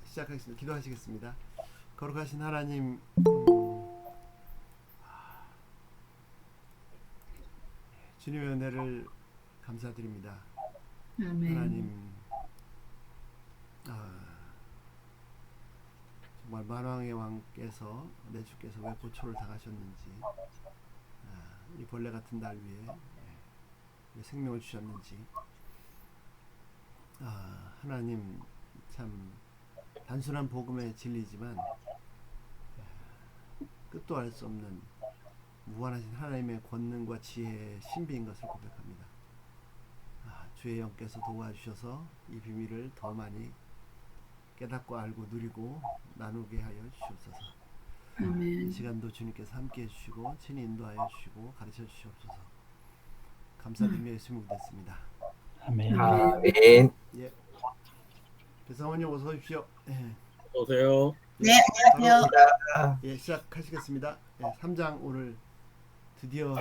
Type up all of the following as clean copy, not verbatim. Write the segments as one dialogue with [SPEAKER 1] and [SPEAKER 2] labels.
[SPEAKER 1] 시작하겠습니다. 기도하시겠습니다. 거룩하신 하나님, 주님의 은혜를 감사드립니다.
[SPEAKER 2] 아멘.
[SPEAKER 1] 하나님, 정말 만왕의 왕께서 내 주께서 왜 고초를 당하셨는지, 이 벌레 같은 날 위에 왜 생명을 주셨는지, 하나님 참 단순한 복음의 진리지만 끝도 알 수 없는 무한하신 하나님의 권능과 지혜의 신비인 것을 고백합니다. 주의 영께서 도와주셔서 이 비밀을 더 많이 깨닫고 알고 누리고 나누게 하여 주시옵소서.
[SPEAKER 2] 아멘.
[SPEAKER 1] 이 시간도 주님께서 함께 해주시고 친히 인도하여 주시고 가르쳐 주시옵소서. 감사드리며 예수님 믿겠습니다.
[SPEAKER 3] 아멘.
[SPEAKER 4] 아멘.
[SPEAKER 1] 예, 배상원님 어서 오십시오. 예.
[SPEAKER 4] 오세요.
[SPEAKER 2] 네, 안녕하세요.
[SPEAKER 1] 예, 시작하시겠습니다. 예, 3장 오늘 드디어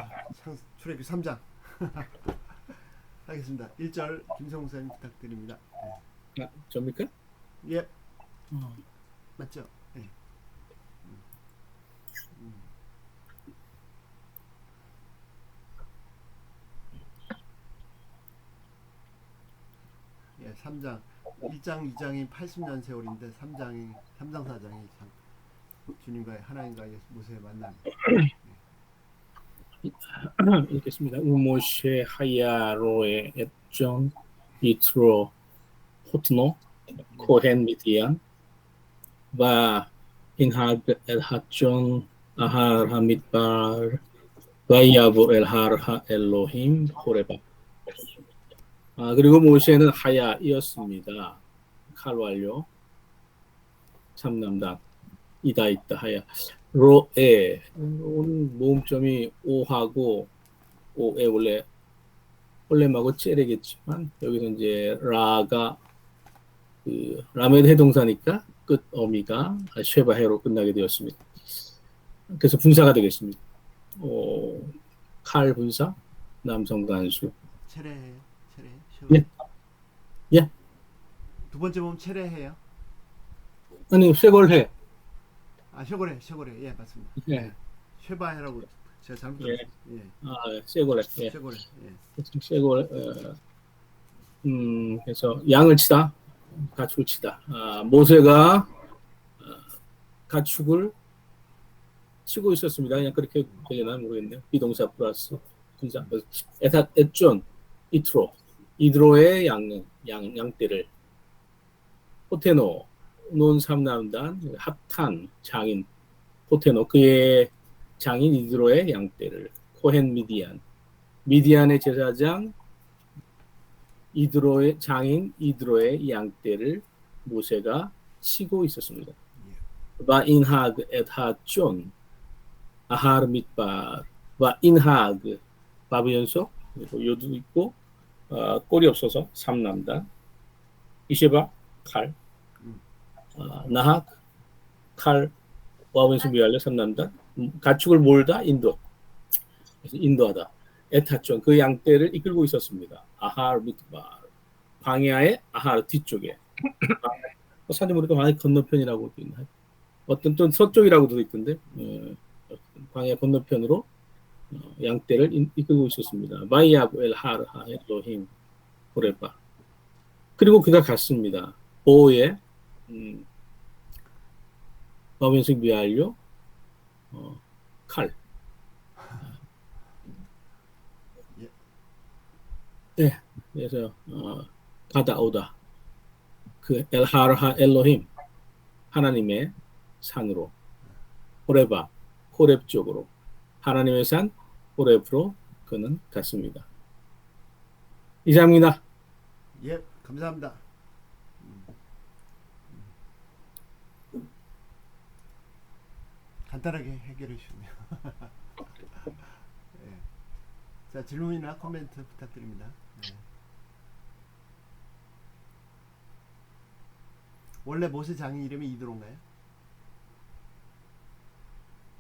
[SPEAKER 1] 출애굽기 3장 하겠습니다. 1절 김성우 목사님 부탁드립니다.
[SPEAKER 4] 접니까?
[SPEAKER 1] 예, 맞죠? 예. 예, 3장 1장 2장이 80년 세월인데 3장 4장이 참 주님과의 하나님과의 모세의 만남.
[SPEAKER 4] 읽겠습니다. 우모셰 하야로의 엣존 이트로 호트노 코헨 미디안 바 인하드 엘하존 아할 하midbar 바이아부 엘하르하 엘로힘 호레바. 그리고 모세는 하야이었습니다. 칼 완료. 참남단 이다 있다 하야. 로에 모음점이 오하고 오에 원래하고 째레겠지만 여기서 이제 라가 그 라메드 해동사니까 끝 어미가 쉐바해로 끝나게 되었습니다. 그래서 분사가 되겠습니다. 칼 분사 남성 단수.
[SPEAKER 1] 체례.
[SPEAKER 4] 예. 예.
[SPEAKER 1] 두 번째 보면 체례해요.
[SPEAKER 4] 아니 쇠골해.
[SPEAKER 1] 쉐고레. 예, 맞습니다.
[SPEAKER 4] 예.
[SPEAKER 1] 쉐바해라고 제가 잘못 들었어요. 예.
[SPEAKER 4] 쇠골해. 예.
[SPEAKER 1] 쉐고레. 예.
[SPEAKER 4] 쇠골. 그래서 양을 치다, 가축을 치다. 모세가 가축을 치고 있었습니다. 그냥 그렇게 되려나 모르겠네요. 비동사 플러스 분사. 엣존 이드로의 양떼를 호테노 논 삼남단 합탄 장인 호테노 그의 장인 이드로의 양떼를 코헨 미디안의 제사장 이드로의 장인 이드로의 양떼를 모세가 치고 있었습니다. 바인하그 엣하존 아하르 밑발 바인하그 바브 연속 그리고 요도 있고 꼬리 없어서 삼남단 이셰바 칼 나학 칼 와wen수 미알레 삼남단 가축을 몰다 인도 그래서 인도하다 에타촌 그 양떼를 이끌고 있었습니다. 아하르 밑발 광야의 아하르 뒤쪽에 사진 보니까 광야 건너편이라고 돼 있나 어떤 또 서쪽이라고도 있던데 광야 건너편으로 양떼를 이끌고 있었습니다. 마이아브 엘 하르하 엘로힘 호레바. 그리고 그가 갔습니다. 보에 마wen식 미알료 칼. 네, 그래서 가다 오다 그 엘 하르하 엘로힘 하나님의 산으로 호레바 호렙 쪽으로 하나님의 산 호렙으로 그는 갔습니다. 이상입니다.
[SPEAKER 1] 예, 감사합니다. 간단하게 해결해 주시네요. 예. 자, 질문이나 코멘트 부탁드립니다. 네. 원래 모세 장인 이름이 이드로인가요?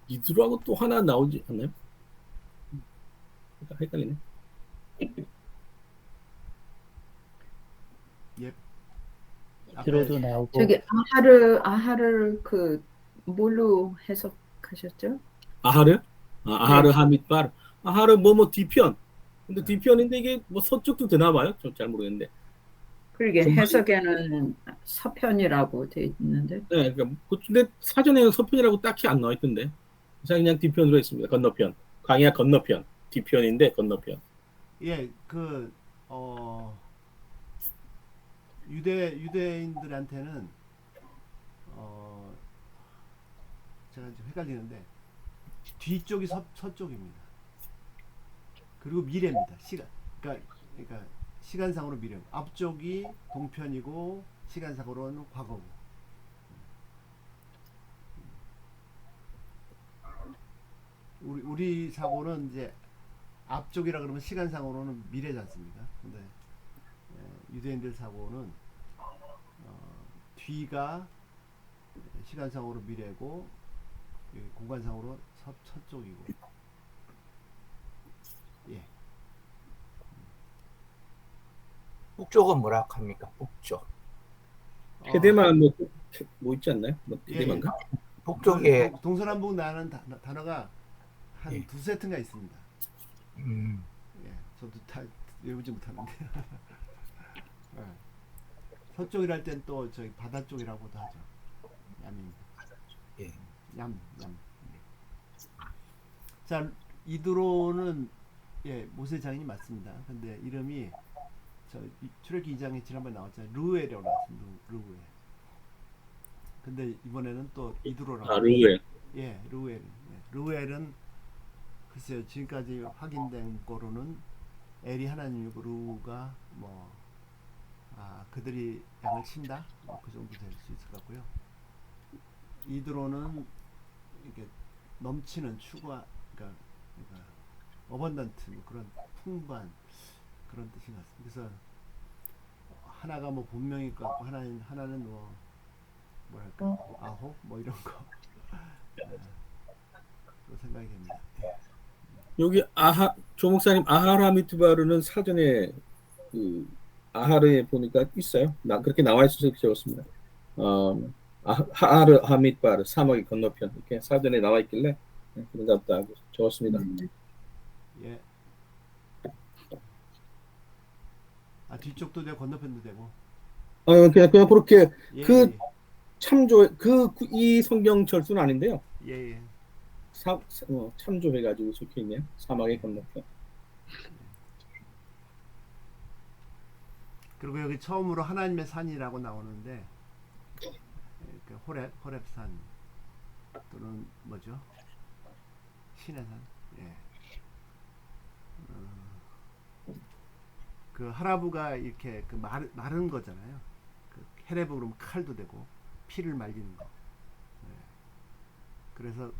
[SPEAKER 4] 이드로하고 또 하나 나오지 않나요? 헷갈리네.
[SPEAKER 1] 예.
[SPEAKER 3] 들어도 나오고.
[SPEAKER 2] 저기 아하를 그 뭘로 해석하셨죠?
[SPEAKER 4] 아하르? 아하르
[SPEAKER 2] 네.
[SPEAKER 4] 하밋바르. 아하르 뭐 뒤편. 근데
[SPEAKER 1] 네.
[SPEAKER 4] 뒤편인데 이게 뭐 서쪽도 되나 봐요. 좀 잘 모르겠는데.
[SPEAKER 2] 그러게
[SPEAKER 4] 정말-
[SPEAKER 2] 해석에는 서편이라고 돼 있는데.
[SPEAKER 4] 네, 그러니까 근데 사전에는 서편이라고 딱히 안 나와 있던데. 그냥 뒤편으로 했습니다. 건너편. 강야 건너편. 뒤편인데 건너편.
[SPEAKER 1] 예, 유대인들한테는 제가 좀 헷갈리는데 뒤쪽이 서쪽입니다. 그리고 미래입니다. 그러니까 시간상으로 미래. 앞쪽이 동편이고 시간상으로는 과거고. 우리 사고는 이제 앞쪽이라 그러면 시간상으로는 미래지 않습니까? 근데 유대인들 사고는 뒤가 시간상으로 미래고 공간상으로 서쪽이고. 예.
[SPEAKER 5] 북쪽은 뭐라 합니까? 북쪽.
[SPEAKER 4] 테데만 뭐 있지 않나요? 뭐 테데만가?
[SPEAKER 5] 북쪽에
[SPEAKER 1] 동서남북 나는 단어가 한
[SPEAKER 5] 예.
[SPEAKER 1] 두세 트가 있습니다.
[SPEAKER 5] 음,
[SPEAKER 1] 예, 저도 다 외우지 못하는데. 예. 서쪽이랄 땐 또 저기 바다 쪽이라고도 하죠. 얌입니다.
[SPEAKER 5] 예.
[SPEAKER 1] 얌. 자, 이드로는 모세 장인이 맞습니다. 근데 이름이 출애굽기 2장에 지난번에 나왔잖아요. 르우엘이라고 나왔습니다. 르우엘. 근데 이번에는 또 이드로라고.
[SPEAKER 4] 르우엘.
[SPEAKER 1] 예, 르우엘. 르우엘은 글쎄요, 지금까지 확인된 거로는 엘이 하나님이고 르우가 그들이 양을 친다, 그 정도 될 수 있을 것 같고요. 이드로는 이게 넘치는 추구하, 그러니까 어번던트, 그런 풍부한 그런 뜻인 것 같습니다. 그래서 하나가 본명일 것 같고 하나는 뭐랄까 아호 이런 거 그런 생각이 됩니다.
[SPEAKER 4] 여기 조 목사님 아하르 하미트바르는 사전에 아하르에 보니까 있어요. 그렇게 나와 있어서 적었습니다. 아하르 하미트바르 사막의 건너편 이렇게 사전에 나와 있길래 그런가 보다 하고 적었습니다.
[SPEAKER 1] 예. 뒤쪽도 되고 건너편도 되고.
[SPEAKER 4] 그냥 그렇게
[SPEAKER 1] 예,
[SPEAKER 4] 그 참조 이 성경 절수는 아닌데요.
[SPEAKER 1] 예.
[SPEAKER 4] 참조해가지고 적혀 있네요. 사막의 건너편.
[SPEAKER 1] 그리고 여기 처음으로 하나님의 산이라고 나오는데 그 호렙산 또는 뭐죠? 신의 산. 예. 그 하라부가 이렇게 마른 거잖아요. 그 헤레브 그러면 칼도 되고 피를 말리는 거. 예. 그래서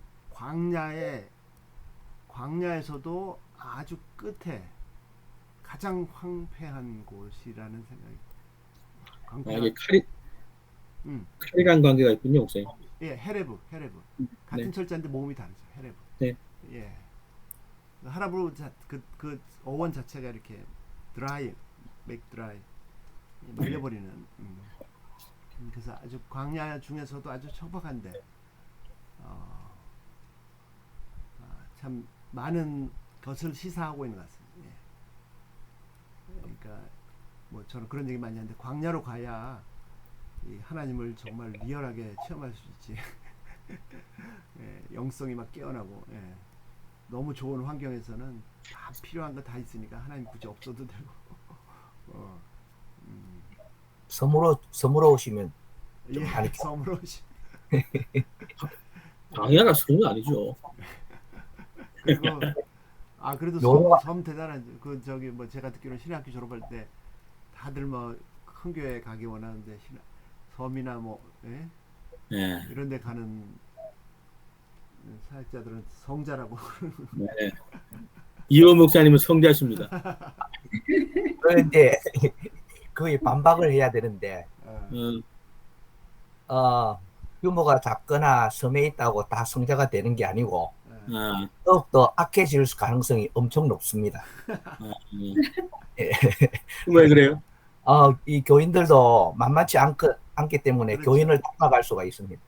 [SPEAKER 1] 광야에서도 아주 끝에 가장 황폐한 곳이라는 생각이.
[SPEAKER 4] 이게
[SPEAKER 1] 음.
[SPEAKER 4] 칼이란 관계가 있군요, 목사님.
[SPEAKER 1] 예, 헤레브. 같은
[SPEAKER 4] 네.
[SPEAKER 1] 철자인데 모음이 다르죠. 헤레브.
[SPEAKER 4] 네.
[SPEAKER 1] 예. 하라브 그 어원 자체가 이렇게 드라이, 맥 드라이 말려버리는. 그래서 아주 광야 중에서도 아주 척박한데 참 많은 것을 시사하고 있는 것 같습니다. 예. 그러니까 저는 그런 얘기 많이 하는데 광야로 가야 이 하나님을 정말 리얼하게 체험할 수 있지. 예, 영성이 막 깨어나고. 예. 너무 좋은 환경에서는 다 필요한 거 다 있으니까 하나님 굳이 없어도 되고.
[SPEAKER 5] 섬으로 오시면 좀
[SPEAKER 1] 예,
[SPEAKER 5] 많이
[SPEAKER 1] 섬으로 오시.
[SPEAKER 4] 광야가 섬은 아니죠.
[SPEAKER 1] 그리고 그래도
[SPEAKER 5] 영화-
[SPEAKER 1] 섬 대단한. 제가 듣기로는 신학교 졸업할 때 다들 큰 교회 가기 원하는데 섬이나 예?
[SPEAKER 4] 네.
[SPEAKER 1] 이런 데 가는 사역자들은 성자라고.
[SPEAKER 4] 네. 이호 목사님은 성자십니다.
[SPEAKER 5] 그런데 거의 반박을 해야 되는데 규모가 작거나 섬에 있다고 다 성자가 되는 게 아니고 더욱더 악해질 가능성이 엄청 높습니다.
[SPEAKER 4] 왜 그래요?
[SPEAKER 5] 이 교인들도 만만치 않기 때문에
[SPEAKER 1] 그렇죠.
[SPEAKER 5] 교인을 닮아갈 수가 있습니다.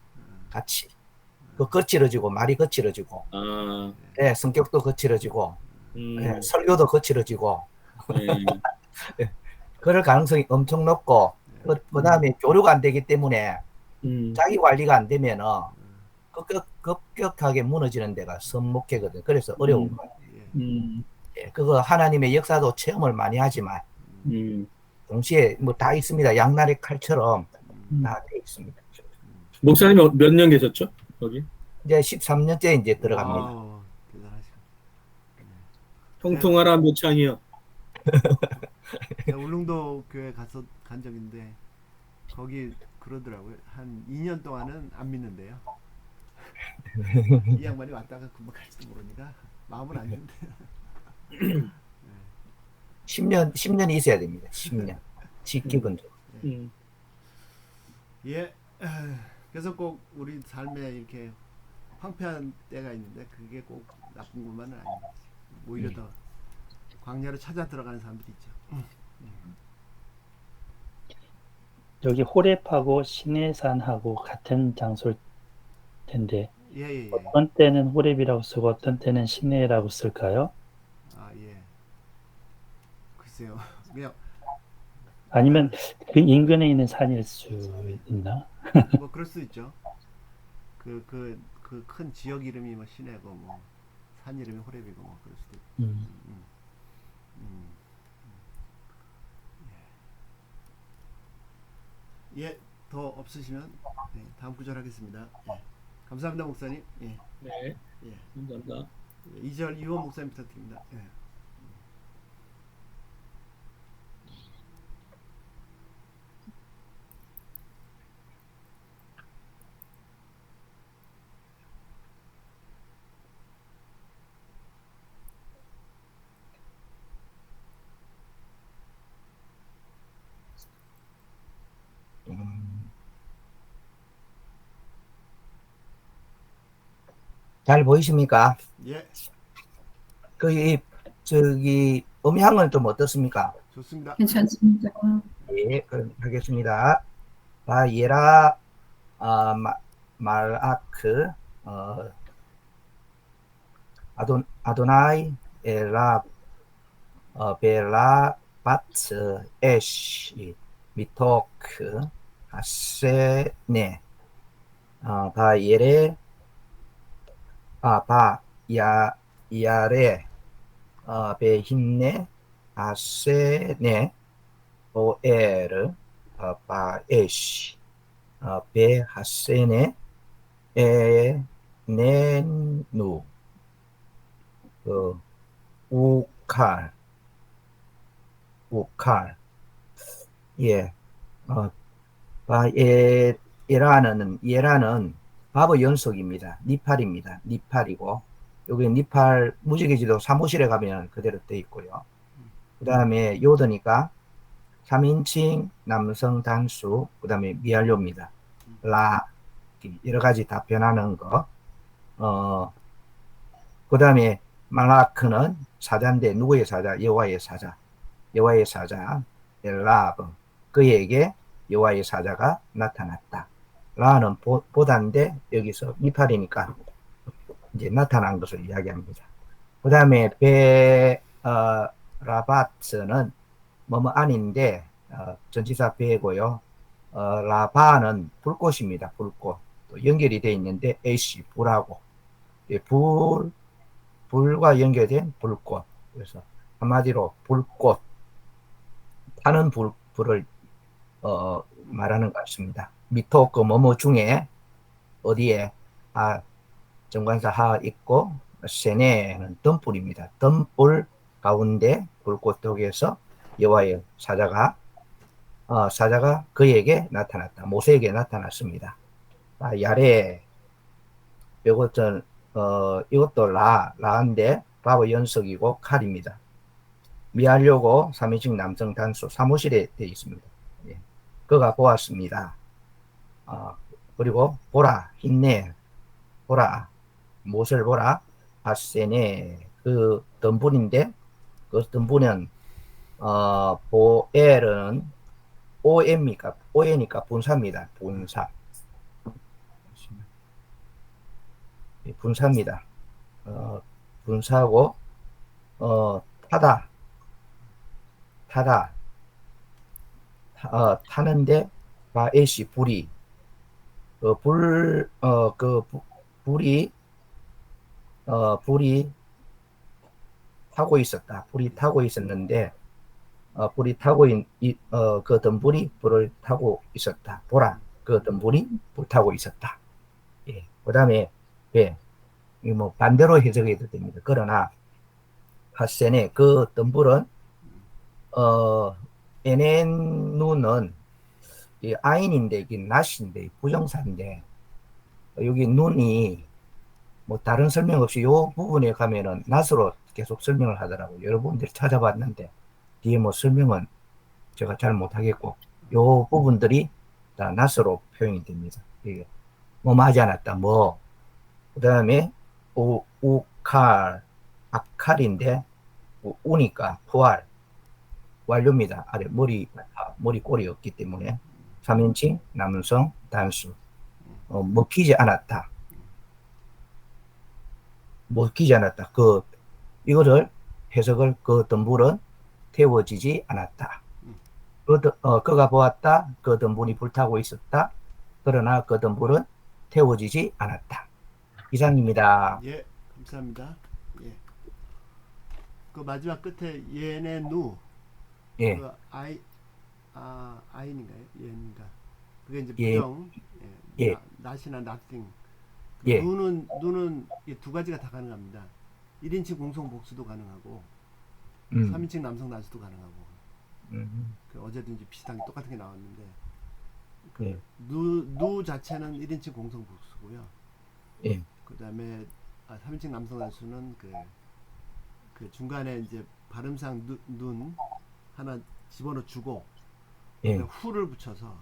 [SPEAKER 5] 같이. 그 거칠어지고 말이 거칠어지고
[SPEAKER 4] 아,
[SPEAKER 5] 예, 성격도 거칠어지고 예, 설교도 거칠어지고 예, 그럴 가능성이 엄청 높고 그다음에 교류가 안 되기 때문에 자기 관리가 안 되면은 급격하게 무너지는 데가 선목회거든. 그래서 어려운 거예요. 예, 그거 하나님의 역사도 체험을 많이 하지만 동시에 뭐 다 있습니다. 양날의 칼처럼 다 돼 있습니다.
[SPEAKER 4] 목사님 몇 년 계셨죠? 거기?
[SPEAKER 5] 이제 13년째 이제 들어갑니다.
[SPEAKER 1] 와우, 대단하시고.
[SPEAKER 4] 통통하라 몇 창이요?
[SPEAKER 1] 제가 울릉도 교회 간 적인데 거기 그러더라고요. 한 2년 동안은 안 믿는데요. 이 양반이 왔다가 금방 갈지도 모르니까 마음은 안 준대요.
[SPEAKER 5] 10년이 있어야 됩니다. 10년. 지기분도.
[SPEAKER 1] 예. 그래서 꼭 우리 삶에 이렇게 황폐한 때가 있는데 그게 꼭 나쁜 것만은 아닌 거지. 오히려 더 광야로 찾아 들어가는 사람들이 있죠.
[SPEAKER 3] 여기 호렙하고 시내산하고 같은 장소일 텐데
[SPEAKER 1] 예.
[SPEAKER 3] 어떤 때는 호렙이라고 쓰고 어떤 때는 시내라고 쓸까요?
[SPEAKER 1] 아, 예. 글쎄요. 그냥
[SPEAKER 3] 아니면 그 인근에 있는 산일 수 있나?
[SPEAKER 1] 뭐 그럴 수 있죠. 그 큰 지역 이름이 뭐 시내고 뭐 산 이름이 호렙이고 뭐 그럴 수도 있고. 예, 더 없으시면 네, 다음 구절 하겠습니다. 예. 감사합니다, 목사님. 예.
[SPEAKER 4] 네.
[SPEAKER 1] 예.
[SPEAKER 4] 감사합니다.
[SPEAKER 1] 2절 이원 목사님 부탁드립니다. 예.
[SPEAKER 5] 잘 보이십니까?
[SPEAKER 1] 예,
[SPEAKER 5] 저기 음향은 좀 어떻습니까?
[SPEAKER 1] 좋습니다.
[SPEAKER 2] 괜찮습니다.
[SPEAKER 5] 예, 그럼 하겠습니다. 바예라 말아크 아도나이 엘라 벨라 바츠 에시 미토크 하세네 바예레 야레 베힌네 아세네 오에르 바에시 베하세네 에네누 우칼 예 예라는 바보 연속입니다. 니팔입니다. 니팔이고 여기 니팔 무지개지도 사무실에 가면 그대로 돼 있고요. 그 다음에 요드니까 3인칭 남성 단수 그 다음에 미알료입니다. 라 여러 가지 다 변하는 거. 그 다음에 말라크는 사자인데 누구의 사자? 여호와의 사자. 여호와의 사자 엘라브 그에게 여호와의 사자가 나타났다. 라는 보다인데 여기서 니팔이니까 이제 나타난 것을 이야기합니다. 그 다음에 라바츠는 뭐뭐 아닌데 전치사 배고요. 라바는 불꽃입니다. 불꽃 또 연결이 되어 있는데 에시 불하고 불과 연결된 불꽃. 그래서 한마디로 불꽃 타는 불을 말하는 것 같습니다. 미토 그 뭐뭐 중에 어디에 정관사 하 있고 세네는 덤불입니다. 덤불 가운데 불꽃 속에서 여호와의 사자가 그에게 나타났다. 모세에게 나타났습니다. 야레 이것은 이것도 라인데 바보 연속이고 칼입니다. 미하려고 3인칭 남성 단수 사무실에 되어 있습니다. 예. 그가 보았습니다. 그리고 보라 힘내 보라 무엇을 보라 아세네 그 덤불인데 그 덤불은 보엘은 OM이니까 ON이니까 분사입니다. 분사. 예, 분사입니다. 분사고 타다 타는데 바에시 불이 불이 불이 타고 있었는데 불이 타고 그 덤불이 불을 타고 있었다. 보라 그 덤불이 불 타고 있었다. 예. 그다음에 예. 이 뭐 반대로 해석해도 됩니다. 그러나 하센의 그 덤불은 에넨누는 이 아인인데 이게 낫인데 부정사인데 여기 눈이 뭐 다른 설명 없이 요 부분에 가면은 낫으로 계속 설명을 하더라고요. 여러분들이 찾아봤는데 뒤에 뭐 설명은 제가 잘 못하겠고 요 부분들이 다 낫으로 표현이 됩니다. 이게 뭐 하지 않았다 뭐 그다음에 우칼 아칼인데 우니까 부활 완료입니다. 아래 머리 꼴이 없기 때문에 3인칭 남성 단수 먹히지 않았다. 이거를 해석을 그 덤불은 태워지지 않았다. 그가 보았다. 그 덤불이 불타고 있었다. 그러나 그 덤불은 태워지지 않았다. 이상입니다.
[SPEAKER 1] 예, 감사합니다. 예. 그 마지막 끝에 예네 누.
[SPEAKER 5] 예.
[SPEAKER 1] 그 아인인가요? 예인가. 그게 이제
[SPEAKER 5] 예.
[SPEAKER 1] 부정.
[SPEAKER 5] 예.
[SPEAKER 1] not이나 nothing.
[SPEAKER 5] 예.
[SPEAKER 1] 누는 두 가지가 다 가능합니다. 1인칭 공성 복수도 가능하고 3인칭 남성 단수도 가능하고. 그 어제도 이제 비슷한 게 똑같은 게 나왔는데
[SPEAKER 5] 예.
[SPEAKER 1] 누 자체는 1인칭 공성 복수고요.
[SPEAKER 5] 예.
[SPEAKER 1] 그다음에 3인칭 남성 단수는 그 중간에 이제 발음상 눈 하나 집어넣어 주고
[SPEAKER 5] 예.
[SPEAKER 1] 후를 붙여서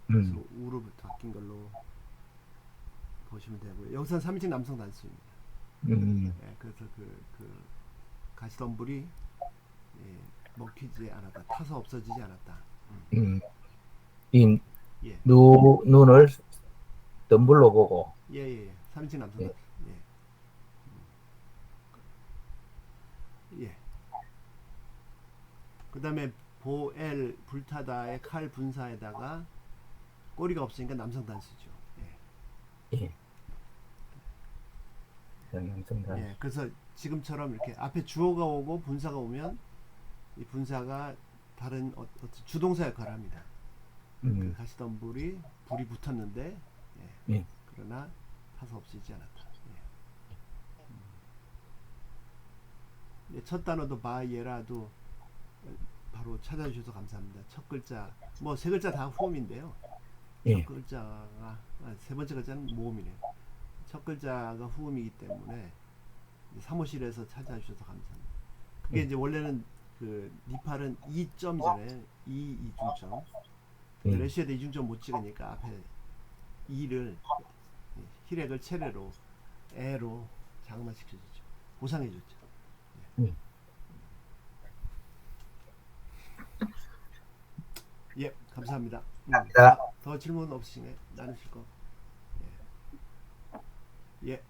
[SPEAKER 1] 그래서 우로 바뀐 걸로 보시면 되고요. 여기서는 3인칭 남성 단수입니다. 예, 그래서 그 가시덤불이 먹히지 않았다. 타서 없어지지 않았다.
[SPEAKER 5] 이
[SPEAKER 1] 예.
[SPEAKER 5] 눈을 덤불로 보고
[SPEAKER 1] 예. 3인칭 남성
[SPEAKER 5] 예.
[SPEAKER 1] 단수. 예. 그다음에 보엘 불타다의 칼 분사에다가 꼬리가 없으니까 남성 단수죠.
[SPEAKER 5] 예. 남성 단수.
[SPEAKER 1] 예. 그래서 지금처럼 이렇게 앞에 주어가 오고 분사가 오면 이 분사가 다른 어떤 주동사 역할을 합니다. 그 가시덤불이 불이 붙었는데
[SPEAKER 5] 예.
[SPEAKER 1] 그러나 타서 없어지지 않았다. 예. 첫 단어도 바예라도 바로 찾아주셔서 감사합니다. 첫 글자 뭐 세 글자 다 후음인데요.
[SPEAKER 5] 예.
[SPEAKER 1] 첫 글자가 세 번째 글자는 모음이네요. 첫 글자가 후음이기 때문에 사무실에서 찾아주셔서 감사합니다. 그게 이제 원래는 그 니팔은 2점이잖아요. 이중점. 근데 러시아도 이중점 못 찍으니까 앞에 2를 히렉을 체레로 에로 장만시켜줬죠. 보상해줬죠. 예, 감사합니다.
[SPEAKER 5] 감사합니다.
[SPEAKER 1] 더 질문 없으시네 나누실 거. 예,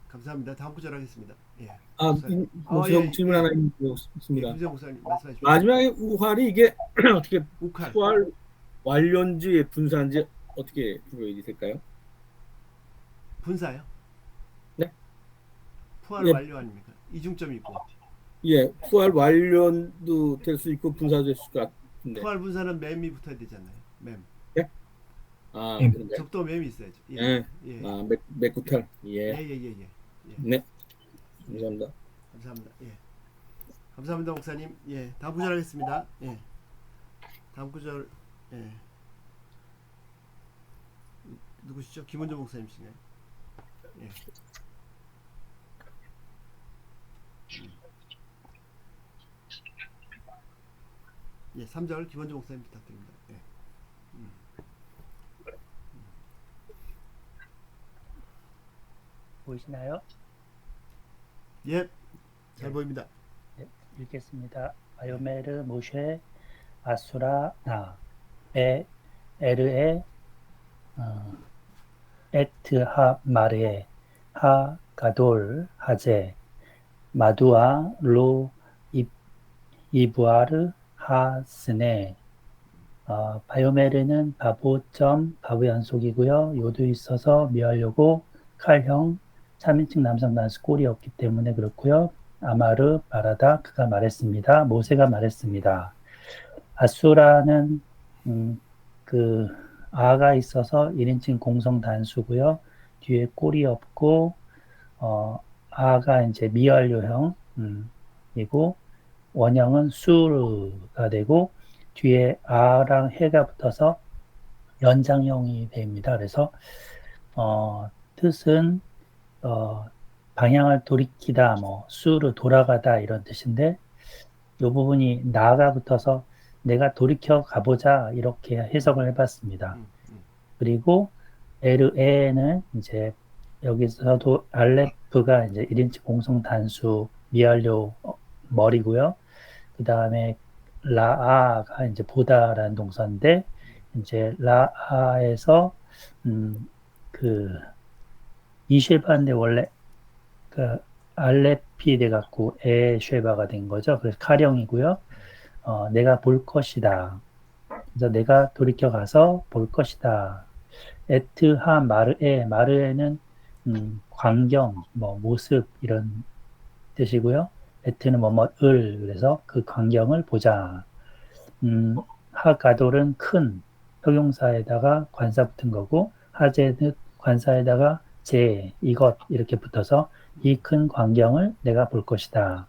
[SPEAKER 1] 감사합니다. 다음 구절 하겠습니다. 예.
[SPEAKER 4] 목사님 질문 하나 있습니다.
[SPEAKER 1] 김재 목사님 말씀하십시오.
[SPEAKER 4] 마지막에 우활이 이게 어떻게
[SPEAKER 1] 우칼.
[SPEAKER 4] 부활 완료인지 분사인지 어떻게 구별이 될까요?
[SPEAKER 1] 분사요?
[SPEAKER 4] 네.
[SPEAKER 1] 푸알
[SPEAKER 4] 예.
[SPEAKER 1] 완료 아닙니까? 이중점이 있고.
[SPEAKER 4] 예, 부활 완료도 될 수 있고 분사도 될 수 있을 것 같은데.
[SPEAKER 1] 푸알 분사는 맴이 붙어야 되잖아요. 맴.
[SPEAKER 4] 그런가요?
[SPEAKER 1] 적도 맴이 있어야죠. 예.
[SPEAKER 4] 예.
[SPEAKER 1] 예.
[SPEAKER 4] 맥구탈. 예.
[SPEAKER 1] 예.
[SPEAKER 4] 네. 감사합니다.
[SPEAKER 1] 감사합니다. 예. 감사합니다, 목사님. 예. 다음 구절 하겠습니다. 예. 다음 구절. 예. 누구시죠? 김원조 목사님이시네. 예. 예, 3절 김원조 목사님 부탁드립니다. 예.
[SPEAKER 3] 보이시나요?
[SPEAKER 1] 예. 잘 보입니다.
[SPEAKER 3] 읽겠습니다. 바요메르 모쉐 아수라나 에르에 에트하 마르에 하 가돌 하제 마두아 로 이부아르 하스네. 바이오메르는 바보점 바보 연속이고요. 요도 있어서 미하려고 칼형 3인칭 남성 단수 꼴이 없기 때문에 그렇고요. 아마르 말하다 그가 말했습니다. 모세가 말했습니다. 아수라는 그 아가 있어서 1인칭 공성 단수고요. 뒤에 꼴이 없고 아가 이제 미완료형 이고 원형은 수르가 되고 뒤에 아랑 해가 붙어서 연장형이 됩니다. 그래서 뜻은 방향을 돌이키다, 뭐 수르 돌아가다 이런 뜻인데 이 부분이 나가 붙어서 내가 돌이켜 가보자 이렇게 해석을 해봤습니다. 그리고 에르에는 이제 여기서도 알레프가 이제 1인칭 공성 단수 미완료 머리고요. 그 다음에 라아가 이제 보다라는 동사인데 이제 라아에서 그 이쉐바인데 원래 그 알레피 돼 갖고 에쉐바가 된 거죠. 그래서 카령이고요. 내가 볼 것이다. 그래서 내가 돌이켜 가서 볼 것이다. 에트하 마르에는 광경, 뭐 모습 이런 뜻이고요. 에트는 뭐뭐을 그래서 그 광경을 보자. 하가돌은 큰 형용사에다가 관사 붙은 거고 하제는 관사에다가 제 이것 이렇게 붙어서 이 큰 광경을 내가 볼 것이다.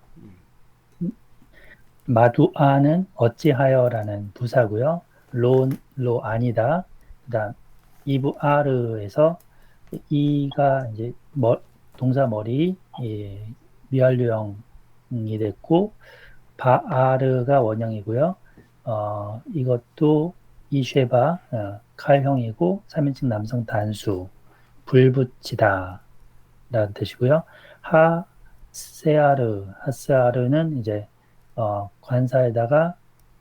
[SPEAKER 3] 마두아는 어찌하여라는 부사고요. 로 아니다. 그다음 이부아르에서 이가 이제 동사 머리 미완료형이 됐고 바아르가 원형이고요. 이것도 이쉐바 칼형이고 3인칭 남성 단수 불붙이다 라는 뜻이고요. 하스아르는 이제 관사에다가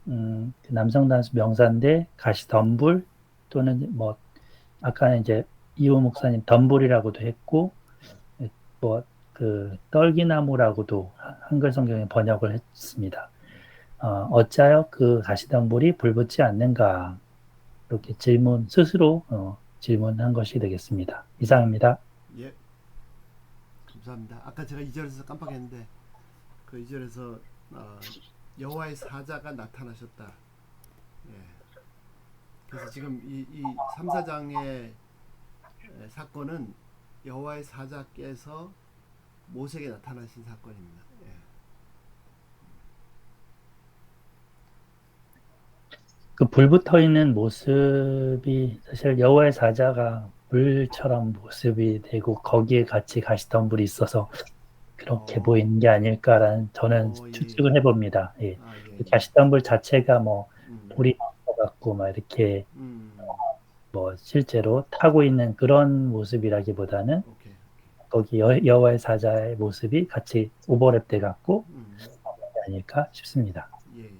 [SPEAKER 3] 그 남성 단수 명사인데 가시덤불 또는 뭐 아까 이제 이호 목사님 덤불이라고도 했고 뭐 그 떨기나무라고도 한글 성경에 번역을 했습니다. 어찌하여 그 가시덤불이 불붙지 않는가 이렇게 스스로 질문한 것이 되겠습니다. 이상입니다.
[SPEAKER 1] 예, 감사합니다. 아까 제가 2절에서 깜빡했는데 그 2절에서 여호와의 사자가 나타나셨다. 예. 그래서 지금 이 3, 4장의 사건은 여호와의 사자께서 모세에게 나타나신 사건입니다. 예.
[SPEAKER 3] 그 불붙어 있는 모습이 사실 여호와의 사자가 불처럼 모습이 되고 거기에 같이 가시덤불이 있어서 그렇게 보이는 게 아닐까라는 저는 추측을 해봅니다. 예.
[SPEAKER 1] 예.
[SPEAKER 3] 가시덤불 자체가 뭐 불이 같고 막 이렇게 뭐 실제로 타고 있는 그런 모습이라기보다는
[SPEAKER 1] 오케이.
[SPEAKER 3] 거기 여호와의 사자의 모습이 같이 오버랩 돼 갖고 아닐까 싶습니다.
[SPEAKER 1] 예. 예.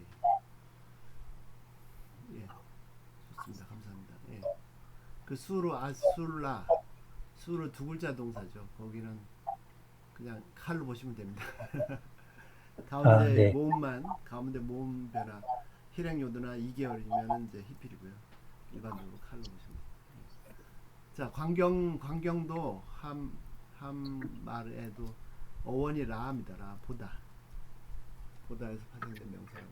[SPEAKER 1] 좋습니다. 감사합니다. 예. 그 수르 아술라 수르 두 글자 동사죠. 거기는 그냥 칼로 보시면 됩니다. 가운데
[SPEAKER 3] 네.
[SPEAKER 1] 가운데 모음 변화 hir행 요드나 2개월이면 이제 히필이고요. 일반적으로 칼로 보시면 됩니다. 자, 광경도 함말에도 어원이 라입니다. 라 보다에서 파생된 명사라고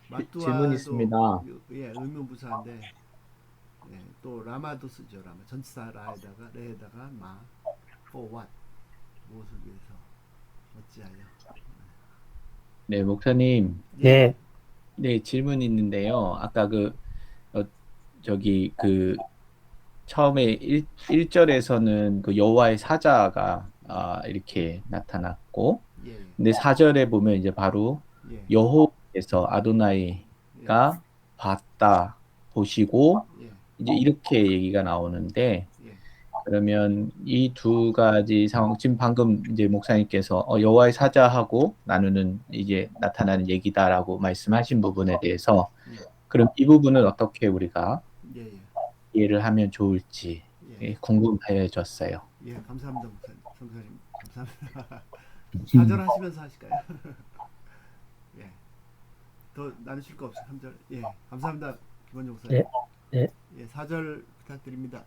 [SPEAKER 1] 봅니다.
[SPEAKER 6] 질문 있습니다.
[SPEAKER 1] 예, 의문부사인데 예, 또 라마도 쓰죠. 라마 전치사 라에다가 레에다가 마 for what 무엇을 위해서 어찌하여.
[SPEAKER 6] 네, 목사님.
[SPEAKER 3] 예.
[SPEAKER 6] 네, 질문 있는데요. 아까 저기 처음에 1절에서는 그 여호와의 사자가 이렇게 나타났고,
[SPEAKER 1] 예.
[SPEAKER 6] 근데 4절에 보면 이제 바로
[SPEAKER 1] 예.
[SPEAKER 6] 여호와께서 아도나이가 봤다, 보시고
[SPEAKER 1] 예.
[SPEAKER 6] 이제 이렇게 얘기가 나오는데
[SPEAKER 1] 예.
[SPEAKER 6] 그러면 이 두 가지 상황, 지금 방금 이제 목사님께서 여호와의 사자하고 나누는 이제 나타나는 얘기다라고 말씀하신 부분에 대해서 그럼 이 부분은 어떻게 우리가
[SPEAKER 1] 예, 예.
[SPEAKER 6] 이해를 하면 좋을지
[SPEAKER 1] 예.
[SPEAKER 6] 궁금해졌어요.
[SPEAKER 1] 예, 감사합니다, 목사님. 감사합니다. 사절 하시면서 하실까요? 예. 더 나누실 거 없어요. 3절. 예, 감사합니다, 김원종 목사님.
[SPEAKER 3] 네, 네.
[SPEAKER 1] 예, 4절 부탁드립니다.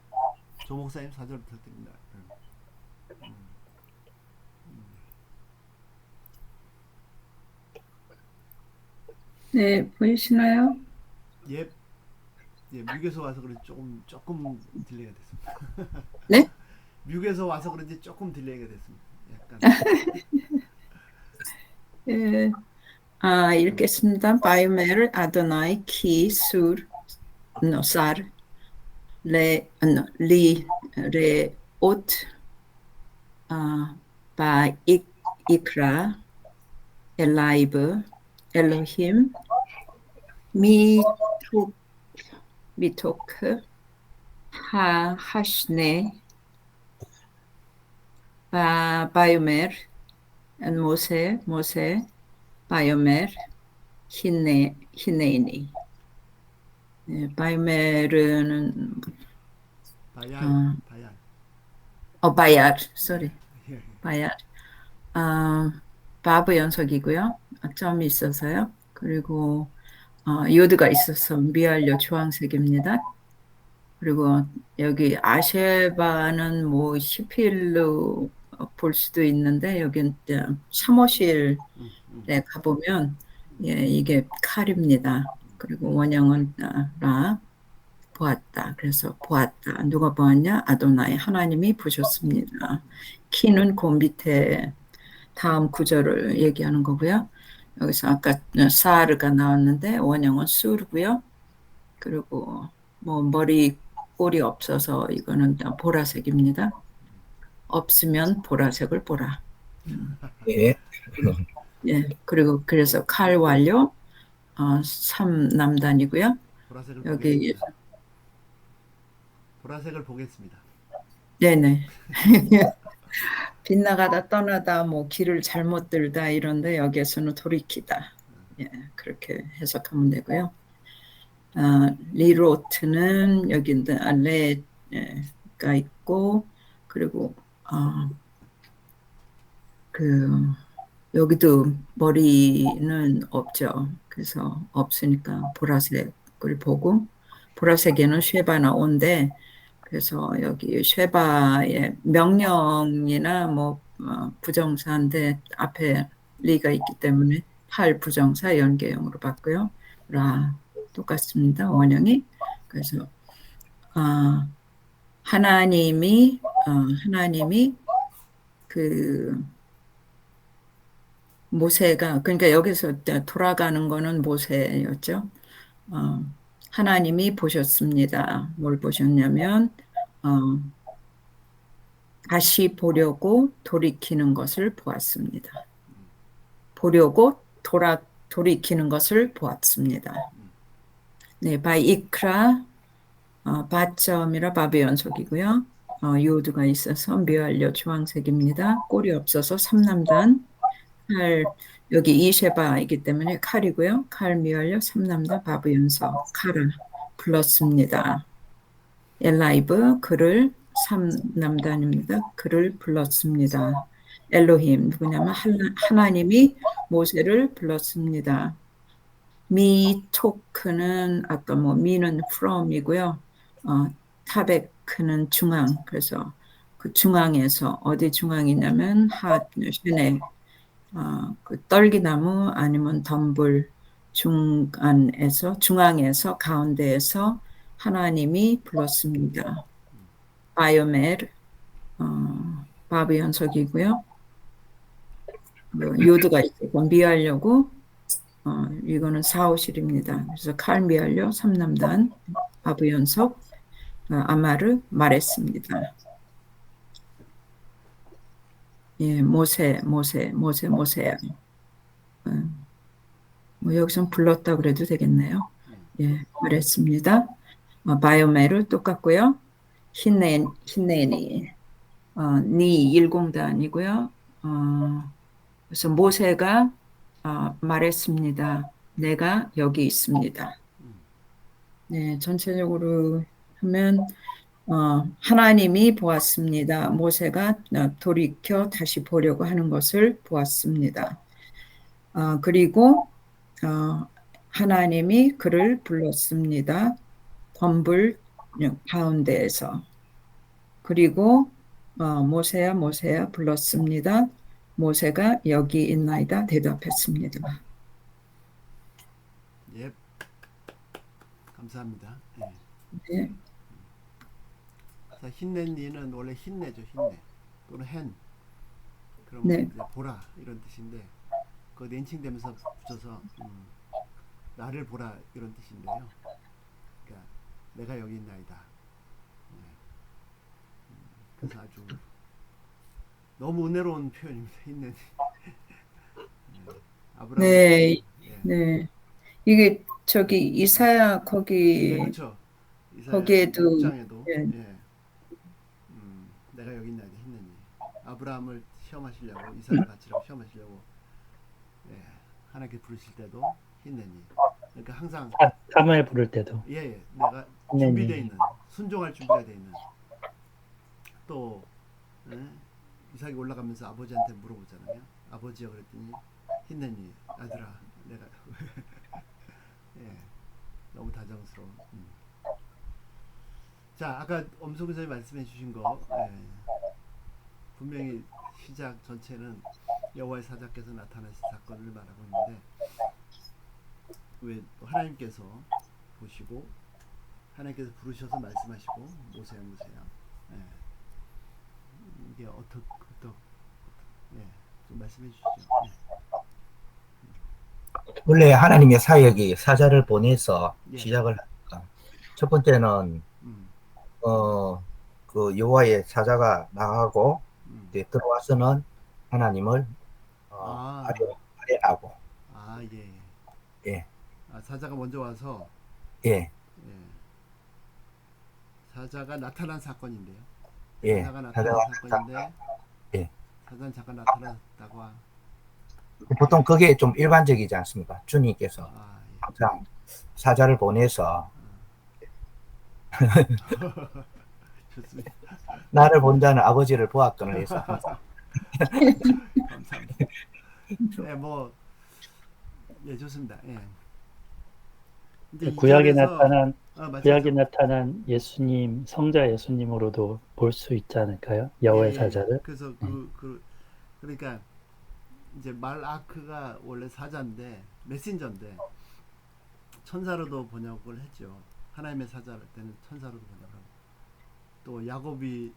[SPEAKER 1] 조 목사님 4절 부탁드립니다.
[SPEAKER 2] 네, 보이시나요?
[SPEAKER 1] 예, 예, 미국에서 와서 그런지 조금 딜레이가 됐습니다.
[SPEAKER 2] 네?
[SPEAKER 1] 미국에서 와서 그런지 조금 딜레이가 됐습니다. 약간.
[SPEAKER 2] 예, 읽겠습니다. 바이오멜 아도나이 키 sur nosar li reot ba ikra elaiv Elohim mitok ha hashne ba bayomer and Mose 바이오멜 히네이니. 네, 바이오멜은 바얄, sorry,
[SPEAKER 1] 예, 예.
[SPEAKER 2] 바얄. 바브 연속이고요. 점이 있어서요. 그리고 요드가 있어서 미알료 주황색입니다. 그리고 여기 아쉐바는 뭐 시필로 볼 수도 있는데 여긴 사무실에 가보면 예, 이게 칼입니다. 그리고 원형은 라 보았다. 그래서 보았다. 누가 보았냐? 아도나이 하나님이 보셨습니다. 키는 그 밑에 다음 구절을 얘기하는 거고요. 여기서 아까 사르가 나왔는데 원형은 수르고요. 그리고 뭐 머리 꼴이 없어서 이거는 보라색입니다. 없으면 보라색을 보라.
[SPEAKER 5] 예.
[SPEAKER 2] 예, 그리고 그래서 칼 완료 3남단이고요.
[SPEAKER 1] 보라색을
[SPEAKER 2] 여기
[SPEAKER 1] 보겠습니다. 보라색을 보겠습니다.
[SPEAKER 2] 네네. 빗나가다 떠나다 뭐 길을 잘못 들다 이런데 여기에서는 돌이키다. 예, 그렇게 해석하면 되고요. 리로트는 여기 레가 있고 그리고 여기도 머리는 없죠. 그래서 없으니까 보라색을 보고 보라색에는 쉐바나 온데 그래서 여기 쉐바의 명령이나 뭐 부정사인데 앞에 리가 있기 때문에 할 부정사 연계형으로 봤고요. 라 똑같습니다. 원형이. 그래서 하나님이 그 모세가 그러니까 여기서 돌아가는 거는 모세였죠. 하나님이 보셨습니다. 뭘 보셨냐면 다시 보려고 돌이키는 것을 보았습니다. 보려고 돌이키는 것을 보았습니다. 네, 바이크라 바점이라 바브 연속이고요. 요드가 있어서 미완료 주황색입니다. 꼴이 없어서 3남단 칼 여기 이셰바이기 때문에 칼이고요. 칼 미완료 3남단 바브 연속 칼을 불렀습니다. 엘라이브 그를 3남단입니다. 그를 불렀습니다. 엘로힘 누구냐면 하나님이 모세를 불렀습니다. 미 토크는 아까 뭐 미는 from이고요. 타베크는 중앙. 그래서 그 중앙에서 어디 중앙이냐면 샤네 그 떨기나무 아니면 덤불 중앙에서 가운데에서 하나님이 불렀습니다. 바이오멜 바브 연속이고요. 요드가 있고 미하려고 이거는 4, 5실입니다. 그래서 칼 미하려 3남단 바브 연속 아마르 말했습니다. 예, 모세야. 뭐 여기선 불렀다 그래도 되겠네요. 예, 말했습니다. 바이오멜을 똑같고요. 힌네니, 니 일공단이고요. 그래서 모세가 말했습니다. 내가 여기 있습니다. 네, 전체적으로 하면 하나님이 보았습니다. 모세가 돌이켜 다시 보려고 하는 것을 보았습니다. 그리고 하나님이 그를 불렀습니다. 덤불 가운데에서. 그리고 모세야 모세야 불렀습니다. 모세가 여기 있나이다 대답했습니다.
[SPEAKER 1] 예. 감사합니다. 예.
[SPEAKER 2] 네,
[SPEAKER 1] 자, 힌내니는 원래 힌내죠, 힌내 또는 hen. 그럼
[SPEAKER 2] 네.
[SPEAKER 1] 이제 보라 이런 뜻인데 그 낸칭되면서 붙여서 나를 보라 이런 뜻인데요. 그러니까 내가 여기 있나이다. 네. 그래서 아주 너무 은혜로운 표현입니다. 힌내니. 네. 아브라함.
[SPEAKER 2] 네,
[SPEAKER 1] 예.
[SPEAKER 2] 네. 이게 저기 이사야 거기
[SPEAKER 1] 네, 그렇죠.
[SPEAKER 2] 거기에도
[SPEAKER 1] 6장에도
[SPEAKER 2] 예.
[SPEAKER 1] 예. 내가 여기 있나이다 했느니 아브라함을 시험하시려고 이삭을 바치라고 시험하시려고 예. 하나님께 부르실 때도 했느니 그러니까 항상
[SPEAKER 3] 사무엘 부를 때도
[SPEAKER 1] 예, 내가
[SPEAKER 3] 했느니.
[SPEAKER 1] 준비되어 있는 순종할 준비가 되어 있는 또 예? 이삭이 올라가면서 아버지한테 물어보잖아요. 아버지요 그랬더니 했느니 아들아 내가 예. 너무 다정스러워. 자, 아까 엄숙 선생님 말씀해 주신 거 분명히 시작 전체는 여호와의 사자께서 나타나신 사건을 말하고 있는데 왜 또 하나님께서 보시고 하나님께서 부르셔서 말씀하시고 모세야 모세야 이게 좀 말씀해 주시죠.
[SPEAKER 5] 원래 하나님의 사역이 사자를 보내서
[SPEAKER 1] 예.
[SPEAKER 5] 시작을 합니다. 첫 번째는 그 여호와의 사자가 나가고 이제 들어와서는 하나님을 아뢰라고.
[SPEAKER 1] 예.
[SPEAKER 5] 예.
[SPEAKER 1] 사자가 먼저 와서
[SPEAKER 5] 예.
[SPEAKER 1] 사자가 나타난 사건인데요.
[SPEAKER 5] 예.
[SPEAKER 1] 사자가 나타난 사건인데
[SPEAKER 5] 예.
[SPEAKER 1] 사자는 잠깐 나타났다고
[SPEAKER 5] 보통 그게 좀 일반적이지 않습니까? 주님께서
[SPEAKER 1] 예.
[SPEAKER 5] 항상 사자를 보내서
[SPEAKER 1] 좋습니다.
[SPEAKER 5] 나를 본 자는 아버지를 보았거늘 해서
[SPEAKER 1] 감사합니다. 좋습니다. 예. 이제
[SPEAKER 3] 구약에
[SPEAKER 1] 이 절에서-
[SPEAKER 3] 구약에 나타난 예수님 성자 예수님으로도 볼 수 있지 않을까요? 여호와의 사자를.
[SPEAKER 1] 그래서 그러니까 이제 말아크가 원래 사자인데 메신저인데 천사로도 번역을 했죠. 하나님의 사자일 때는 천사로도 번역을 하고 또 야곱이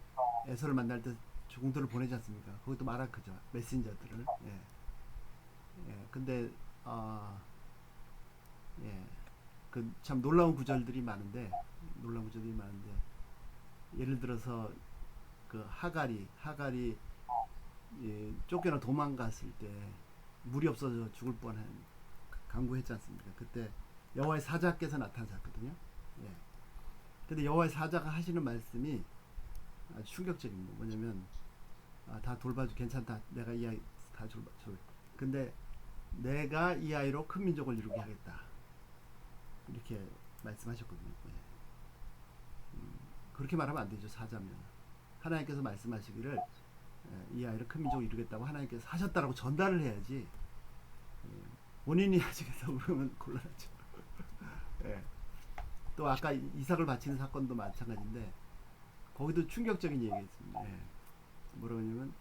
[SPEAKER 1] 에서를 만날 때 종들을 보내지 않습니까? 그것도 말아크죠. 메신저들을. 근데 그 참 놀라운 구절들이 많은데 예를 들어서 그 하갈이 쫓겨나 도망갔을 때 물이 없어져 죽을 뻔한 강구했지 않습니까? 그때 여호와의 사자께서 나타나셨거든요. 근데 여호와의 사자가 하시는 말씀이 아주 충격적입니다. 뭐냐면 다 돌봐줘 괜찮다. 내가 이 아이 다 돌봐줘. 근데 내가 이 아이로 큰 민족을 이루게 하겠다. 이렇게 말씀하셨거든요. 그렇게 말하면 안 되죠. 사자면 하나님께서 말씀하시기를 이 아이를 큰 민족을 이루겠다고 하나님께서 하셨다라고 전달을 해야지 본인이 하시겠다고 그러면 곤란하죠. 또 아까 이삭을 바치는 사건도 마찬가지인데 거기도 충격적인 얘기했습니다. 뭐라고 하냐면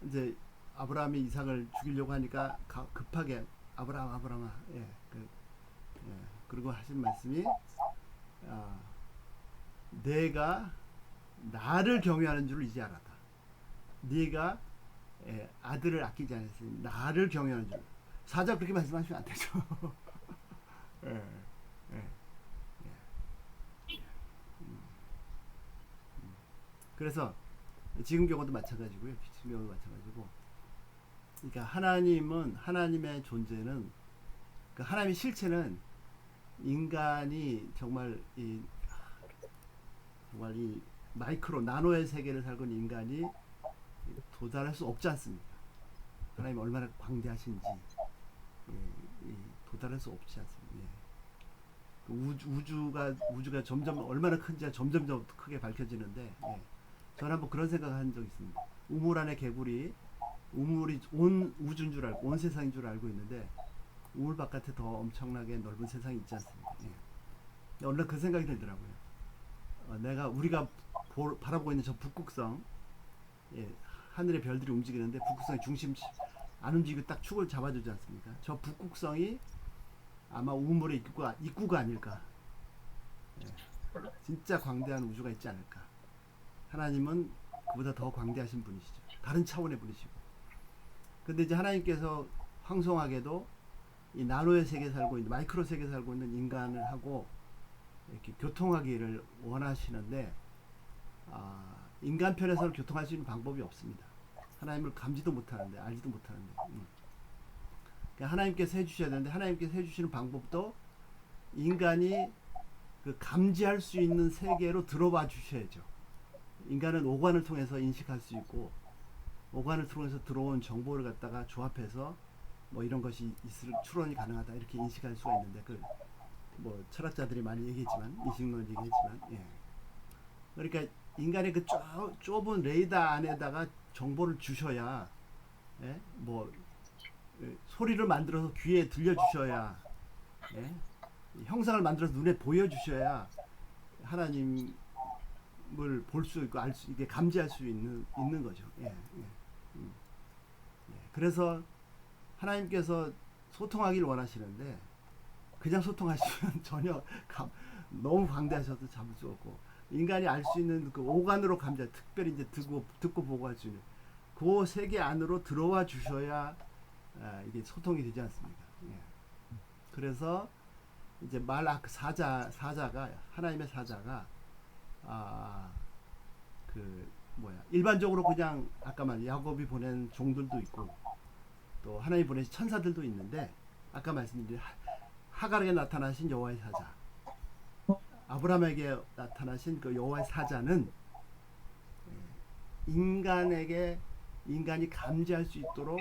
[SPEAKER 1] 이제 아브라함이 이삭을 죽이려고 하니까 급하게 아브라함아 그리고 하신 말씀이 내가 나를 경외하는 줄 이제 알았다. 네가 아들을 아끼지 않았으니 나를 경외하는 줄. 사자 그렇게 말씀하시면 안 되죠. 그래서 지금 경우도 마찬가지고요. 지금 경우도 마찬가지고. 그러니까 하나님은 하나님의 존재는 그 하나님의 실체는 인간이 정말 이 마이크로 나노의 세계를 살고 있는 인간이 도달할 수 없지 않습니까? 하나님 얼마나 광대하신지 도달할 수 없지 않습니까? 우주가 점점 얼마나 큰지 점점 더 크게 밝혀지는데 저는 한번 그런 생각을 한 적이 있습니다. 우물 안에 개구리 우물이 온 우주인 줄 알고 온 세상인 줄 알고 있는데 우물 바깥에 더 엄청나게 넓은 세상이 있지 않습니까? 얼른 그 생각이 들더라고요. 우리가 바라보고 있는 저 북극성, 하늘의 별들이 움직이는데 북극성의 중심 안 움직이고 딱 축을 잡아주지 않습니까? 저 북극성이 아마 우물의 입구가 아닐까. 진짜 광대한 우주가 있지 않을까. 하나님은 그보다 더 광대하신 분이시죠. 다른 차원의 분이시고. 근데 이제 하나님께서 황송하게도 이 나노의 세계에 살고 있는 마이크로 세계에 살고 있는 인간을 하고 이렇게 교통하기를 원하시는데 인간 편에서는 교통할 수 있는 방법이 없습니다. 하나님을 감지도 못하는데 알지도 못하는데 그러니까 하나님께서 해주셔야 되는데 하나님께서 해주시는 방법도 인간이 그 감지할 수 있는 세계로 들어와 주셔야죠. 인간은 오관을 통해서 인식할 수 있고 오관을 통해서 들어온 정보를 갖다가 조합해서 뭐 이런 것이 추론이 가능하다 이렇게 인식할 수가 있는데 뭐 철학자들이 많이 얘기했지만 인식론 얘기했지만 그러니까 인간의 그 좁은 레이더 안에다가 정보를 주셔야 뭐 소리를 만들어서 귀에 들려주셔야 형상을 만들어서 눈에 보여주셔야 하나님을 볼 수 있고 이게 감지할 수 있는 거죠. 그래서 하나님께서 소통하기를 원하시는데 그냥 소통하시면 전혀 너무 광대하셔서 잡을 수 없고 인간이 알 수 있는 그 오감으로 감지, 특별히 이제 듣고 보고 할 수 있는 그 세계 안으로 들어와 주셔야 이게 소통이 되지 않습니까? 그래서 이제 사자가 하나님의 사자가 일반적으로 그냥 아까 야곱이 보낸 종들도 있고 또 하나님 보내신 천사들도 있는데 아까 말씀드린 하갈에게 나타나신 여호와의 사자 아브라함에게 나타나신 그 여호와의 사자는 인간이 감지할 수 있도록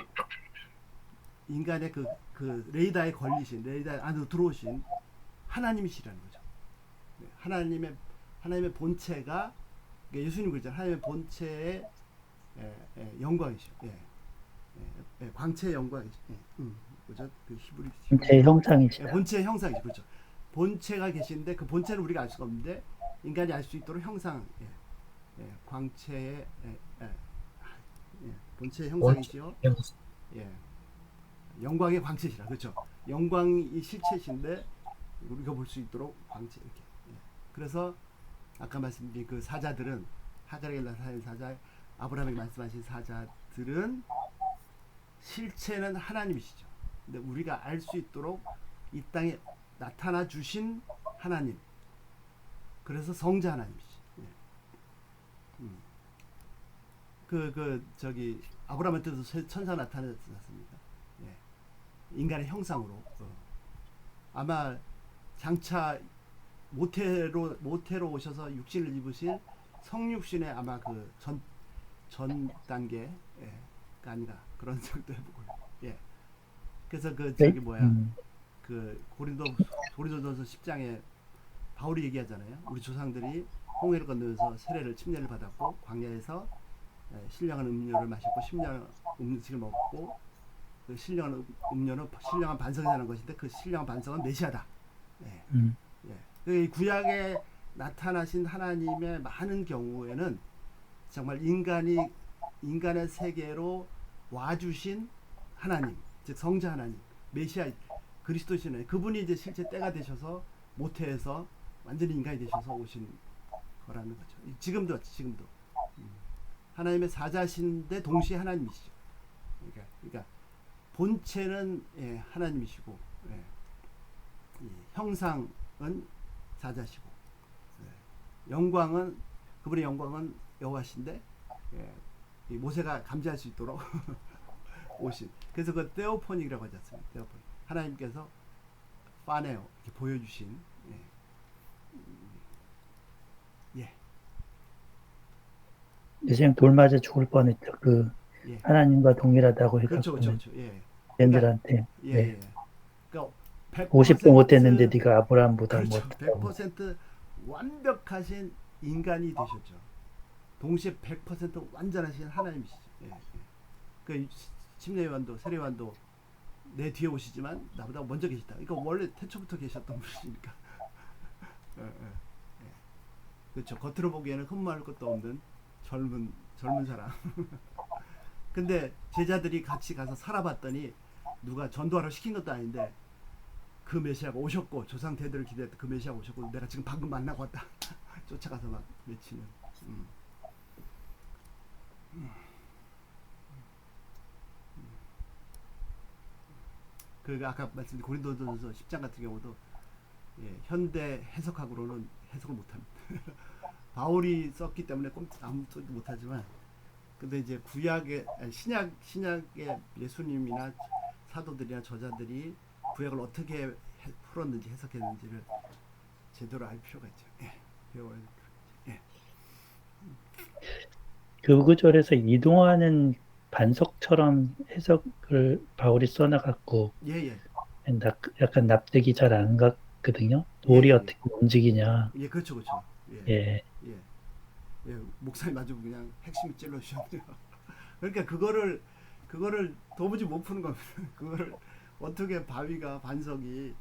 [SPEAKER 1] 인간의 그 레이더에 걸리신 레이더 안으로 들어오신 하나님이시라는 거죠. 하나님의 본체가 예수님 그랬잖아요. 하나님의 본체의 영광이죠. 광채의 영광이죠. 뭐죠? 그 히브리
[SPEAKER 3] 제 형상이시다.
[SPEAKER 1] 본체의 형상이죠. 그렇죠. 본체가 계신데 그 본체는 우리가 알 수가 없는데 인간이 알 수 있도록 형상, 광채의 본체의 형상이죠. 영광의 광채시라. 그렇죠. 영광이 실체신데 우리가 볼 수 있도록 광채 이렇게. 그래서 아까 말씀드린 그 사자들은 하갈에게 나타난 사자, 아브라함에게 말씀하신 사자들은 실체는 하나님이시죠. 근데 우리가 알 수 있도록 이 땅에 나타나 주신 하나님. 그래서 성자 하나님이시. 저기 아브라함한테도 천사 나타났지 않습니까? 인간의 형상으로. 아마 장차 모태로 오셔서 육신을 입으신 성육신의 아마 그 전 단계가 아닌가 그런 생각도 해보고요. 그래서 저기 그 고린도전서 10장에 바울이 얘기하잖아요. 우리 조상들이 홍해를 건너면서 세례를 침례를 받았고 광야에서 신령한 음료를 마셨고 신령한 음식을 먹고 그 신령한 음료는 신령한 반성이 되는 것인데 그 신령한 반성은 메시아다. 그 구약에 나타나신 하나님의 많은 경우에는 정말 인간의 세계로 와주신 하나님, 즉 성자 하나님, 메시아 그리스도시네. 그분이 이제 실제 때가 되셔서 모태에서 완전히 인간이 되셔서 오신 거라는 거죠. 지금도 하나님의 사자신데 동시에 하나님이시죠. 그러니까 본체는 하나님이시고 형상은 사자시고 그분의 영광은 여호와신데 이 모세가 감지할 수 있도록 오신. 그래서 그 테오포닉이라고 하지 않습니까? 테오포닉. 하나님께서 파네오 이렇게 보여주신
[SPEAKER 3] 예수님 돌 맞아 죽을 뻔했죠. 그
[SPEAKER 1] 예.
[SPEAKER 3] 하나님과 동일하다고
[SPEAKER 1] 그렇죠, 그렇죠,
[SPEAKER 3] 해갖고
[SPEAKER 1] 그렇죠. 예.
[SPEAKER 3] 쟤들한테
[SPEAKER 1] 예,
[SPEAKER 3] 네.
[SPEAKER 1] 예. 그러니까
[SPEAKER 3] 50도 못했는데
[SPEAKER 1] 100%
[SPEAKER 3] 네가 아브라함보다
[SPEAKER 1] 그렇죠.
[SPEAKER 3] 못했다고.
[SPEAKER 1] 100% 완벽하신 인간이 되셨죠. 동시에 100% 완전하신 하나님이시죠. 예, 예. 그 침례요한도 세례요한도 내 뒤에 오시지만 나보다 먼저 계시다. 그러니까 원래 태초부터 계셨던 분이니까. 예, 예, 예. 그렇죠. 겉으로 보기에는 흠모할 것도 없는 젊은 사람. 근데 제자들이 같이 가서 살아봤더니 누가 전도하러 시킨 것도 아닌데 그 메시아가 오셨고 조상 대대를 기대했던 그 메시아가 오셨고 내가 지금 방금 만나고 왔다. 쫓아가서 막 외치는. 그 아까 말씀드린 고린도전서 10장 같은 경우도 예, 현대 해석학으로는 해석을 못합니다. 바울이 썼기 때문에 아무것도 못하지만 근데 이제 구약의 신약의 예수님이나 사도들이나 저자들이 구약을 어떻게 풀었는지 해석했는지를 제대로 알 필요가 있죠. 예, 배워야 될 필요가 있죠. 예.
[SPEAKER 3] 그 구절에서 이동하는 반석처럼 해석을 바울이 써놔갖고
[SPEAKER 1] 예, 예.
[SPEAKER 3] 약간 납득이 잘 안 갔거든요. 돌이
[SPEAKER 1] 예, 예.
[SPEAKER 3] 어떻게 움직이냐.
[SPEAKER 1] 예, 그렇죠, 그렇죠. 예,
[SPEAKER 3] 예.
[SPEAKER 1] 예, 예. 목사님 아주 그냥 핵심 찔러 주셨네요. 그러니까 그거를 도무지 못 푸는 겁니다. 그거를 어떻게 바위가 반석이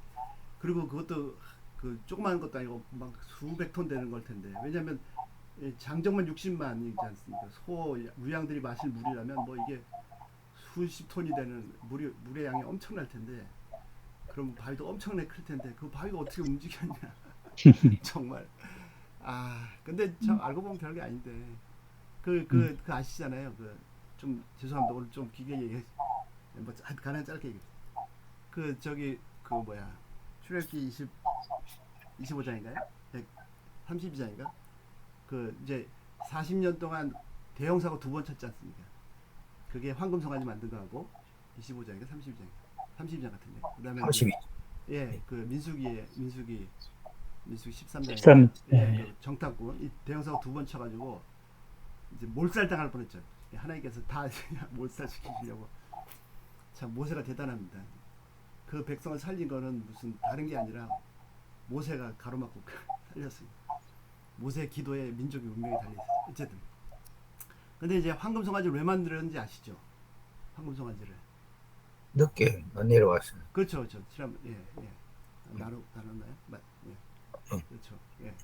[SPEAKER 1] 그리고 그것도 그 조그마한 것도 아니고 막 수백 톤 되는 걸 텐데 왜냐하면 장정만 60만이지 않습니까? 소 무양들이 마실 물이라면 뭐 이게 수십 톤이 되는 물의 양이 엄청날 텐데 그럼 바위도 엄청나게 클 텐데 그 바위가 어떻게 움직였냐 정말 근데 참 알고 보면 별게 아닌데 그 아시잖아요. 그 좀 죄송합니다. 오늘 좀 길게 얘기해 뭐 가능 짧게 얘기해. 그 저기 그 뭐야 출애굽기 25장인가요? 32장인가? 그 이제 40년 동안 대형 사고 두 번 쳤지 않습니까? 그게 황금 송아지 만든 거하고 25장인가 32장 같은데. 그다음에
[SPEAKER 5] 32.
[SPEAKER 1] 예, 그 민수기 13장
[SPEAKER 3] 13.
[SPEAKER 1] 예, 그 정탐꾼 이 대형 사고 두 번 쳐가지고 이제 몰살 당할 뻔했죠. 하나님께서 다 몰살 시키시려고. 참 모세가 대단합니다. 그 백성을 살린 거는 무슨 다른 게 아니라 모세가 가로막고 살렸습니다. 모세의 기도에 민족의 운명이 달려있어요. 어쨌든 근데 이제 황금송아지를 왜 만들었는지 아시죠? 황금송아지를
[SPEAKER 5] 늦게 내려왔어요.
[SPEAKER 1] 그렇죠. 지난 나눴나요? 예. 그렇죠. 예.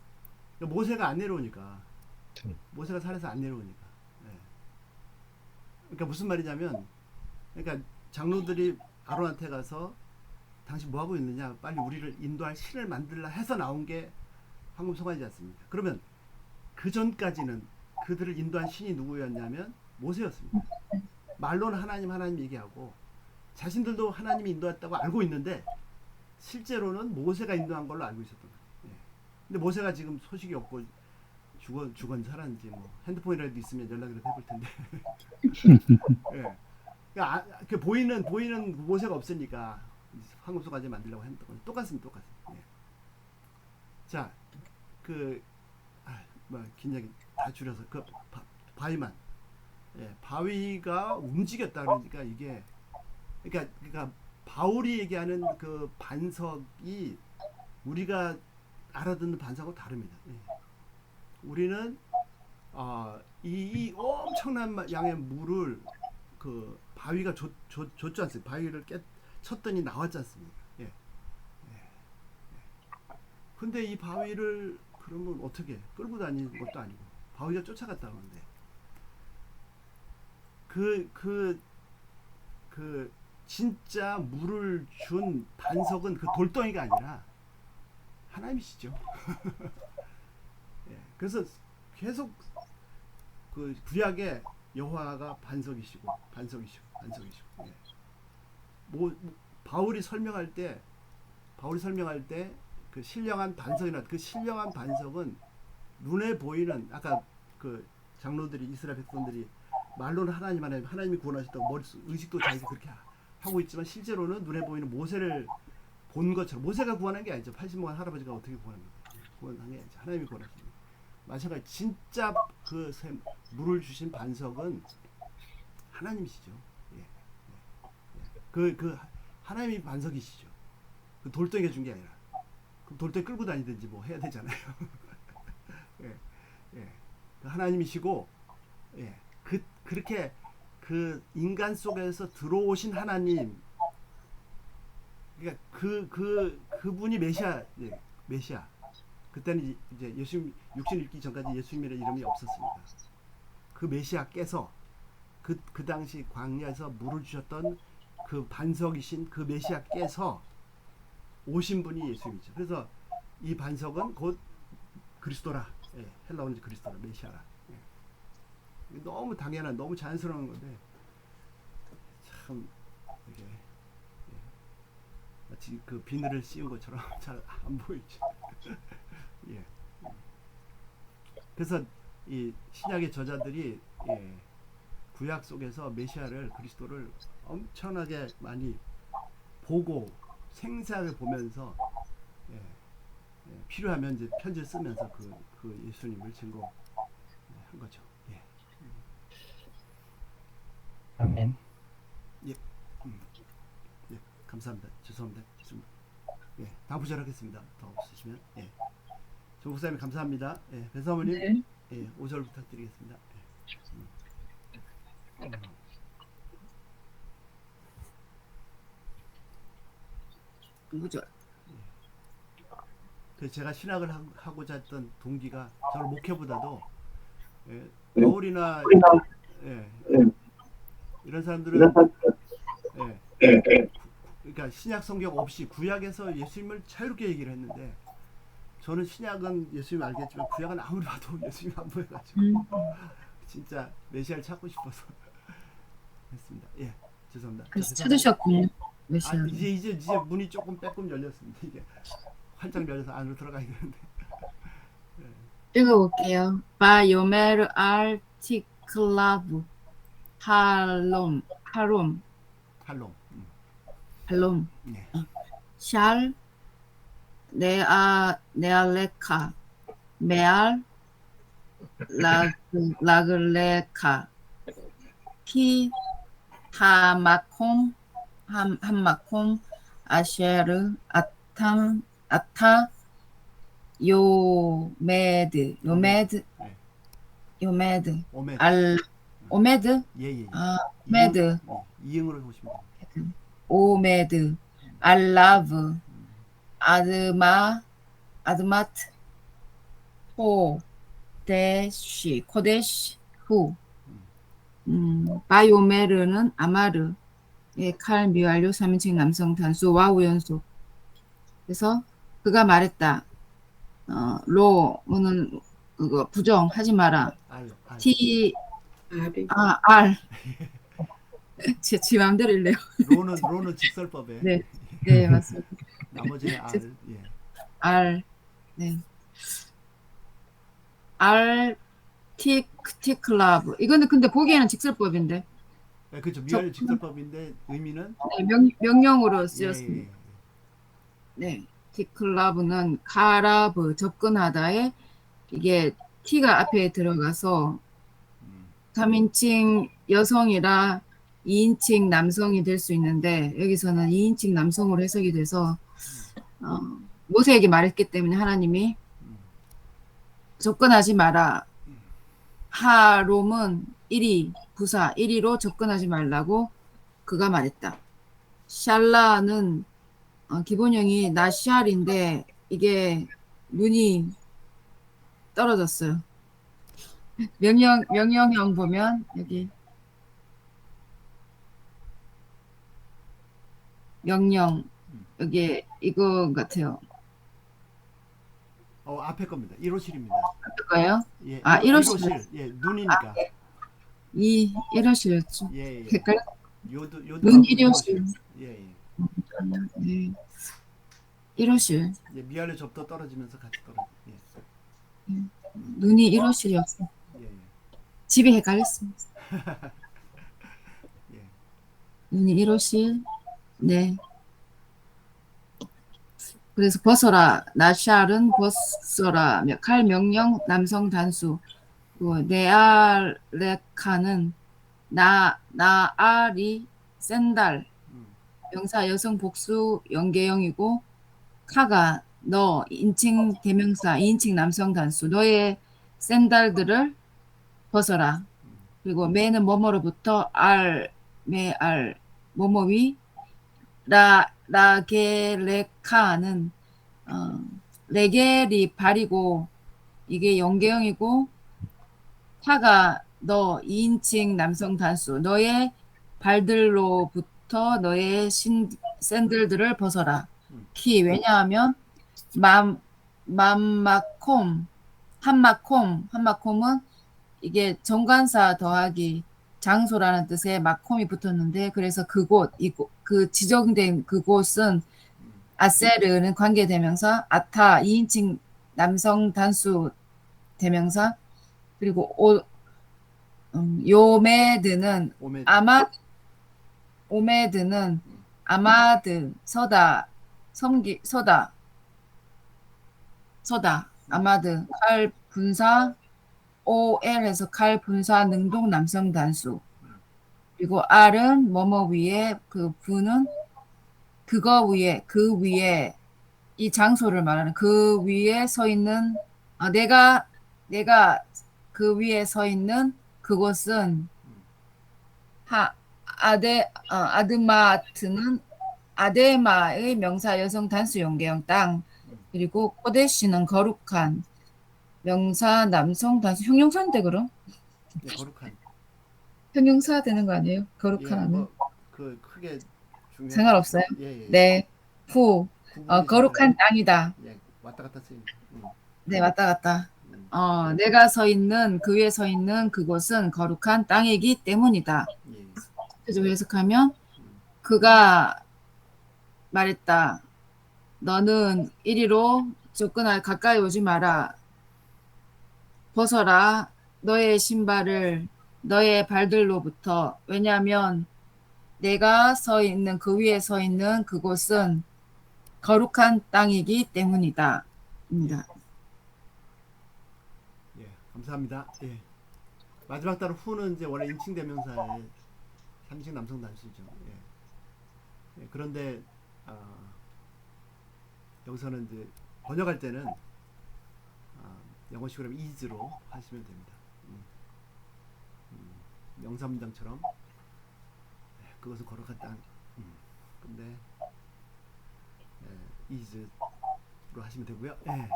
[SPEAKER 1] 그러니까 모세가 안 내려오니까 모세가 산에서 안 내려오니까 예. 그러니까 무슨 말이냐면 그러니까 장로들이 아론한테 가서 당신 뭐 하고 있느냐 빨리 우리를 인도할 신을 만들라 해서 나온 게 황금송아지지 않습니까? 그러면 그 전까지는 그들을 인도한 신이 누구였냐면 모세였습니다. 말로는 하나님 얘기하고 자신들도 하나님이 인도했다고 알고 있는데 실제로는 모세가 인도한 걸로 알고 있었던 거예요. 예. 근데 모세가 지금 소식이 없고 죽은 살았는지 뭐 핸드폰이라도 있으면 연락이라도 해볼 텐데. 예. 그러니까 그 보이는 모세가 없으니까 황금송아지 만들려고 했던 건 똑같습니다. 예. 자, 긴 얘기 다 줄여서 그 바위만, 예, 바위가 움직였다 그러니까 이게 그러니까 바울이 얘기하는 그 반석이 우리가 알아듣는 반석하고 다릅니다. 예. 우리는 이 엄청난 양의 물을 그 바위가 줬지 않습니까? 바위를 쳤더니 나왔지 않습니까? 예. 근데 이 바위를 그러면 어떻게 끌고 다니는 것도 아니고 바위가 쫓아갔다 그러는데 그 진짜 물을 준 반석은 그 돌덩이가 아니라 하나님이시죠. 예, 그래서 계속 그 구약에 여호와가 반석이시고. 예. 바울이 설명할 때 그 신령한 반석이나 그 신령한 반석은 눈에 보이는 아까 그 장로들이 이스라엘 백성들이 말로는 하나님이 구원하셨다고 머릿속 의식도 자기가 그렇게 하고 있지만 실제로는 눈에 보이는 모세를 본 것처럼 모세가 구원한 게 아니죠. 80만 할아버지가 어떻게 구원한 게 아니죠. 하나님이 구원하신 거예요. 마찬가지 진짜 물을 주신 반석은 하나님이시죠. 예. 그 하나님이 반석이시죠. 그 돌덩이가 준 게 아니라 그럼 돌덩이 끌고 다니든지 뭐 해야 되잖아요. 예. 예. 그 하나님이시고 예. 그렇게 그 인간 속에서 들어오신 하나님 그러니까 그분이 메시아 예. 메시아 그때는 이제 예수님 육신 입기 전까지 예수님이라는 이름이 없었습니다. 그 메시아께서 그 당시 광야에서 물을 주셨던 그 반석이신 그 메시아께서 오신 분이 예수님이죠. 그래서 이 반석은 곧 그리스도라. 예, 헬라어는 그리스도라, 메시아라. 예. 너무 당연한, 너무 자연스러운 건데 참 이게 예, 마치 그 비늘을 씌운 것처럼 잘 안 보이죠. 예. 그래서 이 신약의 저자들이 예, 구약 속에서 메시아를 그리스도를 엄청나게 많이 보고 생생하게 보면서 예, 예, 필요하면 이제 편지를 쓰면서 그 예수님을 증거한 거죠. 예.
[SPEAKER 5] 아멘.
[SPEAKER 1] 예, 감사합니다. 죄송합니다. 예, 다음 부절 하겠습니다. 더 없으시면 예. 조 목사님 감사합니다. 예, 배사모님
[SPEAKER 2] 네.
[SPEAKER 1] 예, 5절 부탁드리겠습니다. 예.
[SPEAKER 2] 5절.
[SPEAKER 1] 그래서 제가 신학을 하고자 했던 동기가 저는 목회보다도 예, 바울이나 예, 이런 사람들은 예, 그러니까 신약 성경 없이 구약에서 예수님을 자유롭게 얘기를 했는데 저는 신약은 예수님 알겠지만 구약은 아무리 봐도 예수님 안 보여가지고 진짜 메시아를 찾고 싶어서 했습니다. 예, 죄송합니다.
[SPEAKER 2] 그래서 찾으셨군요.
[SPEAKER 1] 아,
[SPEAKER 2] 메시아.
[SPEAKER 1] 이제 문이 조금 빼꼼 열렸습니다. 이게 활짝 열려서 안으로 들어가야 되는데.
[SPEAKER 7] 읽어볼게요. 바요메르 알티클라브 할롬
[SPEAKER 1] 할롱.
[SPEAKER 7] 할롬
[SPEAKER 1] 예.
[SPEAKER 7] 샬 네알레카 메알 라글레카 키 하마콤 함마콤 아쉐르 아타 요메드
[SPEAKER 1] 오메드.
[SPEAKER 7] 오메드
[SPEAKER 1] 예예.
[SPEAKER 7] 오메드
[SPEAKER 1] 이응으로 보시면 됩니다.
[SPEAKER 7] 오메드 알라브 아드마트 코데시 후 바요메르는 아마르 칼 미완료 3인칭 남성 단수 와우 연속. 그래서 그가 말했다. 로는 그거 부정하지 마라.
[SPEAKER 1] 알.
[SPEAKER 7] 알. 제 맘대로 읽래요.
[SPEAKER 1] 로는 직설법에.
[SPEAKER 7] 네. 네, 맞습니다.
[SPEAKER 1] 나머지는 알. 예.
[SPEAKER 7] 알. 네. 티클라브. 이거는 근데 보기에는 직설법인데.
[SPEAKER 1] 네, 그렇죠. 미완료 직설법인데 의미는
[SPEAKER 7] 네, 명령으로
[SPEAKER 1] 예,
[SPEAKER 7] 쓰였습니다.
[SPEAKER 1] 예.
[SPEAKER 7] 네. 티클라브는 카라브 접근하다에 이게 T가 앞에 들어가서 3인칭 여성이라 2인칭 남성이 될 수 있는데 여기서는 2인칭 남성으로 해석이 돼서 모세에게 말했기 때문에 하나님이 접근하지 마라. 하롬은 1위 부사 1위로 접근하지 말라고 그가 말했다. 샬라는 기본형이 나샬인데 이게 눈이 떨어졌어요. 명령형 보면 여기 명령 여기 이거 같아요.
[SPEAKER 1] 앞에 겁니다. 1호실입니다.
[SPEAKER 7] 어떨까요?
[SPEAKER 1] 예.
[SPEAKER 7] 1호실.
[SPEAKER 1] 예, 눈이니까.
[SPEAKER 7] 이 1호실이었죠.
[SPEAKER 1] 예.
[SPEAKER 7] 헷갈려?
[SPEAKER 1] 요도
[SPEAKER 7] 눈 1호실.
[SPEAKER 1] 예.
[SPEAKER 7] 네. 1호실.
[SPEAKER 1] 예, 미완료 접도 떨어지면서 같이 떨어져. 예.
[SPEAKER 7] 눈이 1호실이었어.
[SPEAKER 1] 예.
[SPEAKER 7] 집에 헷갈렸습니다.
[SPEAKER 1] 예.
[SPEAKER 7] 눈이 1호실. 네. 그래서 벗어라. 나샬은 벗어라. 칼 명령 남성 단수. 네알레카는 나알이 샌달 명사 여성 복수 연계형이고 카가 너 인칭 대명사 2인칭 남성 단수 너의 샌달들을 벗어라. 그리고 매는 뭐뭐로부터 매알 뭐뭐 위 라게레카는 레겔이 발이고 이게 연계형이고 파가 너 2인칭 남성 단수 너의 발들로부터 너의 샌들들을 벗어라. 키 왜냐하면 한마콤은 이게 정관사 더하기 장소라는 뜻의 마콤이 붙었는데 그래서 그 지정된 그곳은 아세르는 관계대명사 아타 2인칭 남성 단수 대명사 그리고 요메드는
[SPEAKER 1] 오메드.
[SPEAKER 7] 오메드는 아마드 서다 아마드 칼 분사 OL에서 칼 분사 능동 남성 단수 그리고 R은 뭐뭐 위에 그 부는 그거 위에 그 위에 이 장소를 말하는 그 위에 서 있는 내가 그 위에 서 있는 그곳은 아드마트는 아데마의 명사 여성 단수 연계형 땅 그리고 코데시는 거룩한 명사 남성 단수 형용사인데 그럼?
[SPEAKER 1] 예, 거룩한.
[SPEAKER 7] 형용사 되는 거 아니에요? 거룩한 하면?
[SPEAKER 1] 그 크게 중요한
[SPEAKER 7] 상관없어요?
[SPEAKER 1] 예.
[SPEAKER 7] 네.
[SPEAKER 1] 구분이
[SPEAKER 7] 거룩한
[SPEAKER 1] 잘-
[SPEAKER 7] 땅이다.
[SPEAKER 1] 예, 왔다 갔다 쓰입니다.
[SPEAKER 7] 네, 왔다 갔다. 내가 서 있는 그 위에 서 있는 그곳은 거룩한 땅이기 때문이다.
[SPEAKER 1] 예.
[SPEAKER 7] 그래서 해석하면 그가 말했다. 너는 이리로 접근할 가까이 오지 마라. 벗어라. 너의 신발을 너의 발들로부터. 왜냐하면 내가 서 있는 그 위에 서 있는 그곳은 거룩한 땅이기 때문이다. 입니다.
[SPEAKER 1] 예, 감사합니다. 예. 마지막 단어 후는 이제 원래 인칭 대명사의 3인칭 남성 단수죠. 예. 예, 그런데 여기서는 이제 번역할 때는 영어식으로 하면 is로 하시면 됩니다. 명사 문장처럼 그것은 거룩한 땅. 근데 is로 하시면 되고요. 예.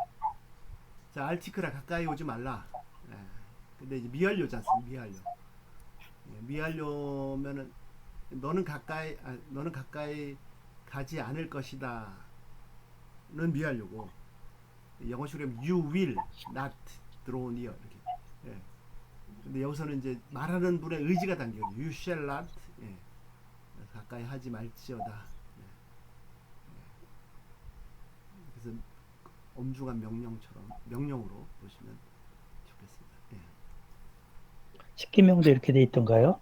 [SPEAKER 1] 자, 알티크라 가까이 오지 말라. 예. 근데 이제 미완료지 않습니까? 미완료. 예, 미완료면은 너는 가까이 가지 않을 것이다는 미완료고 영어식으로 하면 you will not draw near 이렇게. 예. 근데 여기서는 이제 말하는 분의 의지가 담겨요. You shall not. 예. 가까이 하지 말지어다. 예. 그래서 엄중한 명령으로 보시면 좋겠습니다. 예.
[SPEAKER 3] 십계명도 이렇게 돼 있던가요?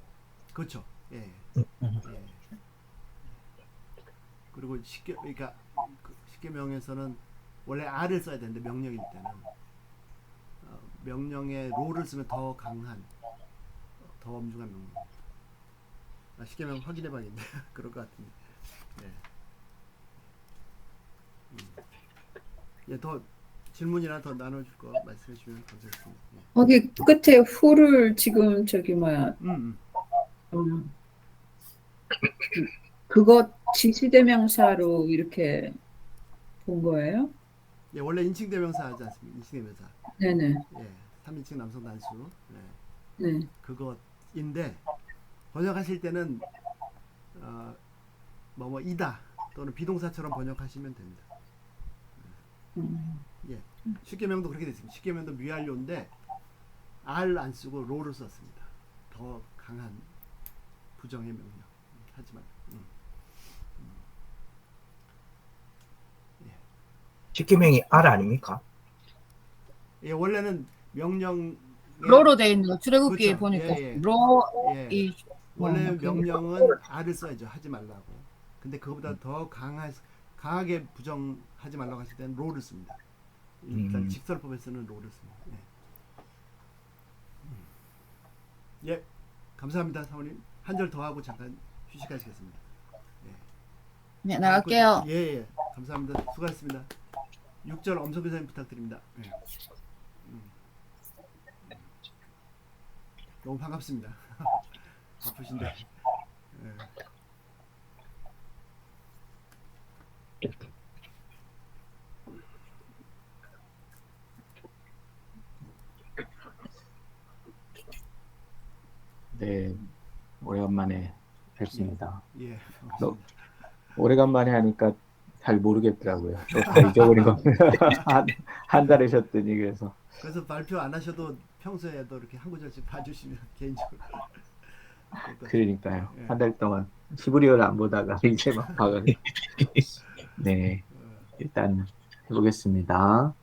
[SPEAKER 1] 그렇죠. 예.
[SPEAKER 3] 음.
[SPEAKER 1] 예. 그리고 그러니까 십계명에서는 원래 R을 써야 되는데 명령일 때는 명령에 로를 쓰면 더 강한, 더 엄중한 명령. 십계명 확인해봐야겠네. 그럴 것 같은데. 예. 예, 더 질문이나 더 나눠줄 거 말씀해 주시면 감사하겠습니다. 예.
[SPEAKER 2] 거기 끝에 후를 지금 그거 지시대명사로 이렇게 본 거예요?
[SPEAKER 1] 예, 원래 인칭 대명사 하지 않습니까? 인칭 대명사.
[SPEAKER 2] 네네.
[SPEAKER 1] 예, 3인칭 남성 단수. 예.
[SPEAKER 2] 네.
[SPEAKER 1] 그것인데 번역하실 때는 이다 또는 비동사처럼 번역하시면 됩니다. 예, 십계명도 그렇게 됐습니다. 십계명도 미완료인데 R 안 쓰고 로를 썼습니다. 더 강한 부정의 명령. 하지만
[SPEAKER 5] 십계명이 R 아닙니까?
[SPEAKER 1] 예, 원래는 명령
[SPEAKER 7] 로로 돼 있는 거 출애굽기에
[SPEAKER 1] 그렇죠.
[SPEAKER 7] 보니까
[SPEAKER 1] 예.
[SPEAKER 7] 로이
[SPEAKER 1] 원래 명령은 R을 써야죠. 하지 말라고. 근데 그거보다 더 강하게 부정하지 말라고 하실 때는 로를 씁니다. 일단 직설법에서는 로를 씁니다. 예, 감사합니다, 사모님. 한 절 더 하고 잠깐 휴식하시겠습니다.
[SPEAKER 7] 네, 나갈게요.
[SPEAKER 1] 예, 감사합니다. 수고하셨습니다. 6절 엄성교사님 부탁드립니다. 너무 반갑습니다. 바쁘신데.
[SPEAKER 6] 네, 오래간만에 뵙습니다.
[SPEAKER 1] 예,
[SPEAKER 6] 너- 오래간만에 하니까 잘 모르겠더라고요. 또 다 잊어버린 겁니다. 한 달 하셨더니 그래서
[SPEAKER 1] 그래서 발표 안 하셔도 평소에도 이렇게 한 구절씩 봐주시면 개인적으로.
[SPEAKER 6] 그러니까요.
[SPEAKER 1] 예.
[SPEAKER 6] 한 달 동안 시브리얼 안 보다가 이제 막 봐가지고. 네, 일단 해보겠습니다.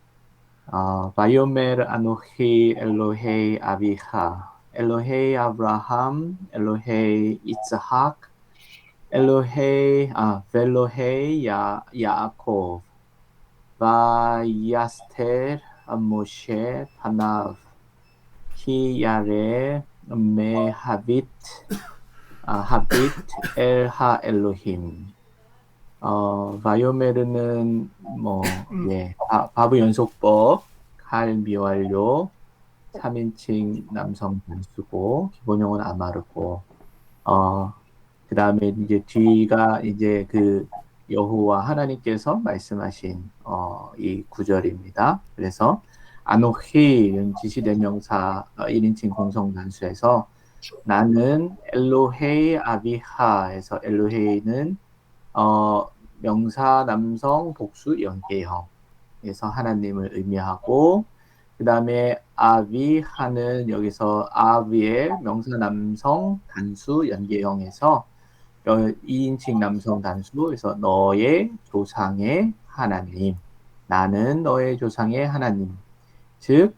[SPEAKER 6] 바이오멜 아노히 엘로헤이 아비하 엘로헤이 아브라함 엘로헤이 이츠학 엘로헤이 벨로헤이 야아코브 바야스텔 모셰 파나v 키야레 메하빗 하빗 엘하 엘로힘. 바이오메르는 바브 연속법, 할 미완료, 3인칭 남성 단수고, 기본형은 아마르고, 그 다음에 이제 뒤가 이제 그 여호와 하나님께서 말씀하신 이 구절입니다. 그래서 아노히 지시대명사 1인칭 공성 단수에서 나는 엘로헤이 아비하에서 엘로헤이는 명사 남성 복수 연계형에서 하나님을 의미하고, 그 다음에 아비하는 여기서 아비의 명사 남성 단수 연계형에서 2인칭 남성 단수에서 너의 조상의 하나님, 나는 너의 조상의 하나님, 즉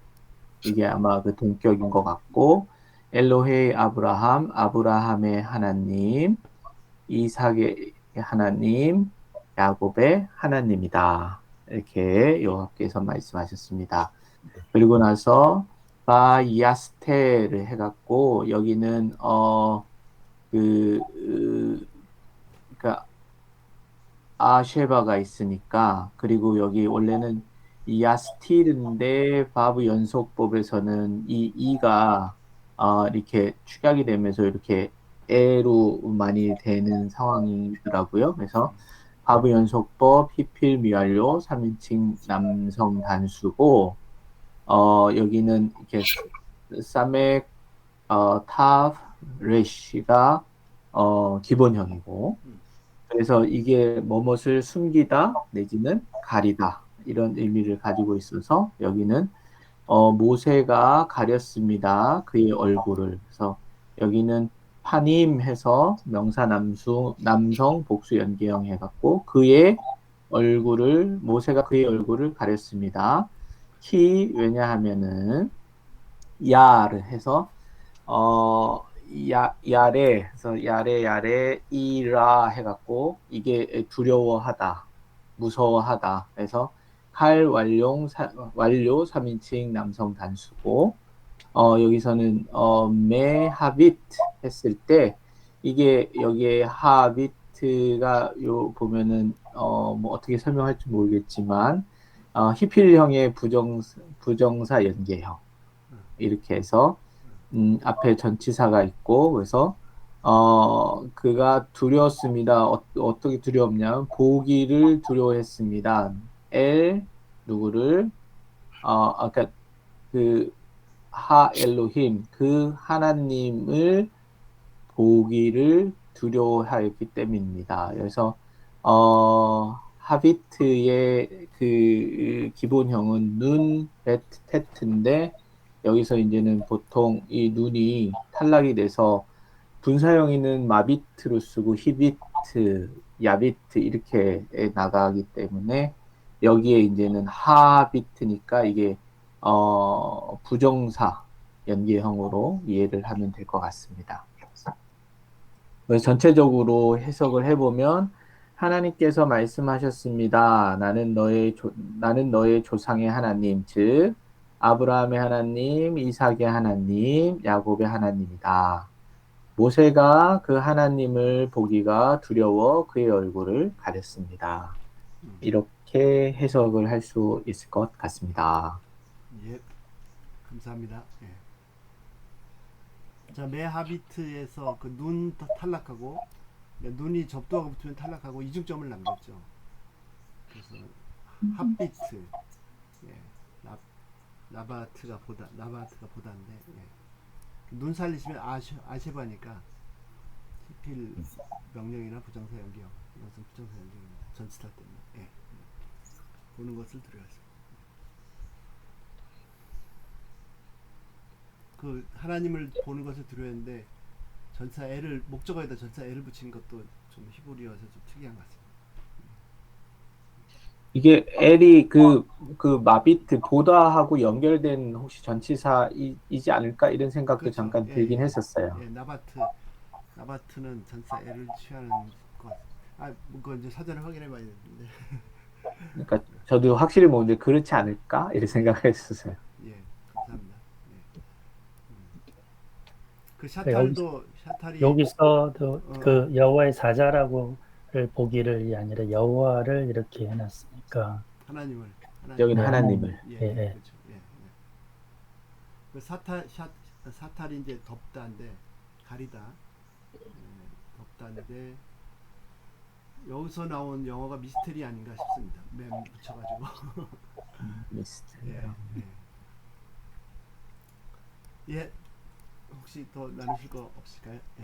[SPEAKER 6] 이게 아마 그 동격인 것 같고, 엘로헤이 아브라함, 아브라함의 하나님, 이삭의 하나님, 야곱의 하나님이다. 이렇게 여호와께서 말씀하셨습니다. 그리고 나서 바야스테를 해갖고 여기는 그러니까 아쉐바가 있으니까, 그리고 여기 원래는 야스틸인데 바브 연속법에서는 이 이가 이렇게 축약이 되면서 이렇게 에로 많이 되는 상황이더라고요. 그래서 바브 연속법 히필 미완료 3인칭 남성 단수고, 여기는 이렇게 사맥 탑 레시가 기본형이고, 그래서 이게 뭐뭇을 숨기다 내지는 가리다 이런 의미를 가지고 있어서 여기는 모세가 가렸습니다. 그의 얼굴을. 그래서 여기는 파님 해서 명사 남성 복수 연계형 해갖고 그의 얼굴을, 모세가 그의 얼굴을 가렸습니다. 왜냐하면은 야를 해서 야레 해서 야레 이라 해갖고 이게 두려워하다, 무서워하다. 그래서 칼 완료 3인칭 남성 단수고, 여기서는 메하비트 했을 때 이게 여기에 하비트가 요 보면은 뭐 어떻게 설명할지 모르겠지만 히필형의 부정사 연계형 이렇게 해서 앞에 전치사가 있고, 그래서 그가 두려웠습니다. 어떻게 두려웠냐면 보기를 두려워했습니다. 누구를 아까 그 하엘로힘 그 하나님을 보기를 두려워하였기 때문입니다. 그래서 하비트의 그 기본형은 눈 테트인데 여기서 이제는 보통 이 눈이 탈락이 돼서 분사형이는 마비트로 쓰고 히비트, 야비트 이렇게 나가기 때문에 여기에 이제는 하비트니까 이게 부정사 연계형으로 이해를 하면 될 것 같습니다. 그래서 전체적으로 해석을 해보면 하나님께서 말씀하셨습니다. 나는 너의 조상의 하나님, 즉 아브라함의 하나님, 이삭의 하나님, 야곱의 하나님이다. 모세가 그 하나님을 보기가 두려워 그의 얼굴을 가렸습니다. 이렇게 해석을 할 수 있을 것 같습니다.
[SPEAKER 1] 예, 감사합니다. 예. 자, 메하비트에서 그 눈 탈락하고 눈이 접두하고 붙으면 탈락하고 이중점을 남겼죠. 그래서 핫비트, 예, 나바트가 보다인데 예. 눈 살리시면 아셰바니까 히필 명령이나 부정사 연기형 이것은 부정사 연기입니다. 전치사 때문에 예. 보는 것을 두려워하죠. 그 하나님을 보는 것을 두려워했는데 전사 L을 목적어에다 전사 L을 붙인 것도 좀 히브리어에서 좀 특이한 것 같습니다.
[SPEAKER 6] 이게 엘이 그 마비트 보다하고 연결된 혹시 전치사이지 않을까 이런 생각도
[SPEAKER 1] 그렇죠.
[SPEAKER 6] 잠깐
[SPEAKER 1] 예,
[SPEAKER 6] 들긴
[SPEAKER 1] 예.
[SPEAKER 6] 했었어요.
[SPEAKER 1] 예, 나바트는 전사 L을 취하는 것 같아요. 그건 이제 사전에 확인해 봐야 되는데.
[SPEAKER 6] 그러니까 저도 확실히 모르는데 그렇지 않을까 이런 생각을 했었어요.
[SPEAKER 1] 예, 감사합니다. 예. 그 샤탈도 샤탈이
[SPEAKER 3] 여기서도 그 여호와의 사자라고를 보기를 아니라 여호와를 이렇게 해놨으니까
[SPEAKER 1] 하나님을
[SPEAKER 6] 여기는
[SPEAKER 3] 네,
[SPEAKER 6] 하나님을.
[SPEAKER 1] 예,
[SPEAKER 3] 예, 예.
[SPEAKER 1] 그렇죠. 예, 예. 그 사탈이 이제 덮다인데 가리다, 덮다인데 여기서 나온 영어가 미스테리 아닌가 싶습니다. 맨 붙여가지고.
[SPEAKER 6] 미스터리요.
[SPEAKER 1] 예. 혹시 더 나누실 거 없을까요? 예.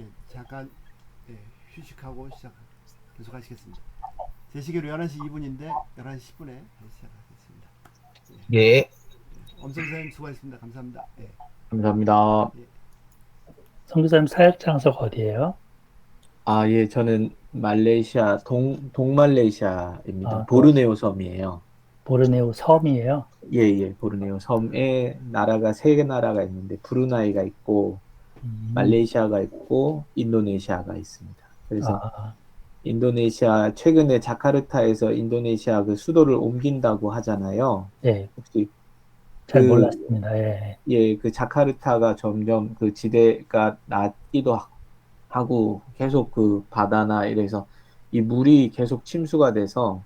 [SPEAKER 1] 예, 잠깐 휴식하고 계속하시겠습니다. 제 시계로 11시 2분인데 11시 10분에 시작하겠습니다.
[SPEAKER 5] 예.
[SPEAKER 1] 엄선생님 수고하셨습니다. 감사합니다. 예.
[SPEAKER 6] 감사합니다.
[SPEAKER 3] 선교사님 사역 장소가 어디예요?
[SPEAKER 6] 아, 예, 저는 말레이시아 동말레이시아입니다.
[SPEAKER 3] 아,
[SPEAKER 6] 보르네오 섬이에요.
[SPEAKER 3] 보르네오 섬이에요.
[SPEAKER 6] 예, 보르네오 섬에 나라가 세 나라가 있는데 브루나이가 있고 말레이시아가 있고 인도네시아가 있습니다. 그래서 인도네시아 최근에 자카르타에서 인도네시아 그 수도를 옮긴다고 하잖아요.
[SPEAKER 3] 예,
[SPEAKER 6] 혹시
[SPEAKER 3] 잘 몰랐습니다. 예.
[SPEAKER 6] 예, 그 자카르타가 점점 그 지대가 낮기도 하고 계속 그 바다나 이래서 이 물이 계속 침수가 돼서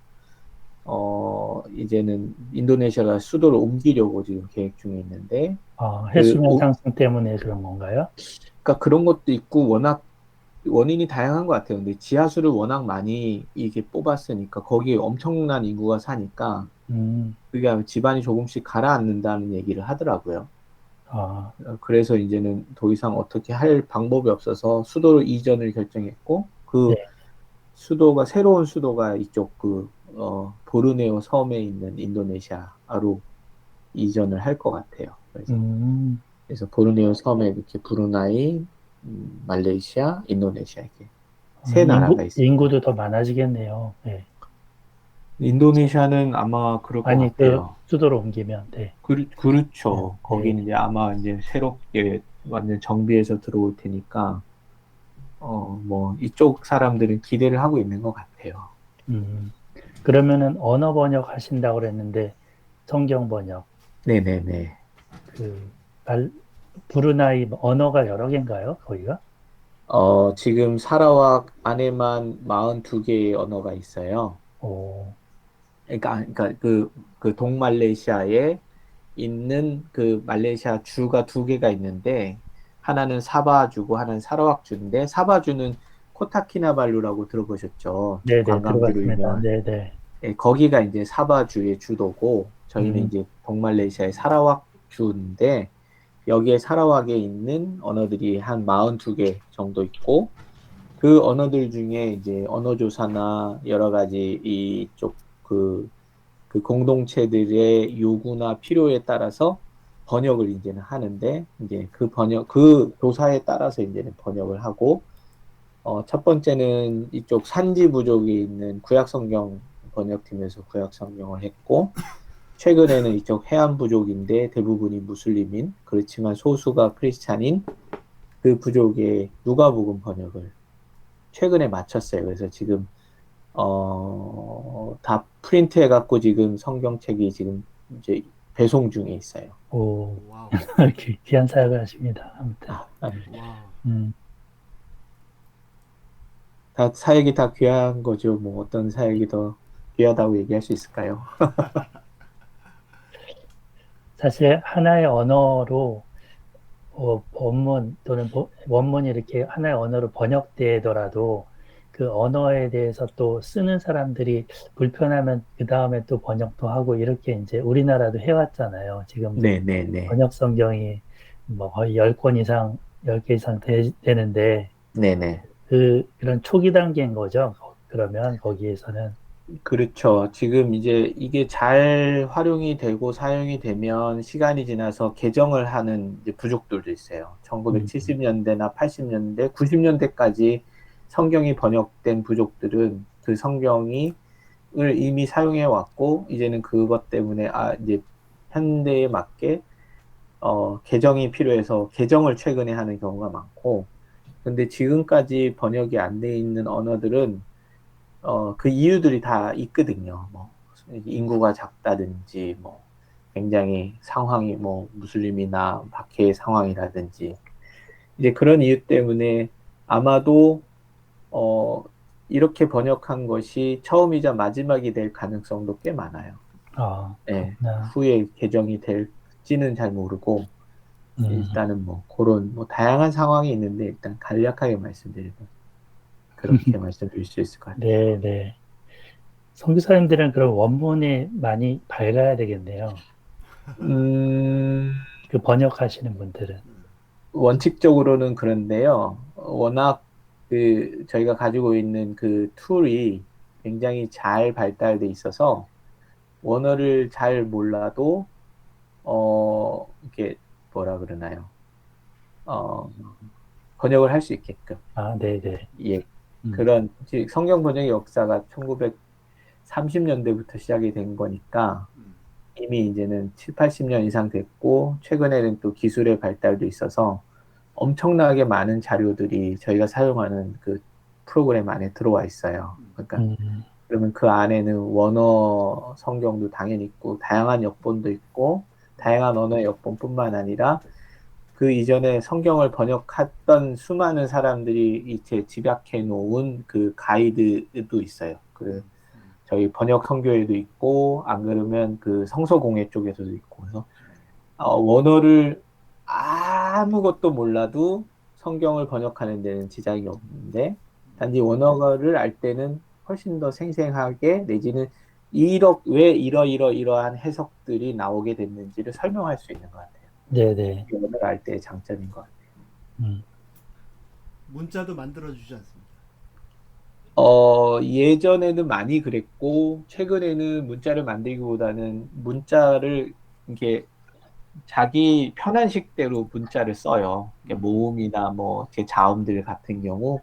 [SPEAKER 6] 이제는 인도네시아가 수도를 옮기려고 지금 계획 중에 있는데
[SPEAKER 3] 해수면 상승 때문에 그런 건가요?
[SPEAKER 6] 그러니까 그런 것도 있고 워낙 원인이 다양한 것 같아요. 근데 지하수를 워낙 많이 이게 뽑았으니까 거기에 엄청난 인구가 사니까 그게 집안이 조금씩 가라앉는다는 얘기를 하더라고요. 그래서 이제는 더 이상 어떻게 할 방법이 없어서 수도로 이전을 결정했고 그 수도가 새로운 수도가 이쪽 보르네오 섬에 있는 인도네시아로 이전을 할 것 같아요. 그래서 보르네오 섬에 이렇게 브루나이, 말레이시아, 인도네시아 이렇게 세 나라가 있습니다.
[SPEAKER 3] 인구도 더 많아지겠네요. 네.
[SPEAKER 6] 인도네시아는 아마 그럴 것 같아요.
[SPEAKER 3] 그 수도로 옮기면, 네.
[SPEAKER 6] 그렇죠. 거기는 이제 아마 이제 새롭게 완전 정비해서 들어올 테니까, 뭐, 이쪽 사람들은 기대를 하고 있는 것 같아요.
[SPEAKER 3] 그러면은 언어 번역 하신다고 그랬는데, 성경 번역.
[SPEAKER 6] 네네네.
[SPEAKER 3] 브루나이 언어가 여러 개인가요, 거기가?
[SPEAKER 6] 지금 사라왁 안에만 42개의 언어가 있어요. 그러니까 그 동말레이시아에 있는 그 말레이시아 주가 2개가 있는데 하나는 사바주고 하나는 사라왁주인데 사바주는 코타키나발루라고 들어보셨죠?
[SPEAKER 3] 네네,
[SPEAKER 6] 관광지로
[SPEAKER 3] 들어봤습니다.
[SPEAKER 6] 유명한.
[SPEAKER 3] 네네.
[SPEAKER 6] 네, 거기가 이제 사바주의 주도고 저희는 이제 동말레이시아의 사라왁주인데 여기에 사라왁에 있는 언어들이 한 42개 정도 있고 그 언어들 중에 이제 언어조사나 여러 가지 이쪽 그 공동체들의 요구나 필요에 따라서 번역을 이제는 하는데 이제 그 조사에 따라서 이제는 번역을 하고 첫 번째는 이쪽 산지 부족에 있는 구약성경 번역팀에서 구약성경을 했고 최근에는 이쪽 해안 부족인데 대부분이 무슬림인 그렇지만 소수가 크리스찬인 그 부족의 누가복음 번역을 최근에 마쳤어요. 그래서 지금 다 프린트해 갖고 지금 성경책이 지금 이제 배송 중에 있어요.
[SPEAKER 3] 오,
[SPEAKER 1] 와우.
[SPEAKER 3] 귀한 사역을 하십니다. 아무튼.
[SPEAKER 1] 와우.
[SPEAKER 6] 다 사역이 다 귀한 거죠. 뭐 어떤 사역이 더 귀하다고 얘기할 수 있을까요?
[SPEAKER 3] 사실 하나의 언어로 원문 또는 원문이 이렇게 하나의 언어로 번역되더라도 그 언어에 대해서 또 쓰는 사람들이 불편하면 그 다음에 또 번역도 하고 이렇게 이제 우리나라도 해왔잖아요. 지금
[SPEAKER 6] 네네네.
[SPEAKER 3] 번역 성경이 뭐 거의 10권 이상, 10개 이상 되는데
[SPEAKER 6] 네네.
[SPEAKER 3] 그런 초기 단계인 거죠. 그러면 거기에서는.
[SPEAKER 6] 그렇죠. 지금 이제 이게 잘 활용이 되고 사용이 되면 시간이 지나서 개정을 하는 이제 부족들도 있어요. 1970년대나 80년대, 90년대까지 성경이 번역된 부족들은 그 성경을 이미 사용해 왔고, 이제는 그것 때문에 이제 현대에 맞게 개정이 필요해서 개정을 최근에 하는 경우가 많고, 근데 지금까지 번역이 안 돼 있는 언어들은 그 이유들이 다 있거든요. 뭐 인구가 작다든지, 뭐 굉장히 상황이 뭐 무슬림이나 박해의 상황이라든지, 이제 그런 이유 때문에 아마도 이렇게 번역한 것이 처음이자 마지막이 될 가능성도 꽤 많아요. 네, 후에 개정이 될지는 잘 모르고 일단은 뭐 그런 뭐 다양한 상황이 있는데 일단 간략하게 말씀드리면 그렇게 말씀드릴 수 있을 것 같아요.
[SPEAKER 3] 네. 선교사님들은 그럼 원문에 많이 밝아야 되겠네요. 그 번역하시는 분들은.
[SPEAKER 6] 원칙적으로는 그런데요. 워낙 저희가 가지고 있는 그 툴이 굉장히 잘 발달돼 있어서 원어를 잘 몰라도 이렇게 뭐라 그러나요? 번역을 할 수 있게끔.
[SPEAKER 3] 네네.
[SPEAKER 6] 예. 그런 성경 번역의 역사가 1930년대부터 시작이 된 거니까 이미 이제는 7, 80년 이상 됐고 최근에는 또 기술의 발달도 있어서 엄청나게 많은 자료들이 저희가 사용하는 그 프로그램 안에 들어와 있어요. 그러니까 그러면 그 안에는 원어 성경도 당연히 있고 다양한 역본도 있고 다양한 언어의 역본뿐만 아니라 그 이전에 성경을 번역했던 수많은 사람들이 이제 집약해 놓은 그 가이드도 있어요. 그 저희 번역 선교회도 있고 안 그러면 그 성서공회 쪽에서도 있고 그래서 원어를 아무것도 몰라도 성경을 번역하는 데는 지장이 없는데 단지 원어를 알 때는 훨씬 더 생생하게 내지는 왜 이러한 해석들이 나오게 됐는지를 설명할 수 있는 것 같아요.
[SPEAKER 3] 네네.
[SPEAKER 6] 원어를 알 때의 장점인 것 같아요.
[SPEAKER 1] 문자도 만들어주지 않습니까?
[SPEAKER 6] 예전에는 많이 그랬고 최근에는 문자를 만들기보다는 문자를 이렇게 자기 편한식대로 문자를 써요. 모음이나 뭐 제 자음들 같은 경우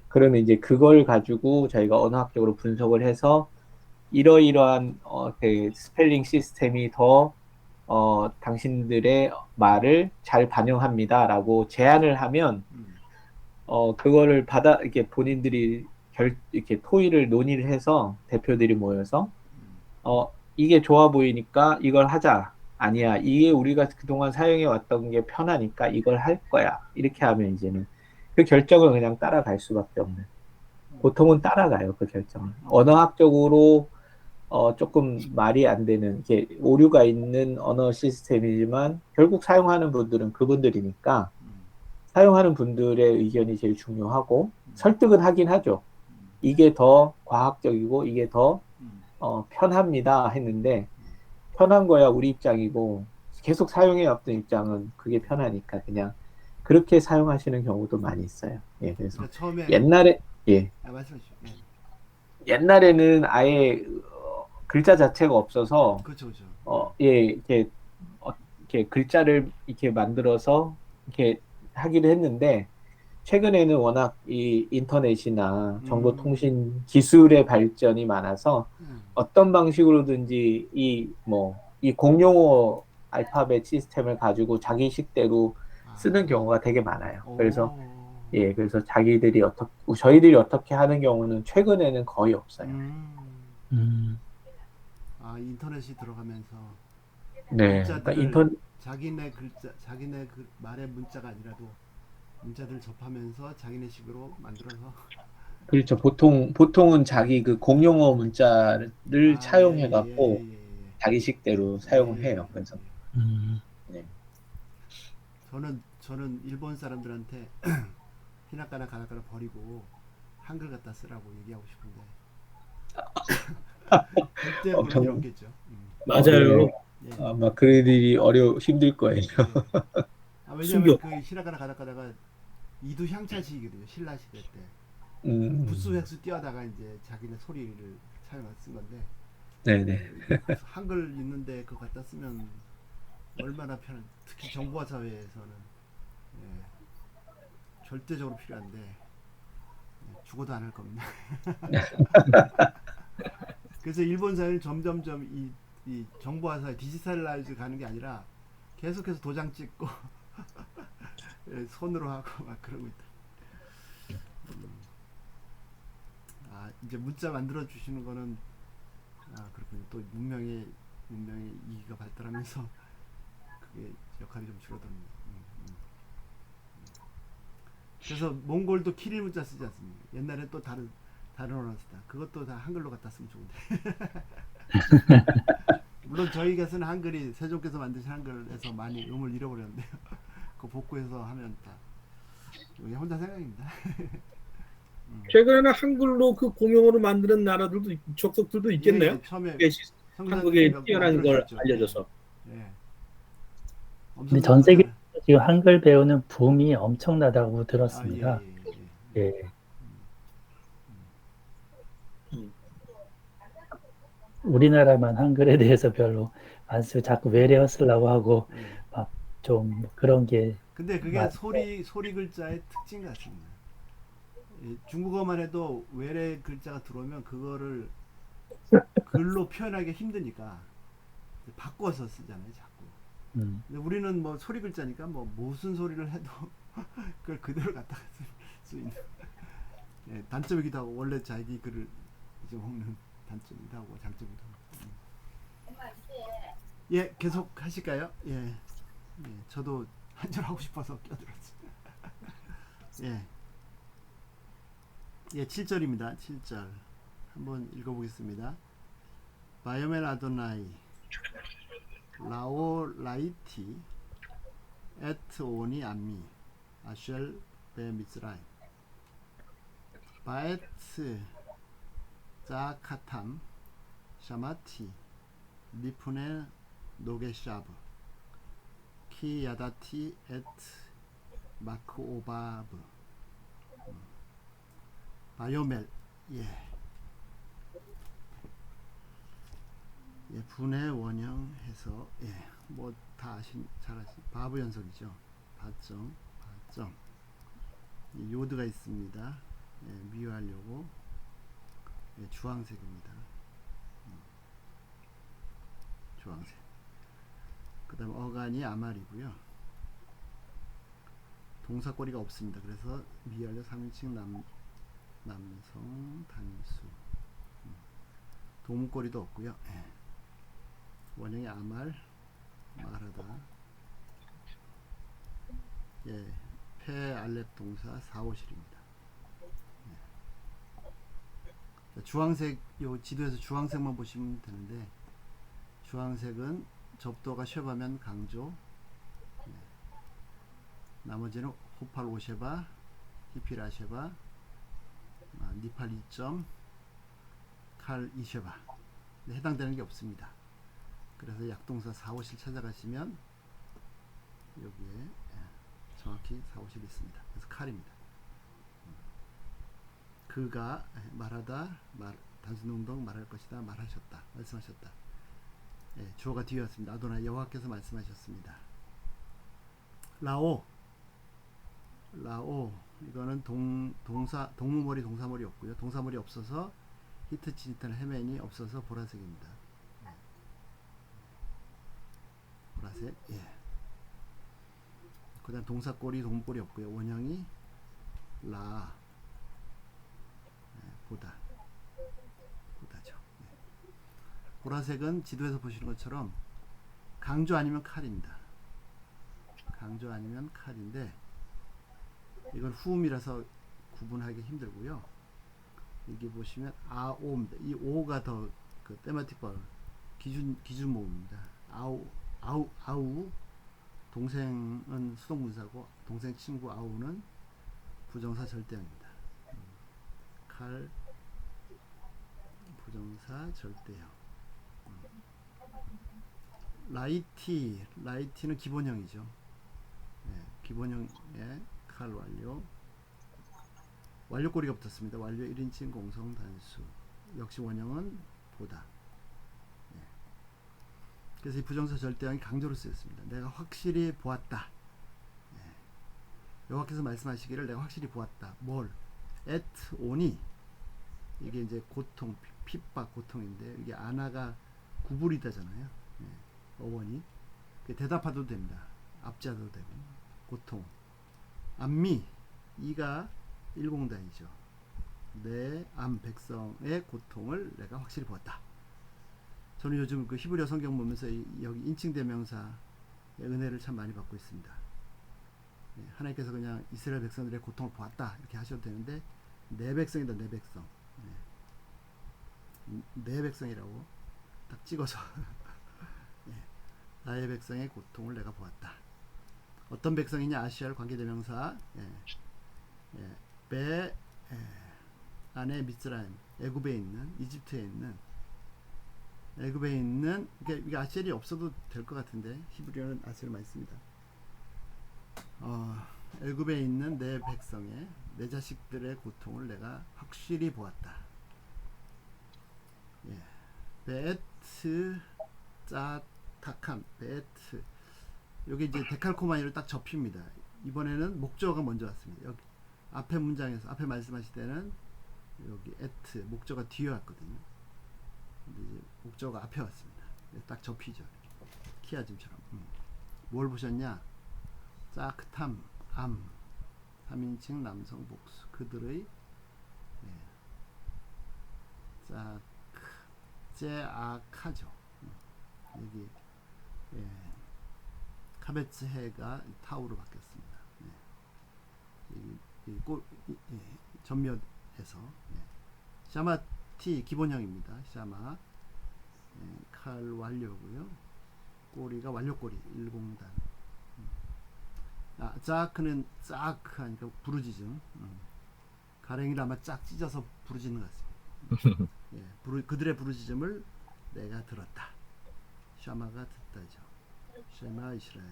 [SPEAKER 6] 그러면 이제 그걸 가지고 저희가 언어학적으로 분석을 해서 이러이러한 그 스펠링 시스템이 더 당신들의 말을 잘 반영합니다라고 제안을 하면 그거를 이렇게 본인들이 이렇게 토의를 논의를 해서 대표들이 모여서 이게 좋아 보이니까 이걸 하자. 아니야. 이게 우리가 그동안 사용해 왔던 게 편하니까 이걸 할 거야. 이렇게 하면 이제는 그 결정을 그냥 따라갈 수밖에 없는. 보통은 따라가요. 그 결정을. 언어학적으로 조금 말이 안 되는 게 오류가 있는 언어 시스템이지만 결국 사용하는 분들은 그분들이니까 사용하는 분들의 의견이 제일 중요하고 설득은 하긴 하죠. 이게 더 과학적이고 이게 더 편합니다 했는데 편한 거야 우리 입장이고 계속 사용해 왔던 입장은 그게 편하니까 그냥 그렇게 사용하시는 경우도 많이 있어요. 예, 그래서
[SPEAKER 1] 그러니까 처음에
[SPEAKER 6] 옛날에
[SPEAKER 1] 말씀하시죠.
[SPEAKER 6] 옛날에는 아예 글자 자체가 없어서
[SPEAKER 1] 그렇죠.
[SPEAKER 6] 이렇게 글자를 이렇게 만들어서 이렇게 하기도 했는데 최근에는 워낙 이 인터넷이나 정보통신 기술의 발전이 많아서 어떤 방식으로든지 이 공용어 알파벳 시스템을 가지고 자기 식대로 쓰는 경우가 되게 많아요.
[SPEAKER 1] 오.
[SPEAKER 6] 그래서 그래서 저희들이 어떻게 하는 경우는 최근에는 거의 없어요.
[SPEAKER 3] 음,
[SPEAKER 1] 인터넷이 들어가면서
[SPEAKER 6] 네,
[SPEAKER 1] 문자들을
[SPEAKER 6] 그러니까
[SPEAKER 1] 자기네 글자, 자기네 그 말의 문자가 아니라도 문자들 접하면서 자기네 식으로 만들어서
[SPEAKER 6] 그렇죠. 보통은 자기 그 공용어 문자를 차용해 갖고
[SPEAKER 1] 예.
[SPEAKER 6] 자기 식대로 사용을 해요. 그래서
[SPEAKER 3] 음,
[SPEAKER 6] 네.
[SPEAKER 1] 저는 일본 사람들한테 히나카나 가나카나 버리고 한글 갖다 쓰라고 얘기하고 싶은데 절대 그런 일 없겠죠.
[SPEAKER 4] 맞아요.
[SPEAKER 1] 예.
[SPEAKER 6] 아마 그들이 힘들 거예요.
[SPEAKER 1] 왜냐면
[SPEAKER 4] 숨겨.
[SPEAKER 1] 그 히나카나 가나카나가 이두 향차시거든요. 신라 시대 때 부수 획수 뛰어다가 이제 자기네 소리를 차용해서 쓴 건데
[SPEAKER 6] 네네.
[SPEAKER 1] 한글 있는데 그거 갖다 쓰면 얼마나 편한. 특히 정보화 사회에서는 절대적으로 필요한데 죽어도 안 할 겁니다. 그래서 일본 사회는 점점점 이 정보화 사회 디지털라이즈 가는 게 아니라 계속해서 도장 찍고 손으로 하고 막 그러고 있다. 이제 문자 만들어 주시는 거는 그렇군요. 또 문명의 이기가 발달하면서 그게 역할이 좀 줄어듭니다. 그래서 몽골도 키릴 문자 쓰지 않습니까? 옛날에 또 다른 언어 쓰다. 그것도 다 한글로 갖다 쓰면 좋은데. 물론 저희가 쓰는 한글이 세종께서 만드신 한글에서 많이 음을 잃어버렸는데요. 그거 복구해서 하면 다 이게 혼자 생각입니다.
[SPEAKER 4] 최근에는 한글로 그 공용어로 만드는 나라들도 족속들도 있겠네요.
[SPEAKER 1] 처음에
[SPEAKER 4] 한국에 뛰어난 걸 알려줘서.
[SPEAKER 3] 근데 전 세계 지금 한글 배우는 붐이 엄청나다고 들었습니다. 예. 우리나라만 한글에 대해서 별로 안 쓰고 자꾸 외래어 쓰려고 하고 막 좀 그런 게.
[SPEAKER 1] 근데 그게 소리 글자의 특징 같습니다. 중국어만 해도 외래 글자가 들어오면 그거를 글로 표현하기 힘드니까 바꿔서 쓰잖아요, 자꾸. 근데 우리는 뭐 소리 글자니까 뭐 무슨 소리를 해도 그걸 그대로 갖다가 쓸 수 있는 단점이기도 하고 원래 자기 글을 이제 먹는 단점이기도 하고 장점이기도 하고. 예, 계속 하실까요? 예, 저도 한잔 하고 싶어서 껴들었어요. 예, 7절입니다. 7절 한번 읽어보겠습니다. 바이오멜 아도나이 라오 라이티 에트 오니 암미 아쉘 베 미스라임 바에트 자카탐 샤마티 리푸네 노게샤브 키 야다티 에트 마크 오바브 바이오멜 분해 원형해서 뭐 다 잘 아신 바브 연속이죠. 바점 요드가 있습니다. 미유하려고 주황색입니다. 주황색. 그 다음 어간이 아말이고요. 동사꼬리가 없습니다. 그래서 미유하려 3인칭 남성 단수. 도문꼬리도 없고요. 원형이 아말 말하다. 페 알렙 동사 사오실입니다. 주황색 요 지도에서 주황색만 보시면 되는데 주황색은 접도가 쉐바면 강조. 나머지는 호팔 오쉐바, 히피라쉐바, 니팔 2점, 칼 2쉐바. 해당되는 게 없습니다. 그래서 약동사 사오실 찾아가시면 여기에 정확히 사오실이 있습니다. 그래서 칼입니다. 그가 말하다 단순농동 말할 것이다 말하셨다 말씀하셨다. 주어가 뒤에 왔습니다. 아도나 여호와께서 말씀하셨습니다. 라오 이거는 동무머리 동사머리 없고요. 동사머리 없어서 히트 치니탄 헤맨이 없어서 보라색입니다. 보라색. 그다음 동사 꼬리 동물꼬리 없고요. 원형이 라 보다 보다죠. 보라색은 지도에서 보시는 것처럼 강조 아니면 칼입니다. 강조 아니면 칼인데 이건 후음이라서 구분하기 힘들고요. 여기 보시면 아오입니다. 이 오가 더 그 테마틱 바 기준 모음입니다. 아우 동생은 수동분사고 동생 친구 아우는 부정사 절대형입니다. 칼 부정사 절대형. 라이티는 기본형이죠. 기본형에 칼 완료꼬리가 붙었습니다. 완료 1인칭 공성 단수. 역시 원형은 보다. 그래서 이 부정사 절대형이 강조로 쓰였습니다. 내가 확실히 보았다. 여호와께서 말씀하시기를 내가 확실히 보았다. 뭘? at on이 이게 이제 고통, 핍박, 고통인데 이게 아나가 구부리다잖아요. 어원이 대답하도 됩니다. 압자도 되고 고통. 암미 이가 일공단이죠. 내 암 백성의 고통을 내가 확실히 보았다. 저는 요즘 그 히브리어 성경 보면서 여기 인칭대명사의 은혜를 참 많이 받고 있습니다. 하나님께서 그냥 이스라엘 백성들의 고통을 보았다 이렇게 하셔도 되는데 내 백성이다. 내 백성. 내 백성이라고 딱 찍어서 나의 백성의 고통을 내가 보았다. 어떤 백성이냐? 아시아를 관계대명사 배 안에 미스라임 애굽에 있는 이집트에 있는 이게 아셀이 없어도 될 것 같은데 히브리어는 아셀을 많이 씁니다. 애굽에 있는 내 백성의 내 자식들의 고통을 내가 확실히 보았다. 베트 짜타칸 베트 여기 이제 데칼코마니로 딱 접힙니다. 이번에는 목적어가 먼저 왔습니다. 여기 앞에 문장에서 앞에 말씀하실 때는 여기 에트 목적어가 뒤에 왔거든요. 근데 이제 목적어가 앞에 왔습니다. 딱 접히죠. 키아즘처럼. 뭘 보셨냐? 짝탐 암 3인칭 남성 복수 그들의 제아카죠. 여기 카베츠해가 타우로 바뀌었습니다. 전면에서 샤마티 기본형입니다. 샤마 칼 완료고요. 꼬리가 완료꼬리 1공단. 짜크는 짜크 하니까 부르짖음. 가랭이를 아마 짝 찢어서 부르짖는 것 같습니다. 그들의 부르짖음을 내가 들었다. 샤마가 듣다죠. 샤마 이스라엘.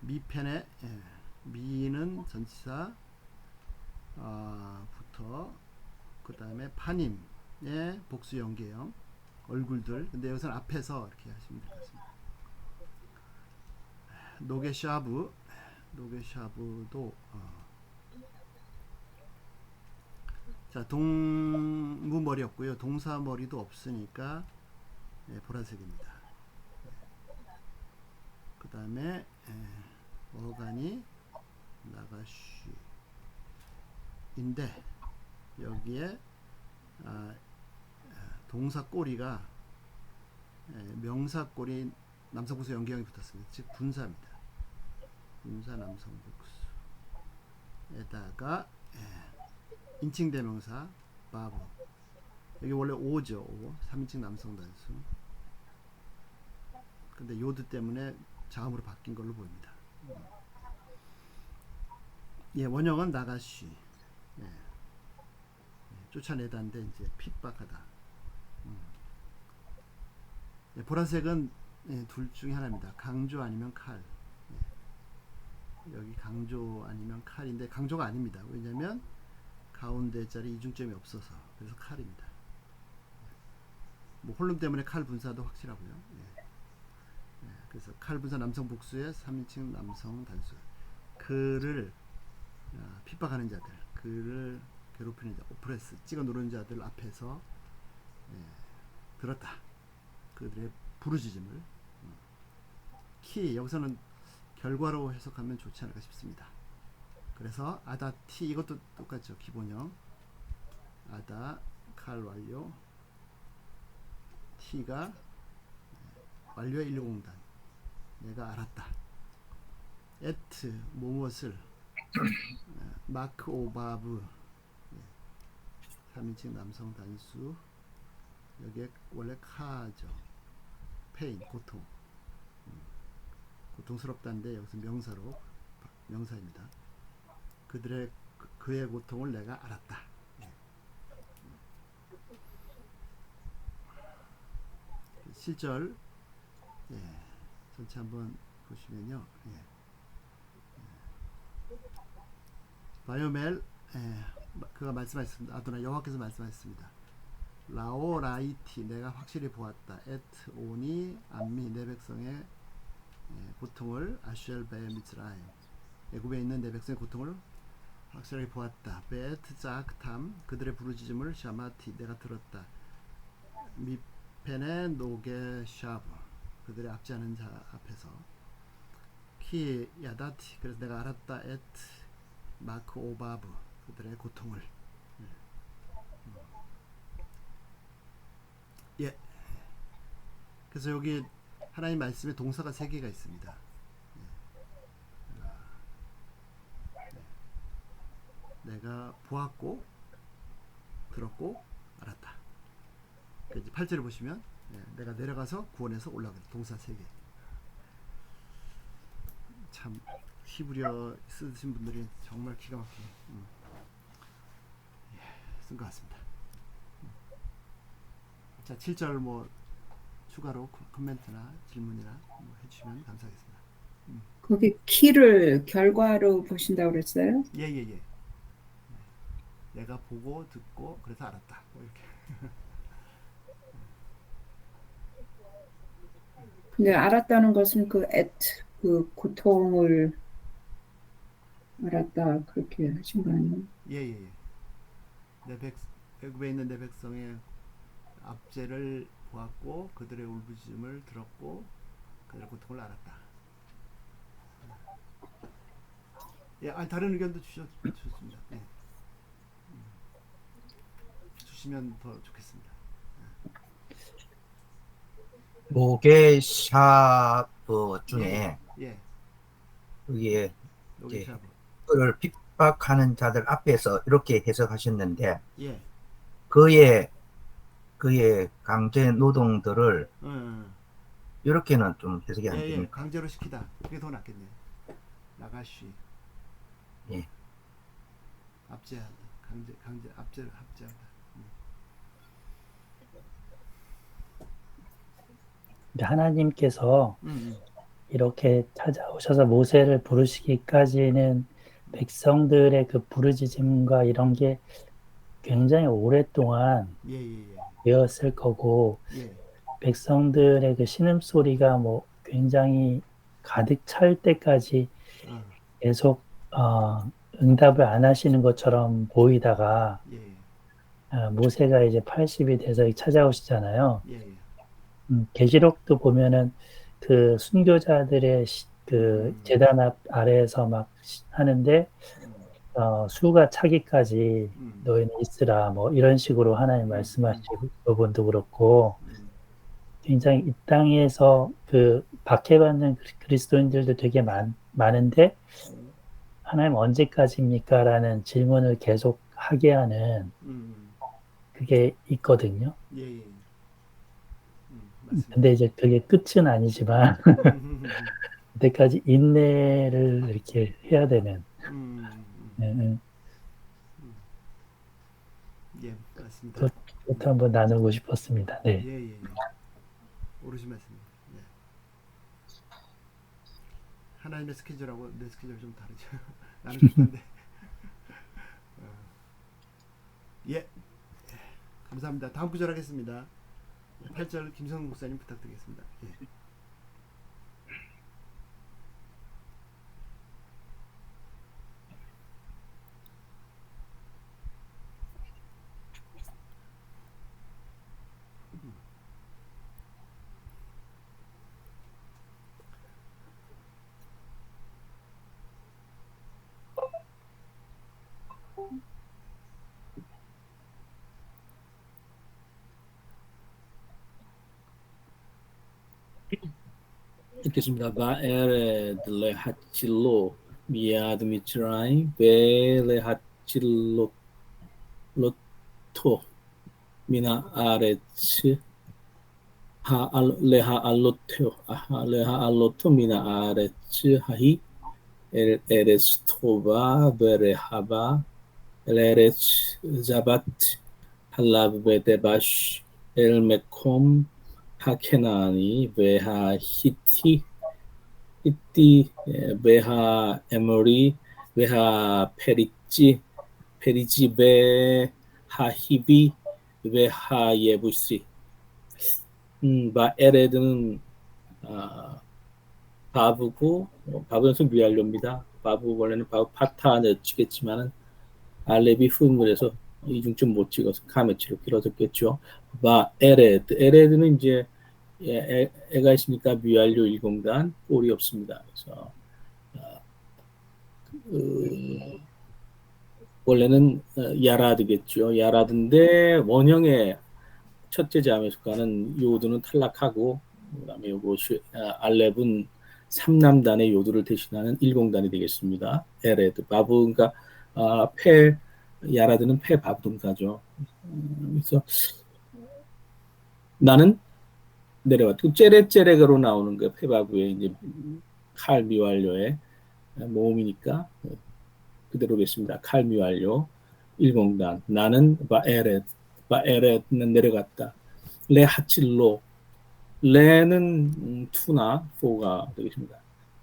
[SPEAKER 1] 미펜의 미는 전치사 부터 그 다음에 파님의 복수 연계형 얼굴들. 근데 여기서는 앞에서 이렇게 하시면 될 것 같습니다. 노게샤브도 자 동무 머리 없고요. 동사 머리도 없으니까 보라색입니다. 그 다음에 어간이 나가쉬인데 여기에 동사 꼬리가 명사 꼬리 남성복수 연계형이 붙었습니다. 즉 분사입니다. 분사 남성복수에다가 인칭대명사 바브 여기 원래 오죠. 오 3인칭 남성 단수. 근데 요드 때문에 자음으로 바뀐 걸로 보입니다. 원형은 나가쉬. 쫓아내다인데 이제 핍박하다. 보라색은 둘 중에 하나입니다. 강조 아니면 칼. 여기 강조 아니면 칼인데 강조가 아닙니다. 왜냐면 가운데 자리 이중점이 없어서. 그래서 칼입니다. 뭐 홀름 때문에 칼 분사도 확실하고요. 그래서 칼 분사 남성 복수의 3인칭 남성 단수. 그를 핍박하는 자들, 그를 괴롭히는 자, 오프레스 찍어 누르는 자들 앞에서 들었다. 그들의 부르짖음을. 키 여기서는 결과로 해석하면 좋지 않을까 싶습니다. 그래서 아다 t 이것도 똑같죠. 기본형 아다 칼 완료 t가 완료의 일공단 내가 알았다. at 무엇을 마크 오바브 3인칭 남성 단수 여기에 원래 카죠. 페인 고통 고통스럽다는데 여기서 명사로 명사입니다. 그의 고통을 내가 알았다. 실절 전체 한번 보시면요. 바이오멜 그가 말씀하셨습니다. 아도나 여호와께서 말씀하셨습니다. 라오라이티 내가 확실히 보았다. 에트 오니 암미 내 백성의 고통을 아슈엘 베 미츠라임 애굽에 있는 내 백성의 고통을 확실하게 보았다. 베트 자크탐 그들의 부르짖음을 샤마티 내가 들었다. 미펜의 노게 샤브 그들의 압제하는 자 앞에서 키 야다티 그래서 내가 알았다. 에트 마크 오바브 그들의 고통을 그래서 여기 하나님 말씀에 동사가 3개가 있습니다. 내가 보았고 들었고 알았다. 8절을 보시면 내가 내려가서 구원해서 올라가는 동사 3개. 참 히브리어 쓰신 분들이 정말 기가 막히게 쓴 것 같습니다. 자 7절 뭐 추가로 코멘트나 질문이나 뭐 해주시면 감사하겠습니다.
[SPEAKER 2] 거기 키를 결과로 보신다고 그랬어요?
[SPEAKER 1] 예예예. 내가 보고 듣고 그래서 알았다. 뭐 이렇게.
[SPEAKER 2] 근데 알았다는 것은 그 그 고통을 알았다 그렇게 하신 거 아니에요?
[SPEAKER 1] 예예예. 애굽에 있는 내 백성의 압제를 보았고 그들의 울부짖음을 들었고 그들의 고통을 알았다. 다른 의견도 주셨습니다. 주시면 더 좋겠습니다.
[SPEAKER 5] 노게 샤브 중에 여기에
[SPEAKER 1] 노게샤브.
[SPEAKER 5] 그를 핍박하는 자들 앞에서 이렇게 해석하셨는데
[SPEAKER 1] 예.
[SPEAKER 5] 그의 강제 노동들을 이렇게는 좀 해석이 안 됩니다.
[SPEAKER 1] 강제로 시키다. 그게 더 낫겠네요. 나가시.
[SPEAKER 5] 예.
[SPEAKER 1] 압제하다. 압제하다.
[SPEAKER 3] 하나님께서 이렇게 찾아오셔서 모세를 부르시기까지는 백성들의 그 부르짖음과 이런 게 굉장히 오랫동안 되었을 거고 백성들의 그 신음소리가 뭐 굉장히 가득 찰 때까지 계속 응답을 안 하시는 것처럼 보이다가 모세가 이제 80이 돼서 찾아오시잖아요. 계시록도 보면은 그 순교자들의 그 제단 아래에서 막 하는데 수가 차기까지 너희는 있으라 뭐 이런 식으로 하나님 말씀하시고 부분도 그렇고 굉장히 이 땅에서 그 박해받는 그리스도인들도 되게 많은데 하나님 언제까지입니까? 라는 질문을 계속 하게 하는 그게 있거든요. 근데 이제 그게 끝은 아니지만 그때까지 인내를 이렇게 해야 되는
[SPEAKER 1] 맞습니다.
[SPEAKER 3] 그것도 한번 나누고 싶었습니다. 네.
[SPEAKER 1] 오르신 말씀입니다. 하나님의 스케줄하고 내 스케줄 좀 다르죠. 나는 싶은데. 감사합니다. 다음 구절 하겠습니다. 8절 김성훈 목사님 부탁드리겠습니다.
[SPEAKER 4] 읽겠습니다. 바에레드 레하칠로 미아드 미츠라임 베레하칠로 로토 미나 아레츠 레하 알로토 미나 아레츠 하히 에레스토바 베레하바 에레츠 자바트 할라브 베데바시 엘메콤 하케나니 베하 히티 베하 에머리 베하 페리지 베하 히비 베하 예부시 바에레드는 바브고 바브 연습 미완료입니다. 바브 원래는 바브 파타를 치겠지만은 알레비 후인물에서 이중점 못 찍어서 카메치로 길어졌겠죠. 에레드는 이제 애가 있으니까 미완료 1공단 꼴이 없습니다. 그래서 원래는 야라드겠죠. 야라드인데 원형의 첫째 자음에 속하는 요두는 탈락하고 그다음에 요거 알렙은 3남단의 요두를 대신하는 1공단이 되겠습니다. 에레드 바브 그러니까 야라드는 패 바브동사죠. 그래서 나는 내려왔고 째레째레가로 나오는 거 페바구의 이제 칼 미완료의 모음이니까 그대로겠습니다. 칼 미완료 1공단 나는 바에렛는 내려갔다. 레 하칠로 레는 투나 포가 되겠습니다.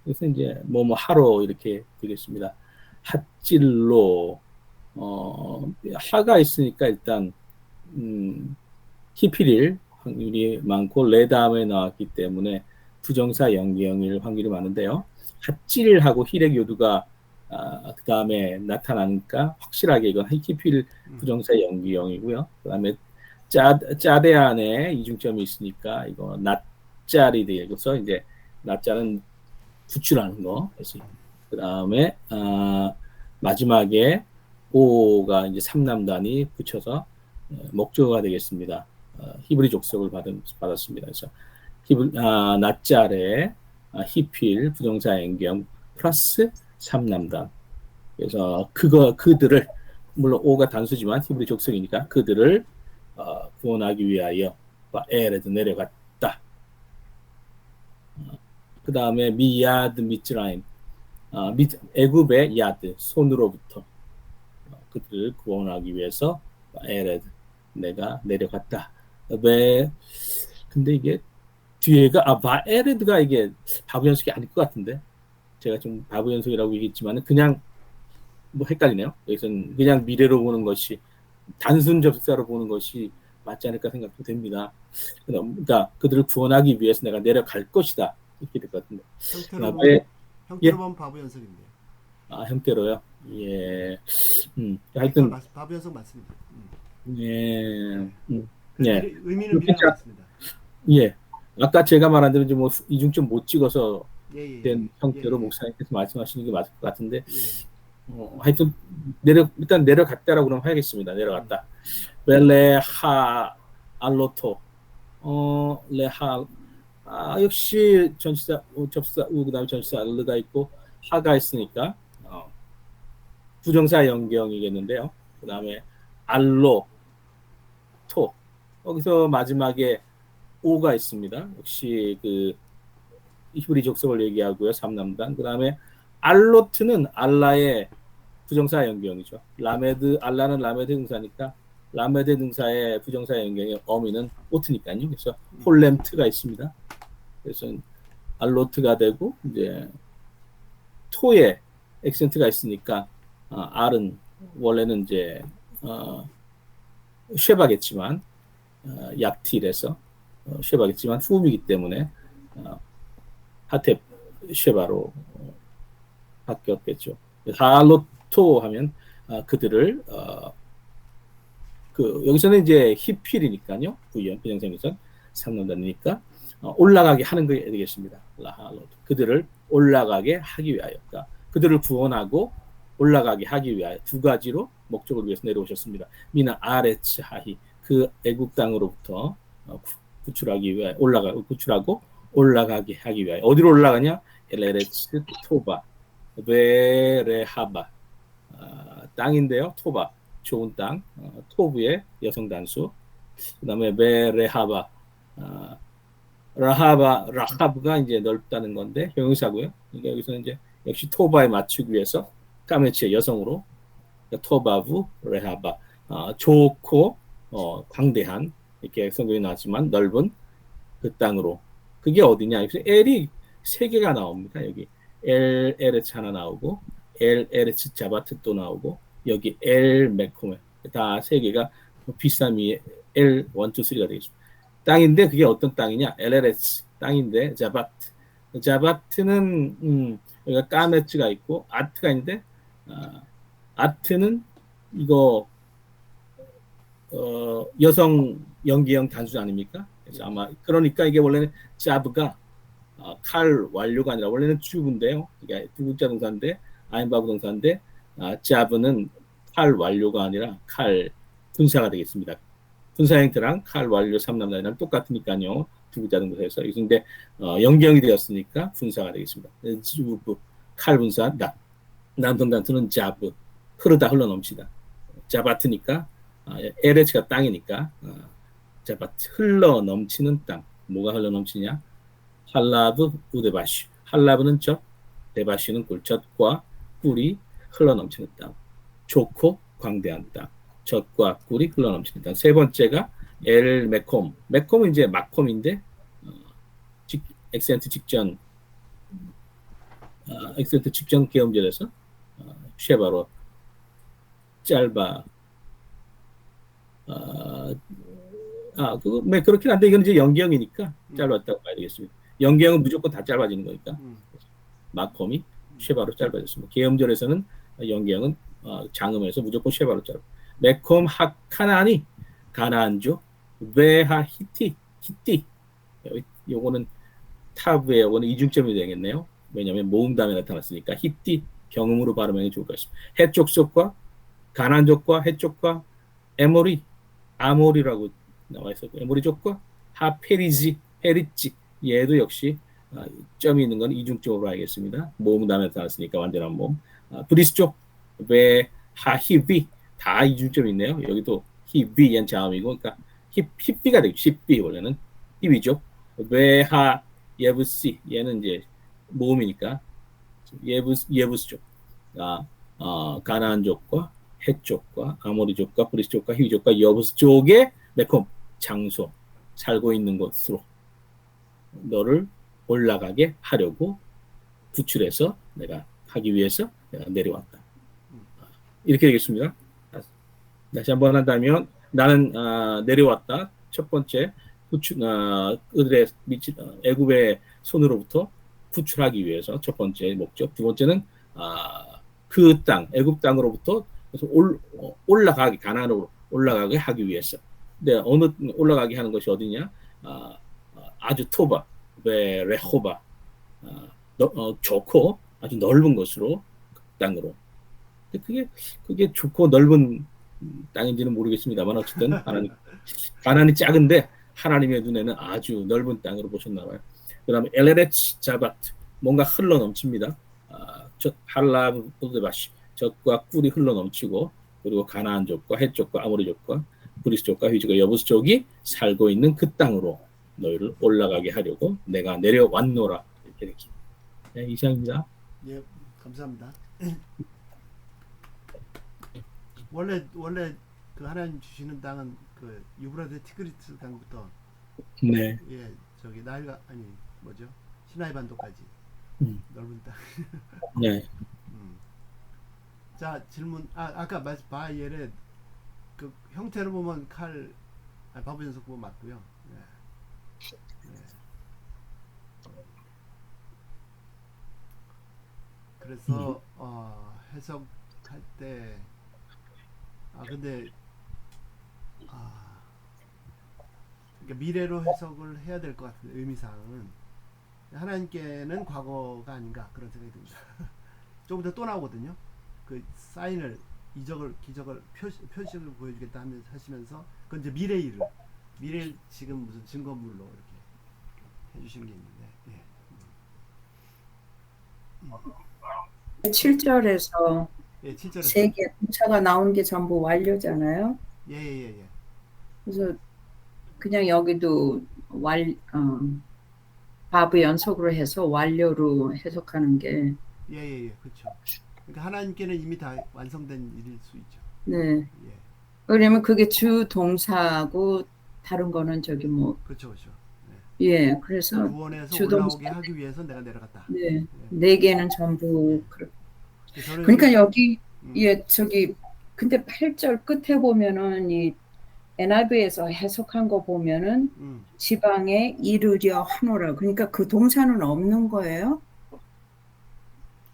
[SPEAKER 4] 그래서 이제 뭐뭐 하로 이렇게 되겠습니다. 하칠로 하가 있으니까 일단 히필일 확률이 많고 레 다음에 나왔기 때문에 부정사 연기형일 확률이 많은데요. 핫질하고 힐의 교두가 그 다음에 나타나니까 확실하게 이건 히필 부정사 연기형이고요. 그 다음에 짜대 안에 이중점이 있으니까 이거 낫짤이 되고서 이제 낫짤은 구출하는 거. 그 다음에 마지막에 오가 이제 3남단이 붙여서 목적어가 되겠습니다. 히브리 족속을 받았습니다. 그래서 낫짤에 히필 부정사 연기형 플러스 3남단. 그래서 그들을 물론 오가 단수지만 히브리 족속이니까 그들을 구원하기 위하여 에레드 내려갔다. 그 다음에 미야드 미츠라임 애굽의 야드 손으로부터 그들을 구원하기 위해서 에레드 내가 내려갔다. 왜 근데 이게 뒤에가 바에레드가 이게 바브 연속이 아닐 것 같은데 제가 좀 바브 연속이라고 얘기했지만은 그냥 뭐 헷갈리네요. 여기서는 그냥 미래로 보는 것이 단순 접속사로 보는 것이 맞지 않을까 생각도 됩니다. 그러니까 그들을 구원하기 위해서 내가 내려갈 것이다 이렇게 될 것 같은데.
[SPEAKER 1] 형태로 보면 바브 연속인데요.
[SPEAKER 4] 형태로요. 예. 하여튼
[SPEAKER 1] 바브 연속 맞습니다.
[SPEAKER 4] 예.
[SPEAKER 1] 의미는 비슷합니다.
[SPEAKER 4] 예. 아까 제가 말한 대로 뭐 이중점 못 찍어서 된 형태로
[SPEAKER 1] 예.
[SPEAKER 4] 목사님께서 말씀하시는 게 맞을 것 같은데
[SPEAKER 1] 예.
[SPEAKER 4] 하여튼 일단 내려갔다라고 그러면 하겠습니다. 내려갔다. 레하 알로토 레하 역시 전치사 접사 우 그다음에 전치사 알르가 있고 하가 있으니까 부정사 연경이겠는데요. 그다음에 알로 토 여기서 마지막에 오가 있습니다. 역시 그 히브리 족속을 얘기하고요. 3남단. 그다음에 알로트는 알라의 부정사 연경이죠. 알라는 라메드 등사니까 라메드 등사의 부정사 연경의 어미는 오트니까요. 그래서 홀렘트가 있습니다. 그래서 알로트가 되고 이제 토에 액센트가 있으니까 알은 원래는 이제 쉐바겠지만 약틸에서 쉐바겠지만 후음이기 때문에 하텝 쉐바로 바뀌었겠죠. 알로토 하면 그들을 여기서는 이제 히필이니까요. 부정생에서 3남단이니까 올라가게 하는 게 되겠습니다. 그들을 올라가게 하기 위하여, 그러니까 그들을 구원하고 올라가게 하기 위하여 두 가지로 목적을 위해서 내려오셨습니다. 미나 아레츠 하히 그 애국 땅으로부터 구출하기 위하여 구출하고 올라가게 하기 위하여. 어디로 올라가냐? 엘에레츠 토바 베레하바. 땅인데요. 토바 좋은 땅. 토브의 여성 단수. 그다음에 베레하바. 라하브가 이제 넓다는 건데 형용사고요. 그러니까 여기서는 이제 역시 토바에 맞추기 위해서 까메치의 여성으로 토바브 레하바. 좋고 광대한 이렇게 성경이 나왔지만 넓은 그 땅으로. 그게 어디냐? 엘이 세 개가 나옵니다. 여기 엘 에레츠 하나 나오고 엘 에레츠 자바트 또 나오고 여기 엘 메코메 다 세 개가 비슷함이 엘 1, 2, 3가 되겠습니다. 땅인데 그게 어떤 땅이냐? 엘에레츠 땅인데 자바트는 여기가 까메츠가 있고 아트가 있는데 아트는 이거 여성 연기형 단수 아닙니까? 그래서 아마 그러니까 이게 원래는 자브가 칼 완료가 아니라 원래는 주부인데요. 이게 두 글자 동사인데 아인바브 동사인데 자브는 칼 완료가 아니라 칼 분사가 되겠습니다. 분사 형태랑 칼 완료 3남자랑 똑같으니까요. 두 글자 동사에서 근데 연기형이 되었으니까 분사가 되겠습니다. 주부 칼 분사 남성 단수는 자브 흐르다 흘러 넘치다. 자바트니까 에레츠가 땅이니까 자바트 흘러 넘치는 땅. 뭐가 흘러 넘치냐? 할라브 우데바시. 할라브는 젖, 데바시는 꿀. 젖과 꿀이 흘러 넘치는 땅. 좋고 광대한 땅. 젖과 꿀이 흘러 넘치는 땅. 세 번째가 엘 메콤. 메콤은 이제 마콤인데 액센트 직전 계음절에서 쉐바로 짧아. 그거 그렇긴 한데 이건 이제 연기형이니까 짧았다고 봐야 되겠습니다. 연기형은 무조건 다 짧아지는 거니까 마콤이 쉐바로 짧아졌습니다. 계음절에서는 연기형은 장음에서 무조건 쉐바로 짧아. 메콤 하카나니 가나안조 베하 히티 요거는 타브에 요거는 이중점이 되겠네요. 왜냐하면 모음 다음에 나타났으니까 히티 경음으로 발음하는 게 좋을 것 같습니다. 해쪽 속과 가나안족과 해쪽과 아모리라고 나와 있었고 에모리족과 하페리지 헤리지 얘도 역시 점이 있는 건 이중점으로 알겠습니다. 모음 다음에 나타났으니까 완전한 모음. 브리스족 왜 하히비 다 이중점이 있네요. 여기도 히비 얘는 자음이고 그러니까 히비가 되고 히비 원래는 히비족 왜하 예브시 얘는 이제 모음이니까 예부스족 가나안족과 해쪽과 아모리족과 브리스족과 히비족과 여부스 쪽의 메콤 장소 살고 있는 곳으로 너를 올라가게 하려고 구출해서 내가 하기 위해서 내가 내려왔다. 이렇게 되겠습니다. 다시 한번 한다면 나는 내려왔다. 첫 번째 그들의 애굽의 손으로부터 구출하기 위해서 첫 번째 목적. 두 번째는 그 땅 애굽 땅으로부터 올라가게 가나안으로 올라가게 하기 위해서. 근데 어느 올라가게 하는 것이 어디냐? 아주 토바, 레호바, 좋고 아주 넓은 것으로 그 땅으로. 그게 좋고 넓은 땅인지는 모르겠습니다만 어쨌든 가나안이 작은데 하나님의 눈에는 아주 넓은 땅으로 보셨나 봐요. 그다음에 엘레레츠 자바트 뭔가 흘러 넘칩니다. 할라브 우데바시 젖과 꿀이 흘러 넘치고 그리고 가나안족과 해족과 아모리족과 브리스족과 히브족과 여부스 족이 살고 있는 그 땅으로 너희를 올라가게 하려고 내가 내려왔노라. 이렇게. 네, 이상입니다.
[SPEAKER 1] 예, 감사합니다. 원래 그 하나님 주시는 땅은 그 유브라데 티그리스 강부터
[SPEAKER 4] 네.
[SPEAKER 1] 예, 저기 나일가 아니 뭐죠? 시나이 반도까지 넓은 땅.
[SPEAKER 4] 네.
[SPEAKER 1] 자, 질문. 아까 말씀 바이엘의 그 형태를 보면 칼 바보 연속 보면 맞고요. 네. 네. 그래서 해석할 때 근데 그러니까 미래로 해석을 해야 될 것 같은 의미상은 하나님께는 과거가 아닌가 그런 생각이 듭니다. 조금 더 또 나오거든요. 그 사인을 기적을 표식을 보여주겠다 하시면서 그건 이제 미래 지금 무슨 증거물로 이렇게 해주시는 게 있는데
[SPEAKER 2] 7절에서
[SPEAKER 1] 예, 7절에서.
[SPEAKER 2] 세 개 동사가 나온 게 전부 완료잖아요.
[SPEAKER 1] 예, 예, 예.
[SPEAKER 2] 그래서 그냥 여기도 바브 연속으로 해서 완료로 해석하는 게
[SPEAKER 1] 예, 예, 예. 그렇죠. 그러니까 하나님께는 이미 다 완성된 일일 수 있죠.
[SPEAKER 2] 네.
[SPEAKER 1] 예.
[SPEAKER 2] 그러면 그게 주 동사고 다른 거는 저기 뭐
[SPEAKER 1] 그렇죠. 그렇죠.
[SPEAKER 2] 예. 그래서
[SPEAKER 1] 구원에서
[SPEAKER 2] 주동사.
[SPEAKER 1] 올라오게 하기 위해서 내가 내려갔다.
[SPEAKER 2] 네. 네 개는 전부
[SPEAKER 1] 저는
[SPEAKER 2] 그러니까 여기
[SPEAKER 1] 음.
[SPEAKER 2] 예 저기 근데 8절 끝에 보면은 이 NIV에서 해석한 거 보면은 지방에 이르려 하노라. 그러니까 그 동사는 없는 거예요?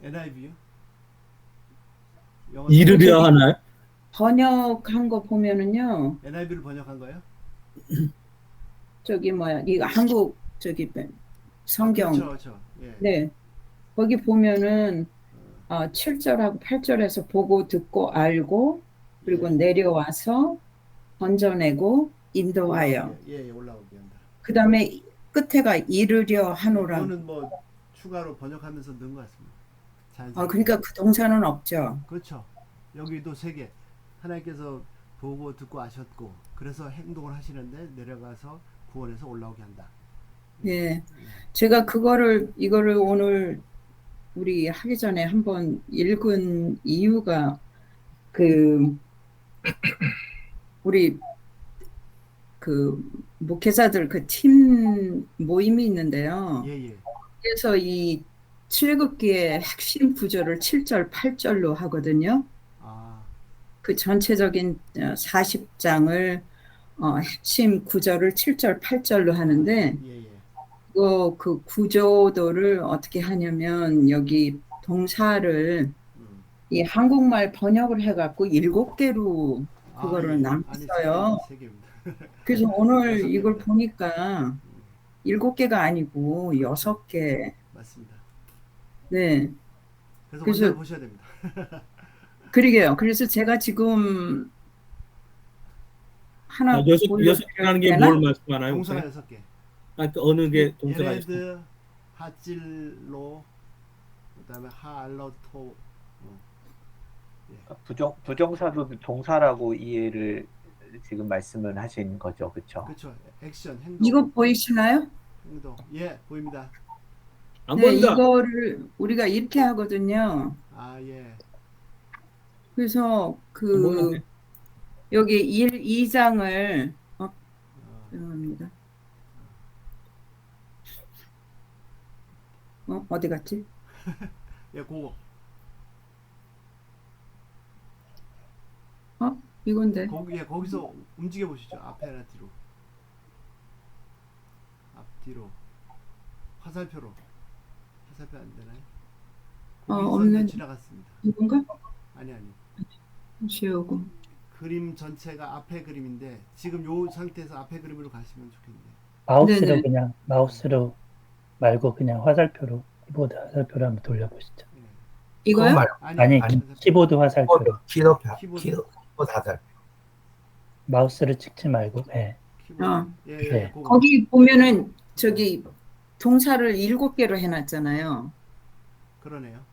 [SPEAKER 1] NIV요?
[SPEAKER 4] 이르려 하나요?
[SPEAKER 2] 번역한 거 보면은요.
[SPEAKER 1] NIV를 번역한 거예요?
[SPEAKER 2] 저기 뭐야 이거 한국 저기 성경
[SPEAKER 1] 그렇죠, 그렇죠. 예.
[SPEAKER 2] 네 거기 보면은 7절하고 8절에서 보고 듣고 알고 그리고 내려와서 건져내고 인도하여
[SPEAKER 1] 예, 올라오게 한다.
[SPEAKER 2] 그 다음에 끝에가 이르려 하노라.
[SPEAKER 1] 그거는 뭐 추가로 번역하면서 넣은 것 같습니다. 자연스럽게.
[SPEAKER 2] 그러니까 그 동사는 없죠.
[SPEAKER 1] 그렇죠. 여기도 세 개. 하나님께서 보고 듣고 아셨고 그래서 행동을 하시는데 내려가서 구원해서 올라오게 한다.
[SPEAKER 2] 예, 제가 이거를 오늘 우리 하기 전에 한번 읽은 이유가 우리 목회자들 팀 모임이 있는데요.
[SPEAKER 1] 예.
[SPEAKER 2] 그래서 이 7급기의 핵심 구절을 7절, 8절로 하거든요. 그 전체적인 40장을 핵심 구절을 7절, 8절로 하는데 그 구조도를 어떻게 하냐면 여기 동사를 이 한국말 번역을 해갖고 7개로 그거를 나눴어요. 그래서 오늘 이걸 보니까 7개가 아니고 6개.
[SPEAKER 1] 맞습니다.
[SPEAKER 2] 네.
[SPEAKER 1] 그래서 먼저 보셔야 됩니다.
[SPEAKER 2] 그러게요. 그래서 제가 지금 하나
[SPEAKER 4] 6개라는 게 뭘 말씀하나요?
[SPEAKER 1] 동사가 6개.
[SPEAKER 4] 또 어느 게 동사가 있어요?
[SPEAKER 1] 예레드, 하질로, 그다음에 하알로토.
[SPEAKER 6] 부정사도 동사라고 이해를 지금 말씀을 하신 거죠, 그렇죠?
[SPEAKER 1] 그렇죠. 액션, 행동.
[SPEAKER 2] 이거 보이시나요?
[SPEAKER 1] 행동. 예, 보입니다.
[SPEAKER 4] 안
[SPEAKER 2] 네,
[SPEAKER 4] 보인다.
[SPEAKER 2] 이거를 우리가 이렇게 하거든요.
[SPEAKER 1] 예.
[SPEAKER 2] 그래서 여기 2장을 죄송합니다. 어디 갔지?
[SPEAKER 1] 예, 그거.
[SPEAKER 2] 이건데.
[SPEAKER 1] 거기서 움직여 보시죠. 앞에나 뒤로. 앞뒤로. 화살표 안 되나요?
[SPEAKER 2] 없는.
[SPEAKER 1] 지나갔습니다.
[SPEAKER 2] 이건가?
[SPEAKER 1] 아니.
[SPEAKER 2] 지우고.
[SPEAKER 1] 그림 전체가 앞에 그림인데 지금 요 상태에서 앞에 그림으로 가시면 좋겠는데.
[SPEAKER 3] 마우스로
[SPEAKER 2] 네네.
[SPEAKER 3] 그냥 마우스로 말고 그냥 화살표로 키보드 화살표로 한번 돌려보시죠.
[SPEAKER 2] 이거요?
[SPEAKER 3] 아니 키보드 화살표로.
[SPEAKER 5] 키보드
[SPEAKER 1] 키보드.
[SPEAKER 5] 하자.
[SPEAKER 3] 마우스를 찍지 말고. 네.
[SPEAKER 1] 예.
[SPEAKER 2] 거기 보면은 저기 동사를 7개로 해놨잖아요.
[SPEAKER 1] 그러네요.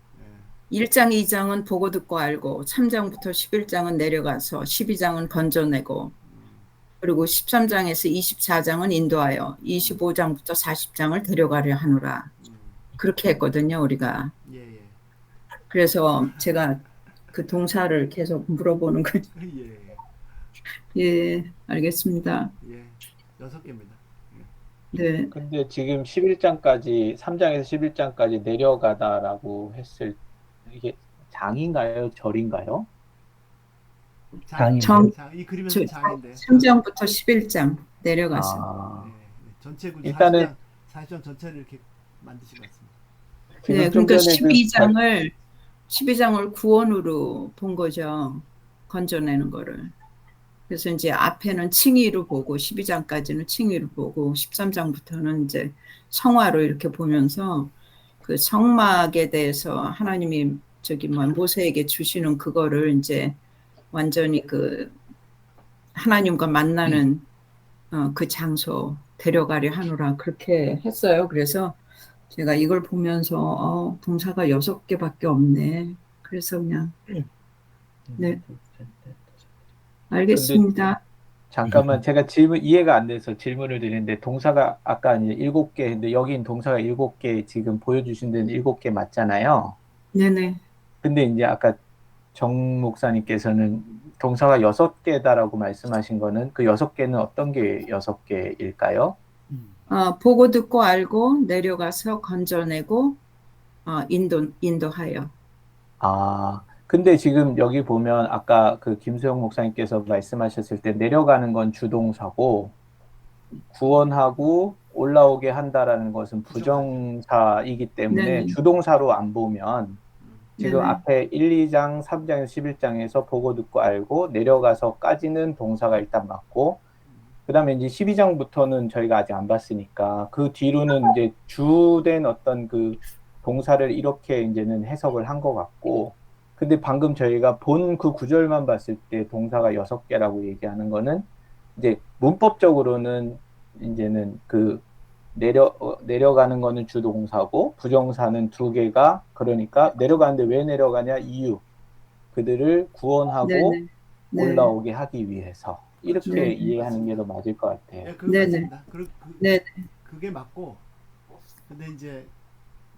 [SPEAKER 2] 1장, 2장은 보고 듣고 알고 3장부터 11장은 내려가서 12장은 건져내고 그리고 13장에서 24장은 인도하여 25장부터 40장을 데려가려 하노라. 그렇게 했거든요, 우리가.
[SPEAKER 1] 예.
[SPEAKER 2] 그래서 제가 그 동사를 계속 물어보는 거죠. 예, 알겠습니다.
[SPEAKER 1] 예, 6개입니다.
[SPEAKER 2] 네.
[SPEAKER 6] 근데 지금 11장까지 3장에서 11장까지 내려가다라고 했을 이게 장인가요? 절인가요?
[SPEAKER 1] 이 그림에서 장인데.
[SPEAKER 2] 3장부터 11장 내려가서.
[SPEAKER 1] 전체 구조
[SPEAKER 6] 일단은
[SPEAKER 1] 40장 전체를 이렇게 만드신 것 같습니다.
[SPEAKER 2] 네, 그러니까 12장을 구원으로 본 거죠. 건져내는 거를. 그래서 이제 앞에는 칭의로 보고 12장까지는 칭의로 보고 13장부터는 이제 성화로 이렇게 보면서 그 성막에 대해서 하나님이 모세에게 주시는 그거를 이제 완전히 하나님과 만나는 그 장소 데려가려 하노라 그렇게 했어요. 그래서 제가 이걸 보면서 동사가 6개밖에 없네. 그래서 그냥 네, 알겠습니다.
[SPEAKER 6] 잠깐만 제가 질문 이해가 안 돼서 질문을 드리는데 동사가 아까 이제 7개 근데 여긴 동사가 7개 지금 보여주신 데는 7개 맞잖아요.
[SPEAKER 2] 네네.
[SPEAKER 6] 근데 이제 아까 정 목사님께서는 동사가 6개다라고 말씀하신 거는 그 6개는 어떤 게 6개일까요?
[SPEAKER 2] 보고 듣고 알고 내려가서 건져내고 인도하여.
[SPEAKER 6] 아, 근데 지금 여기 보면 아까 그 김수영 목사님께서 말씀하셨을 때 내려가는 건 주동사고 구원하고 올라오게 한다라는 것은 부정사이기 때문에
[SPEAKER 2] 네네.
[SPEAKER 6] 주동사로 안 보면 지금
[SPEAKER 2] 네네.
[SPEAKER 6] 앞에 1, 2장, 3장에서 11장에서 보고 듣고 알고 내려가서까지는 동사가 일단 맞고 그다음에 이제 12장부터는 저희가 아직 안 봤으니까 그 뒤로는 이제 주된 어떤 그 동사를 이렇게 이제는 해석을 한 것 같고 근데 방금 저희가 본 그 구절만 봤을 때 동사가 6개라고 얘기하는 거는 이제 문법적으로는 이제는 그 내려가는 거는 주동사고 부정사는 2개가 그러니까 내려가는데 왜 내려가냐 이유 그들을 구원하고
[SPEAKER 2] 네네. 네.
[SPEAKER 6] 올라오게 하기 위해서 이렇게
[SPEAKER 1] 그렇죠.
[SPEAKER 6] 이해하는 게 더 맞을 것 같아요.
[SPEAKER 1] 예, 그거
[SPEAKER 2] 네네.
[SPEAKER 1] 맞습니다.
[SPEAKER 2] 네.
[SPEAKER 1] 그게 맞고 근데 이제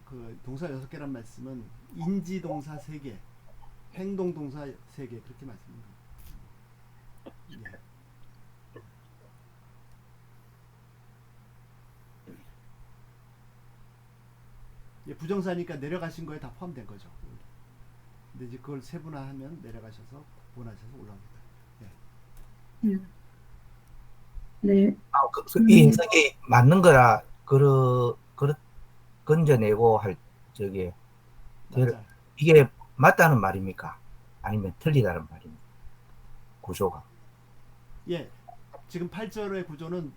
[SPEAKER 1] 그 동사 6개란 말씀은 인지 동사 3개, 행동 동사 3개 그렇게 말씀입니다. 예. 예, 부정사니까 내려가신 거에 다 포함된 거죠. 근데 이제 그걸 세분화하면 내려가셔서 구원하셔서 올라옵니다.
[SPEAKER 2] 네.
[SPEAKER 5] 이 해석이 맞는 거라 건져내고 할 저기
[SPEAKER 1] 맞아요.
[SPEAKER 5] 이게 맞다는 말입니까? 아니면 틀리다는 말입니까? 구조가.
[SPEAKER 1] 예, 지금 8절의 구조는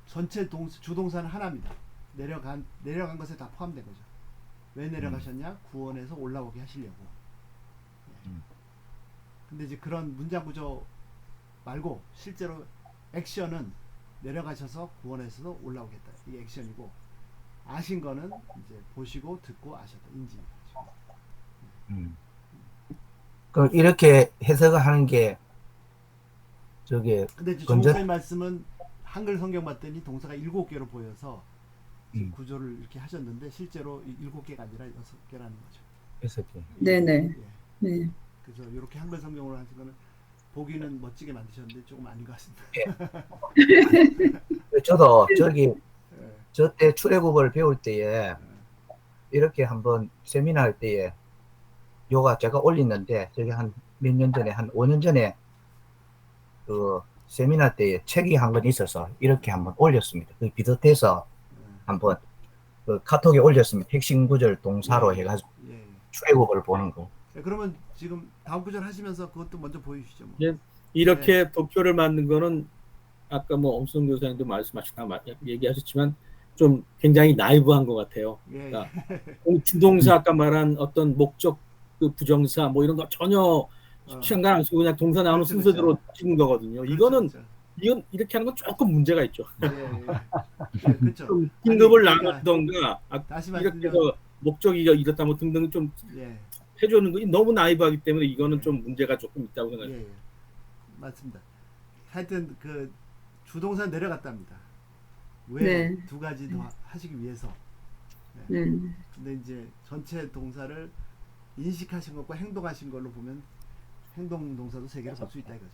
[SPEAKER 1] 전체 주동사는 하나입니다. 내려간 것에 다 포함된 거죠. 왜 내려가셨냐? 구원해서 올라오게 하시려고. 예. 근데 이제 그런 문장 구조 말고 실제로 액션은 내려가셔서 구원해서 올라오겠다. 이게 액션이고 아신 거는 이제 보시고 듣고 아셨다. 인지.
[SPEAKER 5] 그 이렇게 해석을 하는 게 저기
[SPEAKER 1] 근데 이제 정목사님 말씀은 한글 성경 봤더니 동사가 7개로 보여서 구조를 이렇게 하셨는데 실제로 7개가 아니라 6개라는 거죠.
[SPEAKER 5] 6개.
[SPEAKER 2] 네네.
[SPEAKER 1] 예.
[SPEAKER 2] 네.
[SPEAKER 1] 그래서 이렇게 한글 성경으로 하신 거는 보기는 멋지게 만드셨는데 조금 아닌 것 같습니다.
[SPEAKER 5] 저도 저기
[SPEAKER 1] 예.
[SPEAKER 5] 저때 출애굽을 배울 때에 이렇게 한번 세미나 할 때에 요가 제가 올렸는데 저기 한 몇 년 전에 한 5년 전에 그 세미나 때에 책이 한 권 있어서 이렇게 한번 올렸습니다. 그 비슷해서 한번 그 카톡에 올렸습니다. 핵심 구절 동사로 해가지고 출애굽을 보는 거.
[SPEAKER 1] 예, 그러면 지금 다음 구절 하시면서 그것도 먼저 보여주시죠. 뭐.
[SPEAKER 4] 예, 이렇게 도표를 만든 거는 아까 뭐 엄성 교사님도 말씀하셨다 얘기하셨지만 좀 굉장히 나이브한 것 같아요.
[SPEAKER 1] 예.
[SPEAKER 4] 그러니까 주동사 아까 말한 어떤 목적 그 부정사 뭐 이런 거 전혀 시간 안 쓰고 그냥 동사 나오는
[SPEAKER 1] 그렇죠,
[SPEAKER 4] 순서대로
[SPEAKER 1] 그렇죠.
[SPEAKER 4] 찍은 거거든요.
[SPEAKER 1] 그렇죠,
[SPEAKER 4] 이거는
[SPEAKER 1] 그렇죠.
[SPEAKER 4] 이건 이렇게 하는 건 조금 문제가 있죠.
[SPEAKER 1] 예, 그렇죠.
[SPEAKER 4] 좀 긴급을
[SPEAKER 1] 아니, 그러니까
[SPEAKER 4] 나누던가
[SPEAKER 1] 다시
[SPEAKER 4] 이렇게
[SPEAKER 1] 말씀드리면
[SPEAKER 4] 해서 목적이 이렇다 뭐 등등 좀
[SPEAKER 1] 예.
[SPEAKER 4] 해주는 거 너무 나이브하기 때문에 이거는 좀 문제가 조금 있다고 생각해요.
[SPEAKER 1] 예, 맞습니다. 하여튼 그 주동사 내려갔답니다. 왜
[SPEAKER 2] 네.
[SPEAKER 1] 2가지 더 하시기 위해서.
[SPEAKER 2] 네.
[SPEAKER 1] 근데 이제 전체 동사를 인식하신 것과 행동하신 걸로 보면 행동 동사도 3개를 볼 수 있다 이거죠.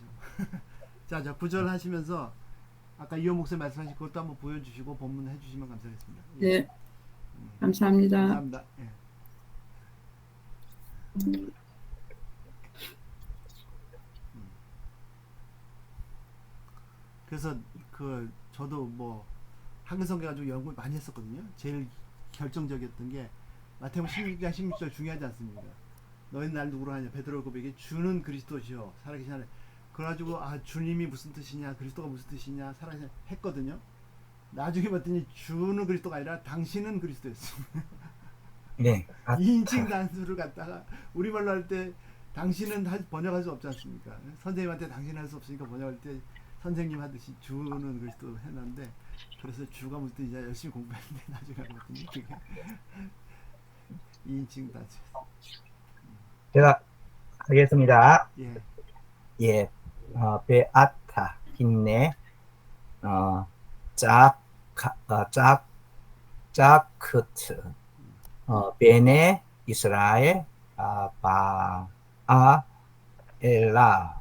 [SPEAKER 1] 자, 구절 하시면서 아까 이호 목사님 말씀하신 그것도 한번 보여주시고 본문 해주시면 감사하겠습니다. 예.
[SPEAKER 2] 네. 감사합니다.
[SPEAKER 1] 감사합니다. 예. 그래서 그 저도 뭐 한글 성경 가지고 연구를 많이 했었거든요. 제일 결정적이었던 게 마태복음 16장 16절 중요하지 않습니까? 너희는 날 누구로 하냐? 베드로 고백에 주는 그리스도시요 살아계신 하나님. 그래가지고 주님이 무슨 뜻이냐, 그리스도가 무슨 뜻이냐 살아계신 했거든요. 나중에 봤더니 주는 그리스도가 아니라 당신은 그리스도였어.
[SPEAKER 5] 네.
[SPEAKER 1] 2인칭 단수를 갖다가 우리말로 할 때 당신은 번역할 수 없지 않습니까? 선생님한테 당신 할 수 없으니까 번역할 때 선생님 하듯이 주는 그리스도 해놨는데 그래서 주가 묻듯 이제 열심히 공부했는데 나중에 알았더니 그게 2인칭 단수.
[SPEAKER 5] 제가 하겠습니다.
[SPEAKER 1] 예.
[SPEAKER 5] 예, 베아타, 힘내, 짝, 짜크트, 베네, 이스라엘, 엘라,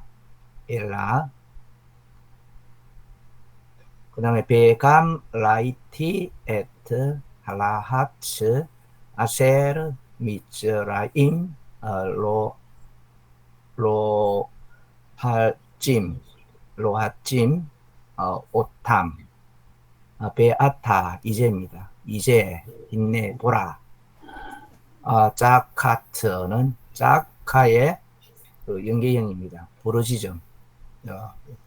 [SPEAKER 5] 그 다음에 베감, 라이티, 에트, 할라하츠, 아셀, 미츠라임, 로하짐, 오탐, 베아타, 이제입니다. 이제, 힘내, 보라. 자카트는 자카의 그 연계형입니다. 부르짖음.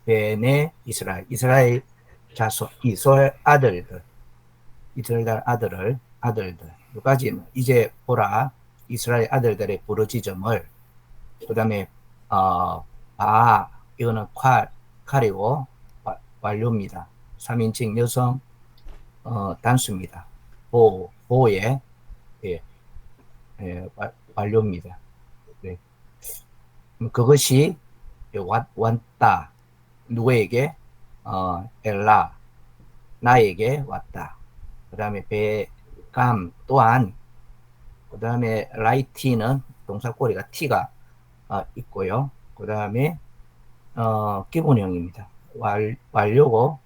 [SPEAKER 5] 베네 이스라엘 자손, 이스라엘 아들들, 아들들. 여기까지는 이제 보라, 이스라엘 아들들의 부르짖음을. 그 다음에 이거는 칼이고 완료입니다. 3인칭 여성 단수입니다. 보의 완료입니다. 네. 그것이 왔다. 누구에게? 엘라, 나에게 왔다. 그 다음에 베감 또한, 그 다음에 라이티는 동사꼬리가 T가 있고요. 그 다음에 기본형입니다. 완료고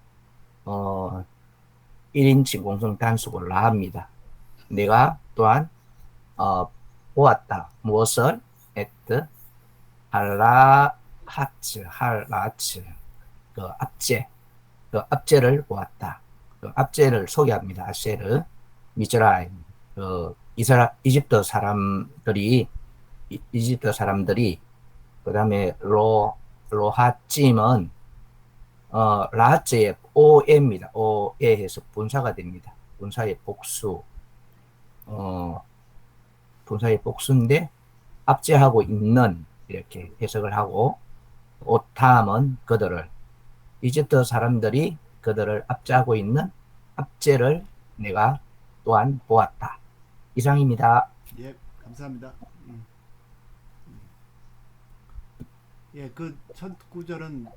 [SPEAKER 5] 1인칭 공성 단수고 라합니다. 내가 또한 보았다. 무엇을? at 할라하츠 그 압제를 보았다. 그 압제를 소개합니다. 아세르 미즈라임 그 이집트 사람들이 그 다음에 로하찜은 라하츠의 오에입니다. 오에에서 분사가 됩니다. 분사의 복수인데 압제하고 있는 이렇게 해석을 하고, 오탐은 그들을, 이집트 사람들이 그들을 압제하고 있는 압제를 내가 또한 보았다. 이상입니다.
[SPEAKER 1] 예, 감사합니다. 예, 그 첫 구절은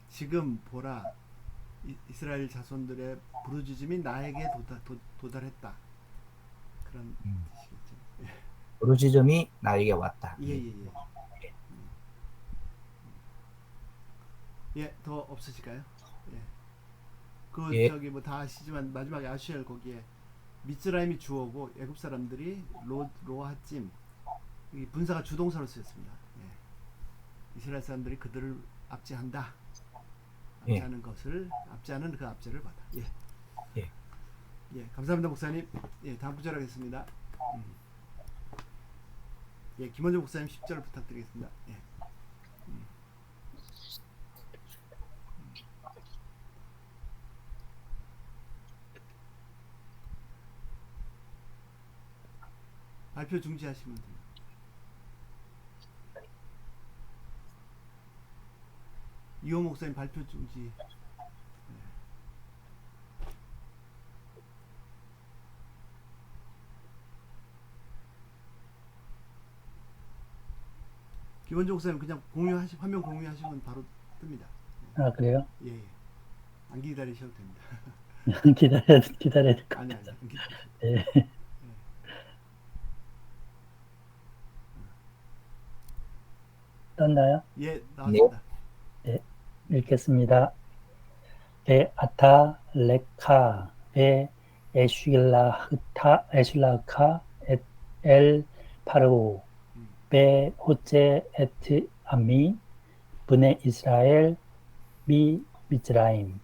[SPEAKER 1] 지금 보라, 이스라엘 자손들의 부르짖음이 나에게 도달했다. 그런 뜻이겠죠.
[SPEAKER 5] 부르짖음이 나에게 왔다.
[SPEAKER 1] 예. 예, 더 없으실까요? 예. 그
[SPEAKER 5] 예.
[SPEAKER 1] 저기 뭐 다 아시지만 마지막에 아슈엘 거기에 미츠라임이 주어고 애굽 사람들이 로하찜 이 분사가 주동사로 쓰였습니다. 예. 이스라엘 사람들이 그들을 압제한다. 압제하는 것을 압제하는 그 압제를 받아. 예. 예, 감사합니다 목사님. 예, 다음 구절 하겠습니다. 예, 김원정 목사님 10절 부탁드리겠습니다. 예. 발표 중지하시면 됩니다. 이호 목사님 발표 중지. 김원정 목사님 그냥 화면 공유하시면 바로 뜹니다.
[SPEAKER 3] 아, 그래요?
[SPEAKER 1] 예. 안 기다리셔도 됩니다.
[SPEAKER 3] 기다려야 될 것
[SPEAKER 1] 아니
[SPEAKER 3] 같아서.
[SPEAKER 1] 안 기다리셔도
[SPEAKER 3] 네. 떴나요?
[SPEAKER 1] 예, 나왔습니다.
[SPEAKER 3] 네, 읽겠습니다. 베아타 레카 베 에슐라흐카 엘 파르오 베 호제 에트 아미 브네 이스라엘 미 미즈라임.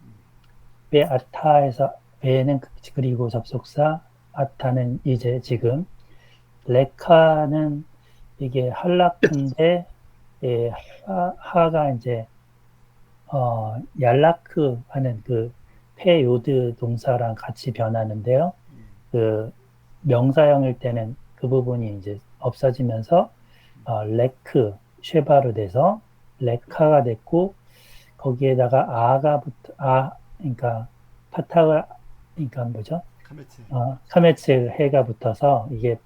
[SPEAKER 3] 베아타에서 베는 그리고 접속사, 아타는 이제 지금, 레카는 이게 할라크인데 하가 이제 얄라크 하는 그 페요드 동사랑 같이 변하는데요. 그 명사형일 때는 그 부분이 이제 없어지면서 레크 쉐바로 돼서 레카가 됐고, 거기에다가 그러니까 파타가 그러니까 뭐죠?
[SPEAKER 1] 카메체.
[SPEAKER 3] 카메츠 해가 붙어서 이게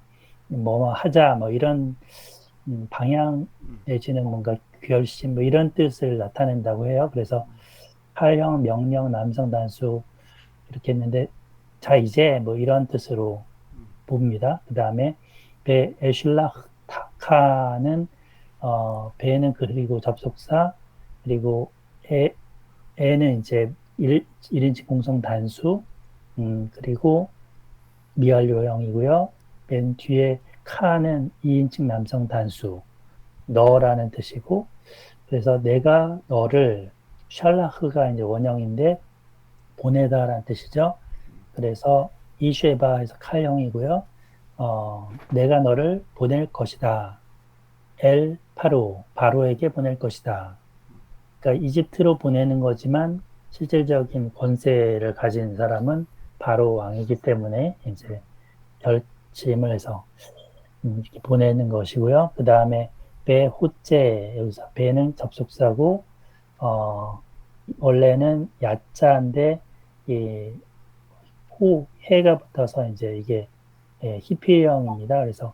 [SPEAKER 3] 뭐 하자 뭐 이런 방향 내지는 뭔가 결심 뭐 이런 뜻을 나타낸다고 해요. 그래서 칼형, 명령, 남성 단수 이렇게 했는데 자 이제 뭐 이런 뜻으로 봅니다. 그 다음에 배 에슐라타카는 배는 그리고 접속사 그리고 에는 이제 1인칭 공성 단수 그리고 미완료형이고요. 맨 뒤에 카는 2인칭 남성 단수 너라는 뜻이고 그래서 내가 너를 샬라흐가 이제 원형인데 보내다라는 뜻이죠. 그래서 이쉐바에서 칼형이고요. 내가 너를 보낼 것이다. 엘 바로에게 보낼 것이다. 그러니까 이집트로 보내는 거지만 실질적인 권세를 가진 사람은 바로 왕이기 때문에 이제 결심을 해서 이렇게 보내는 것이고요. 그 다음에 배 호재 여기서 배는 접속사고 원래는 야자인데 이 해가 붙어서 이제 이게 히필형입니다. 그래서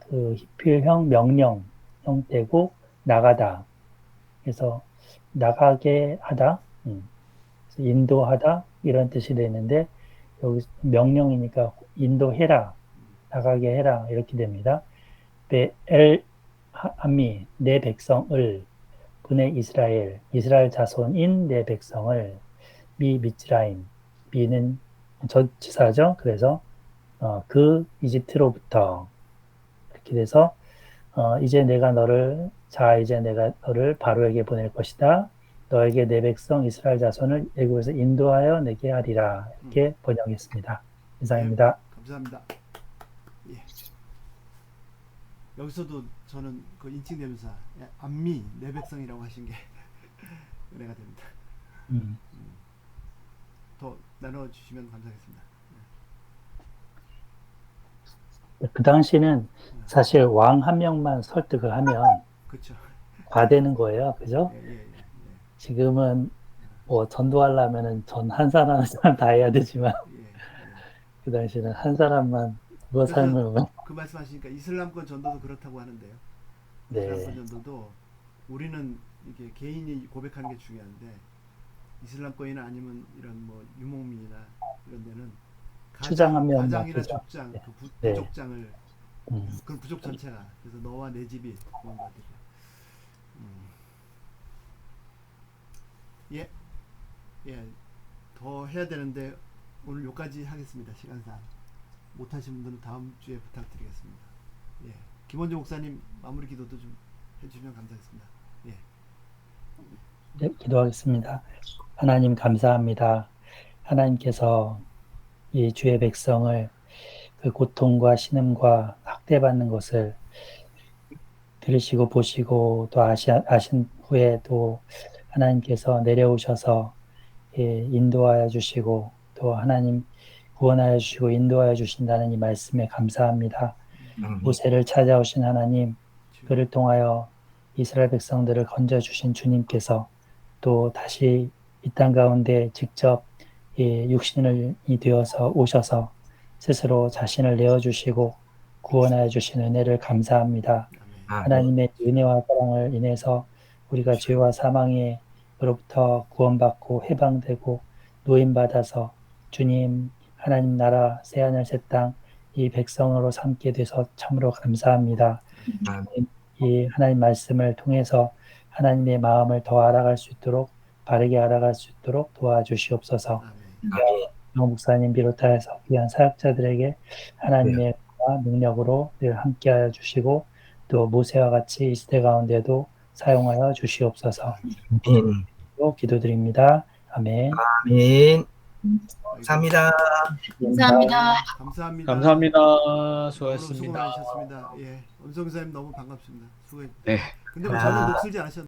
[SPEAKER 3] 그 히필형 명령 형태고 나가다. 그래서 나가게 하다, 인도하다 이런 뜻이 되는데 여기 명령이니까 인도해라, 나가게 해라 이렇게 됩니다. 엘 아미 내 백성을 분의 이스라엘 자손인 내 백성을 미츠라임 미는 전치사죠. 그래서 그 이집트로부터 이렇게 돼서 이제 내가 너를 바로에게 보낼 것이다. 너에게 내 백성 이스라엘 자손을 애굽에서 인도하여 내게 하리라. 이렇게 번역했습니다. 이상입니다.
[SPEAKER 1] 네, 감사합니다. 예. 여기서도 저는 그 인칭대명사 암미 내 백성이라고 하신 게 은혜가 됩니다. 더 나눠주시면 감사하겠습니다.
[SPEAKER 3] 그 당시는 사실 왕 한 명만 설득을 하면
[SPEAKER 1] 그렇죠.
[SPEAKER 3] 과되는 거예요. 그죠?
[SPEAKER 1] 예.
[SPEAKER 3] 지금은 뭐 전도하려면은 한 사람 다 해야 되지만 그 당시는 한 사람만 누가 삶을 보면
[SPEAKER 1] 그 말씀하시니까 이슬람권 전도도 그렇다고 하는데요.
[SPEAKER 3] 네.
[SPEAKER 1] 이슬람권 전도도 우리는 이게 개인이 고백하는 게 중요한데 이슬람권이나 아니면 이런 뭐 유목민이나 이런 데는
[SPEAKER 3] 추장 한 명만
[SPEAKER 1] 가장이나
[SPEAKER 3] 그죠?
[SPEAKER 1] 족장,
[SPEAKER 3] 네.
[SPEAKER 1] 그
[SPEAKER 3] 네.
[SPEAKER 1] 부족장을 그런 부족 전체가 그래서 너와 내 집이 그런 것들이요. 더 해야 되는데 오늘 여기까지 하겠습니다. 시간상 못하신 분들은 다음 주에 부탁드리겠습니다. 예, 김원종 목사님 마무리 기도도 좀 해주시면 감사하겠습니다. 예.
[SPEAKER 3] 네, 기도하겠습니다. 하나님 감사합니다. 하나님께서 이 주의 백성을 그 고통과 신음과 학대받는 것을 들으시고 보시고 또 아신 후에 또 하나님께서 내려오셔서 인도하여 주시고 또 하나님 구원하여 주시고 인도하여 주신다는 이 말씀에 감사합니다. 모세를 찾아오신 하나님, 그를 통하여 이스라엘 백성들을 건져주신 주님께서 또 다시 이 땅 가운데 직접 육신이 되어서 오셔서 스스로 자신을 내어주시고 구원하여 주신 은혜를 감사합니다. 하나님의 은혜와 사랑을 인해서 우리가 죄와 사망으로부터 구원받고 해방되고 노임받아서 주님 하나님 나라 새하늘 새 땅 이 백성으로 삼게 돼서 참으로 감사합니다. 이 하나님 말씀을 통해서 하나님의 마음을 더 알아갈 수 있도록 바르게 알아갈 수 있도록 도와주시옵소서. 영 목사님 비롯하여서 귀한 사역자들에게 하나님의 능력으로 늘 함께하여 주시고 또 모세와 같이 이 시대 가운데도 사용하여 주시옵소서. 기도드립니다. 아멘.
[SPEAKER 5] 아멘. 감사합니다.
[SPEAKER 7] 감사합니다.
[SPEAKER 1] 감사합니다.
[SPEAKER 6] 감사합니다.
[SPEAKER 1] 수고
[SPEAKER 6] 수고하셨습니다.
[SPEAKER 1] 많으셨습니다. 예, 엄성사님 너무 반갑습니다. 수고해.
[SPEAKER 6] 네.
[SPEAKER 1] 근데 뭐 저는 녹슬지 않으셨나요?